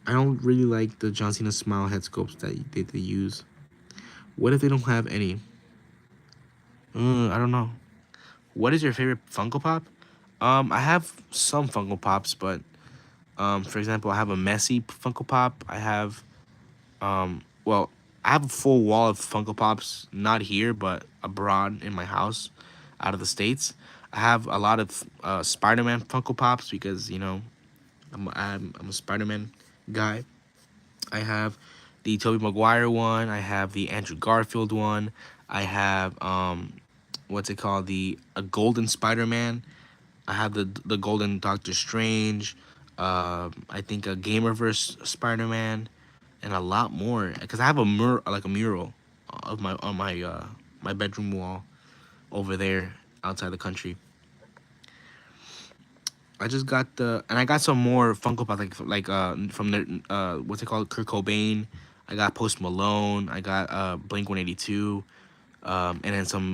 I don't really like the John Cena smile head sculpts that they use. What if they don't have any? I don't know. What is your favorite Funko Pop? I have some Funko Pops, but for example, I have a messy Funko Pop. I have well, I have a full wall of Funko Pops, not here, but abroad in my house, out of the states. I have a lot of Spider-Man Funko Pops because I'm a Spider-Man guy. I have the Tobey Maguire one. I have the Andrew Garfield one. I have what's it called? The a Golden Spider-Man. I have the Golden Doctor Strange. I think a Gamerverse Spider-Man, and a lot more. Cause I have a mural of my on my bedroom wall over there outside the country. I just got and I got some more Funko Pop like from the what's it called, Kurt Cobain. I got Post Malone. I got Blink 182, and then some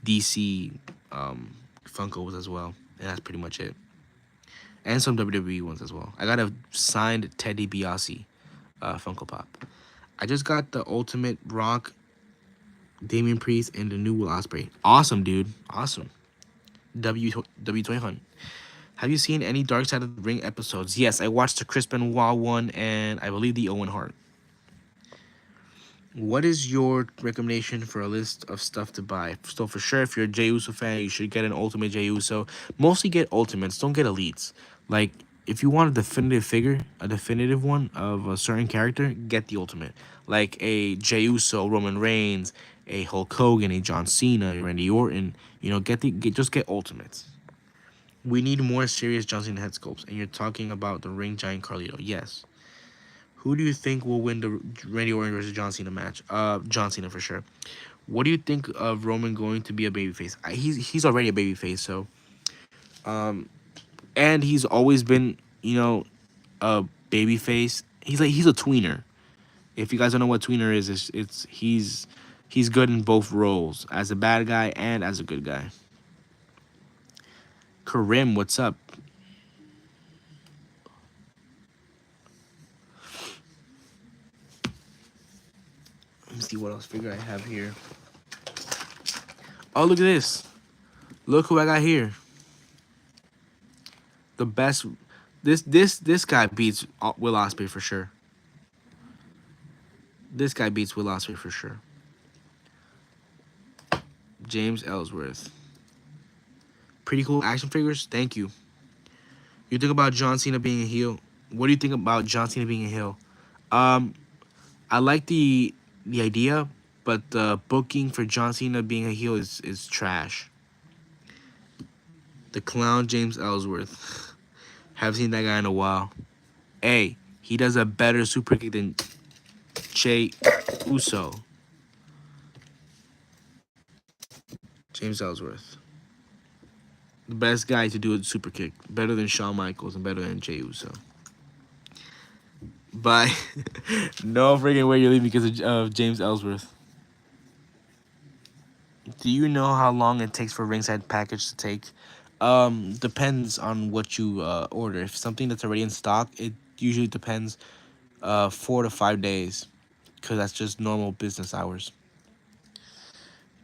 DC Funkos as well. And that's pretty much it. And some WWE ones as well. I got a signed Teddy Biasi Funko Pop. I just got the Ultimate Rock, Damian Priest, and the new Will Ospreay. Awesome, dude. Awesome. W20. Have you seen any Dark Side of the Ring episodes? Yes, I watched the Chris Benoit one and I believe the Owen Hart. What is your recommendation for a list of stuff to buy? So for sure, if you're a Jey Uso fan, you should get an Ultimate Jey Uso. Mostly get Ultimates. Don't get Elites. Like, if you want a definitive figure, a definitive one of a certain character, get the Ultimate. Like a Jey Uso, Roman Reigns, a Hulk Hogan, a John Cena, a Randy Orton. Just get Ultimates. We need more serious John Cena head sculpts, and you're talking about the Ring Giant Carlito. Yes. Who do you think will win the Randy Orton versus John Cena match? John Cena for sure. What do you think of Roman going to be a babyface? He's already a babyface, so and he's always been a babyface. He's a tweener. If you guys don't know what tweener is, it's he's good in both roles as a bad guy and as a good guy. Karim, what's up? Let me see what else figure I have here. Oh, look at this. Look who I got here. The best. This guy beats Will Ospreay for sure. This guy beats Will Ospreay for sure. James Ellsworth. Pretty cool action figures. Thank you. You think about John Cena being a heel? What do you think about John Cena being a heel? Um, I like the idea, but the booking for John Cena being a heel is trash. The clown James Ellsworth. Haven't seen that guy in a while. Hey, he does a better super kick than Jey Uso. James Ellsworth. The best guy to do a super kick. Better than Shawn Michaels and better than Jey Uso. But no freaking way you're leaving because of James Ellsworth. Do you know how long it takes for ringside package to take? Depends on what you order. If something that's already in stock, it usually depends 4 to 5 days, because that's just normal business hours.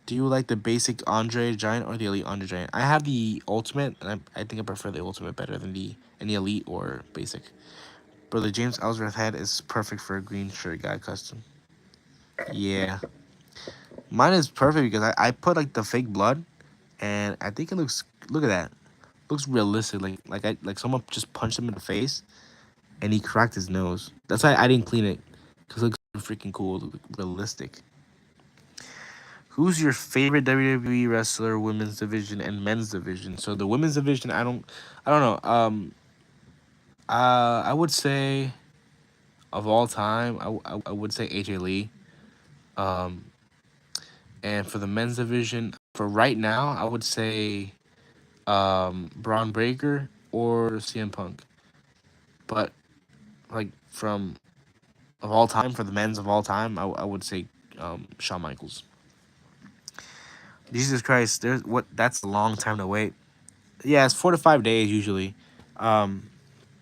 Do you like the basic Andre Giant or the Elite Andre Giant? I have the Ultimate, and I think I prefer the Ultimate better than the any Elite or basic. But the James Ellsworth head is perfect for a green shirt guy custom. Yeah. Mine is perfect because I put like the fake blood, and I think it looks. Look at that. Looks realistic. Like someone just punched him in the face, and he cracked his nose. That's why I didn't clean it, because it looks freaking cool, realistic. Who's your favorite WWE wrestler, women's division and men's division? So the women's division, I don't know. I would say of all time, I would say AJ Lee. Um, and for the men's division, For right now, I would say Braun Breaker or CM Punk. But like from of all time, for the men's of all time, I would say Shawn Michaels. Jesus Christ, there's what that's a long time to wait. Yeah, it's 4 to 5 days usually. Um,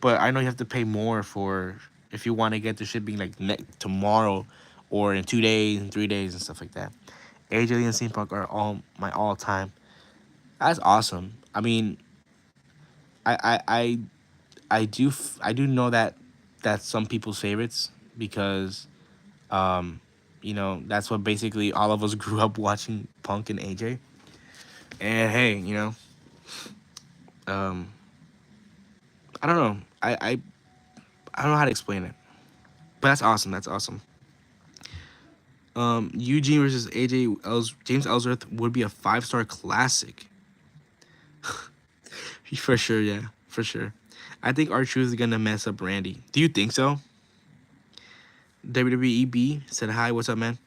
but I know you have to pay more for if you want to get the shipping like tomorrow or in 2 days and 3 days and stuff like that. AJ Lee and CM Punk are all my all time. That's awesome. I mean, I I do know that that's some people's favorites because that's what basically all of us grew up watching Punk and AJ. And hey, um, I don't know. I don't know how to explain it, but that's awesome. That's awesome. Eugene versus James Ellsworth would be a 5-star classic. For sure, yeah, for sure. I think R-Truth is gonna mess up Randy. Do you think so? WWEB said hi. What's up, man?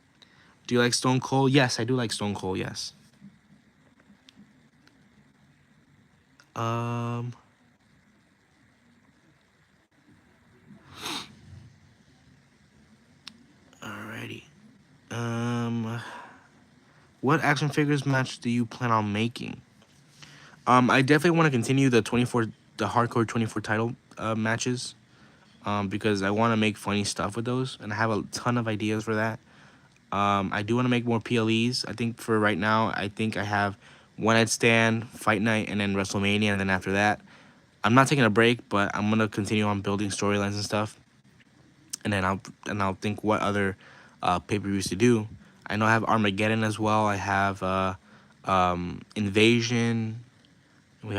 Do you like Stone Cold? Yes, I do like Stone Cold. Yes. Um. Alrighty. What action figures match do you plan on making? I definitely want to continue the hardcore 24 title matches. Because I want to make funny stuff with those, and I have a ton of ideas for that. I do want to make more PLEs. I think for right now, I think I have One Night Stand, Fight Night, and then WrestleMania, and then after that, I'm not taking a break, but I'm gonna continue on building storylines and stuff, and then I'll think what other pay-per-views to do. I know I have Armageddon as well. I have Invasion. We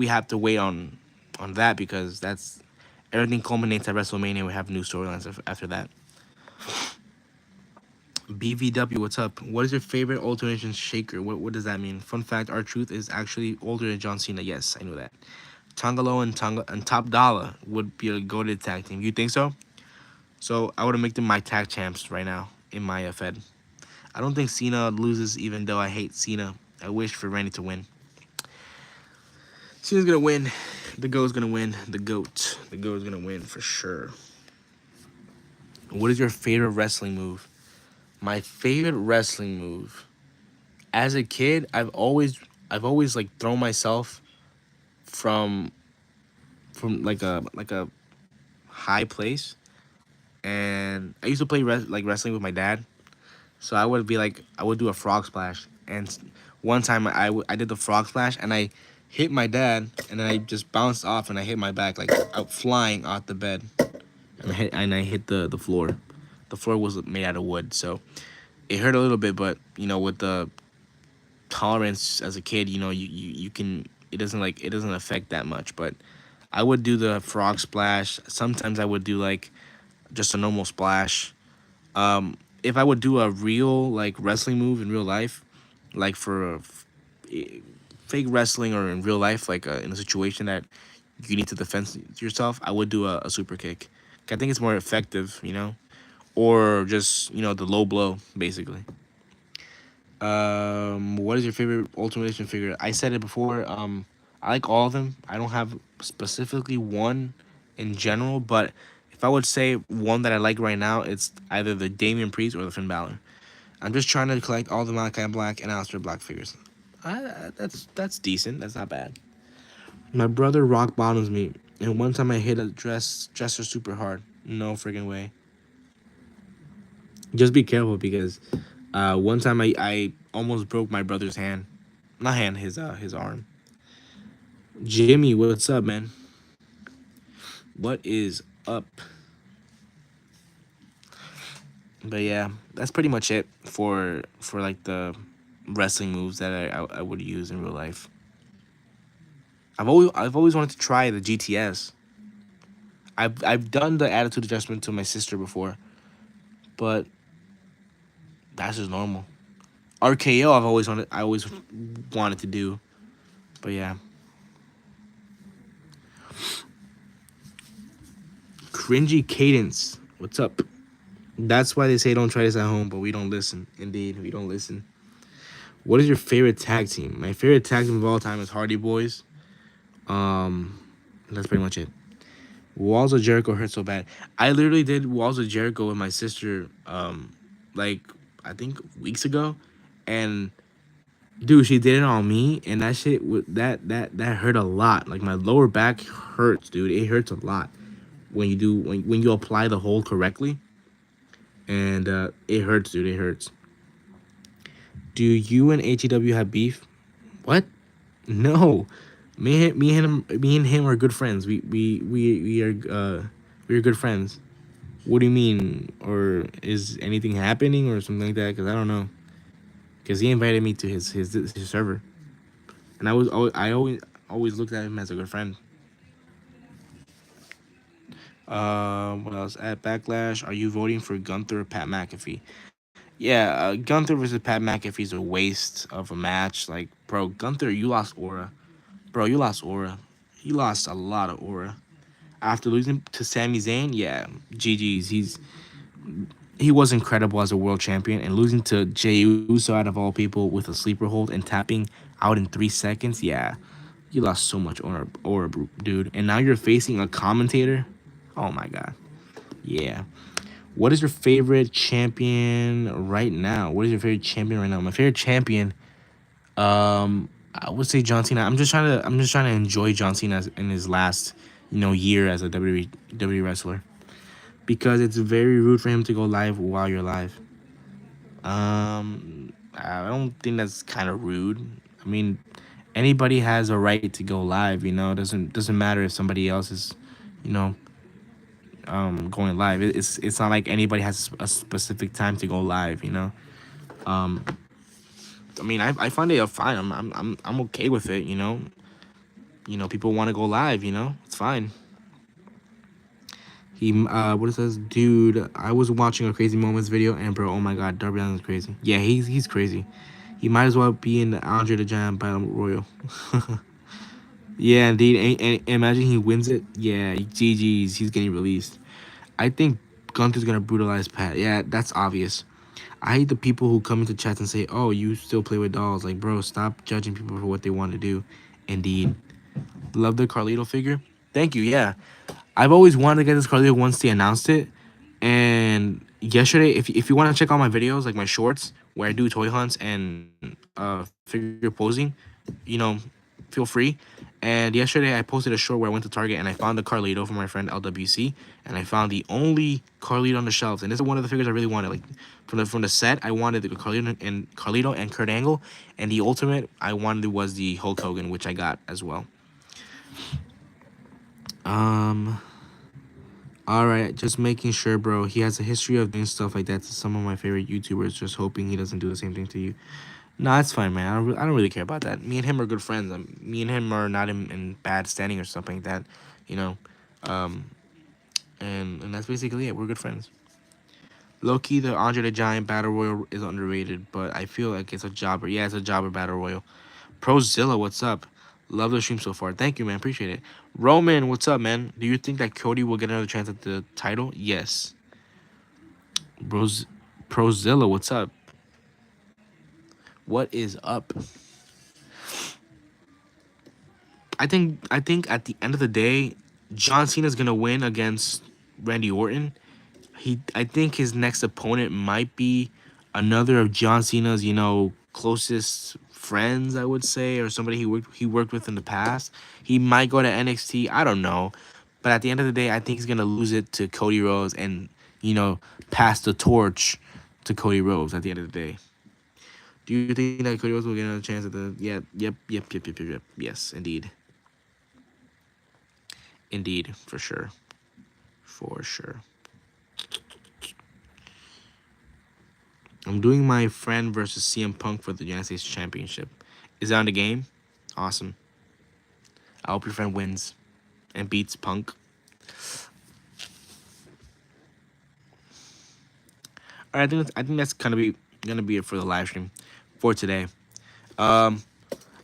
have to wait on that because that's everything culminates at WrestleMania. We have new storylines after that. BVW, what's up? What is your favorite alternation shaker? What does that mean? Fun fact: R-Truth is actually older than John Cena. Yes, I knew that. Tongalo and Top Dollar would be a goated tag team. You think so? So I would make them my tag champs right now in my Fed. I don't think Cena loses, even though I hate Cena. I wish for Randy to win. Cena's gonna win. The GOAT's gonna win. The GOAT. The GOAT's gonna win for sure. What is your favorite wrestling move? My favorite wrestling move. As a kid, I've always like thrown myself from like a high place, and I used to play wrestling with my dad. So I would do a frog splash, and one time I did the frog splash and I hit my dad, and then I just bounced off and I hit my back like out flying off the bed, and I hit the floor. The floor was made out of wood, so it hurt a little bit, but with the tolerance as a kid, you can it doesn't affect that much. But I would do the frog splash. Sometimes I would do like just a normal splash. If I would do a real like wrestling move in real life, like for fake wrestling or in real life, like in a situation that you need to defend yourself, I would do a super kick. I think it's more effective, or just the low blow basically. What is your favorite Ultimate Edition figure? I said it before. I like all of them. I don't have specifically one in general, but if I would say one that I like right now, it's either the Damian Priest or the Finn Balor. I'm just trying to collect all the Malachi Black and Aleister Black figures. That's decent. That's not bad. My brother rock bottoms me, and one time I hit a dresser super hard. No friggin' way. Just be careful because one time I almost broke my brother's hand. Not hand, his arm. Jimmy, what's up, man? What is up? But yeah, that's pretty much it for like the wrestling moves that I would use in real life. I've always wanted to try the GTS. I've done the attitude adjustment to my sister before, but that's just normal. RKO I always wanted to do, but yeah. Cringy cadence. What's up? That's why they say don't try this at home, but we don't listen. Indeed, we don't listen. What is your favorite tag team? My favorite tag team of all time is Hardy Boys. Um, that's pretty much it. Walls of Jericho hurt so bad. I literally did Walls of Jericho with my sister, like I think weeks ago, and dude, she did it on me, and that shit that hurt a lot. Like my lower back hurts, dude. It hurts a lot when you do when you apply the hold correctly, and it hurts, dude. It hurts. Do you and HEW have beef? What? No, me and him are good friends. We are good friends. What do you mean? Or is anything happening or something like that? Because I don't know. Because he invited me to his server, and I always looked at him as a good friend. What else? At Backlash, are you voting for Gunther or Pat McAfee? Yeah, Gunther versus Pat McAfee is a waste of a match. Like, bro, Gunther, you lost aura. Bro, you lost aura. He lost a lot of aura. After losing to Sami Zayn, yeah, GG's. He was incredible as a world champion, and losing to Jey Uso out of all people with a sleeper hold and tapping out in 3 seconds, yeah, you lost so much aura, dude. And now you're facing a commentator. Oh my god, yeah. What is your favorite champion right now? What is your favorite champion right now? My favorite champion, I would say John Cena. I'm just trying to enjoy John Cena in his last, year as a WWE wrestler, because it's very rude for him to go live while you're live. I don't think that's kind of rude. I mean, anybody has a right to go live. It doesn't matter if somebody else is, you know, going live. It's not like anybody has a specific time to go live. Um, I mean, I find it fine. I'm okay with it. People want to go live. It's fine. What it says, dude. I was watching a Crazy Moments video, and bro, oh my god, Darby Allin's crazy. Yeah, he's crazy. He might as well be in the Andre the Giant Battle Royal. Yeah, indeed. And imagine he wins it. Yeah, GG's. He's getting released. I think Gunther's gonna brutalize Pat. Yeah, that's obvious. I hate the people who come into chats and say, "Oh, you still play with dolls." Like, bro, stop judging people for what they want to do. Indeed. Love the Carlito figure. Thank you. Yeah, I've always wanted to get this Carlito once they announced it. And yesterday, if you want to check out my videos, like my shorts where I do toy hunts and figure posing, you know, feel free. And yesterday, I posted a short where I went to Target and I found the Carlito from my friend LWC, and I found the only Carlito on the shelves. And this is one of the figures I really wanted. Like from the set, I wanted the Carlito and Kurt Angle, and the ultimate I wanted was the Hulk Hogan, which I got as well. Um. All right, just making sure, bro. He has a history of doing stuff like that to some of my favorite YouTubers. Just hoping he doesn't do the same thing to you. No, it's fine, man. I don't really care about that. Me and him are good friends. Me and him are not in bad standing or something like that. You know, um, and that's basically it. We're good friends. Low key, the Andre the Giant Battle Royal is underrated, but I feel like it's a jobber. Yeah, it's a jobber Battle Royal. Prozilla, what's up? Love the stream so far. Thank you, man. Appreciate it. Roman, what's up, man? Do you think that Cody will get another chance at the title? Yes. Prozilla, what's up? What is up? I think at the end of the day, John Cena's gonna win against Randy Orton. I think his next opponent might be another of John Cena's, closest friends, I would say, or somebody he worked with in the past. He might go to NXT. I don't know. But at the end of the day, I think he's gonna lose it to Cody Rhodes and, pass the torch to Cody Rhodes at the end of the day. Do you think that Cody Rhodes will get another chance at the yep. Yes, indeed. Indeed, for sure. For sure. I'm doing my friend versus CM Punk for the United States Championship. Is that on the game? Awesome. I hope your friend wins and beats Punk. All right, I think that's gonna be it for the live stream for today. I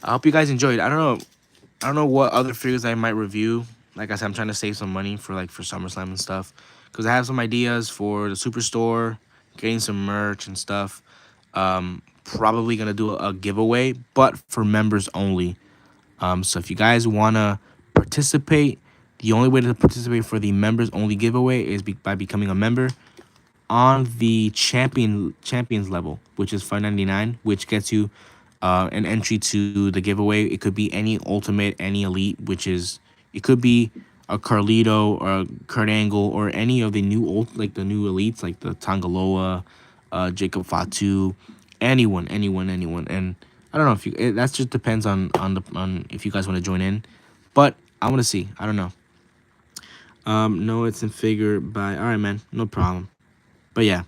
hope you guys enjoyed. I don't know what other figures I might review. Like I said, I'm trying to save some money for SummerSlam and stuff, because I have some ideas for the Superstore, getting some merch and stuff. Probably gonna do a giveaway, but for members only. So if you guys wanna participate, the only way to participate for the members only giveaway is by becoming a member on the champions level, which is 5.99, which gets you an entry to the giveaway. It could be any ultimate, any elite, which is it could be a Carlito or a Kurt Angle or any of the new like the new elites like the Tangaloa, Jacob Fatu, anyone. And I don't know if that just depends on if you guys want to join in, but I want to see. I don't know. No, it's in figure by. All right, man, no problem. But yeah,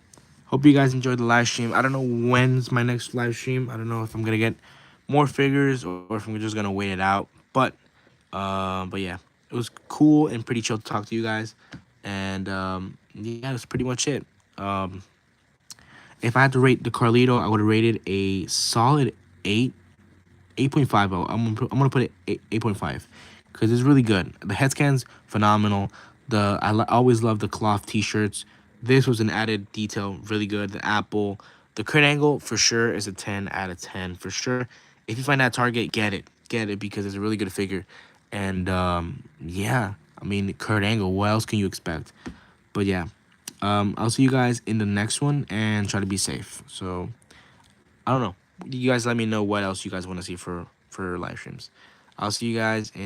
hope you guys enjoyed the live stream. I don't know when's my next live stream. I don't know if I'm gonna get more figures or if I'm just gonna wait it out. But yeah, it was cool and pretty chill to talk to you guys. And yeah, that's pretty much it. If I had to rate the Carlito, I would have rated a solid 8.5. I'm gonna put it 8.5 because it's really good. The head scan's phenomenal. I always love the cloth T-shirts. This was an added detail, really good. The apple, the Kurt Angle for sure is a 10 out of 10 for sure. If you find that Target, get it because it's a really good figure. And yeah, I mean Kurt Angle. What else can you expect? But yeah, I'll see you guys in the next one and try to be safe. So I don't know. You guys let me know what else you guys want to see for live streams. I'll see you guys in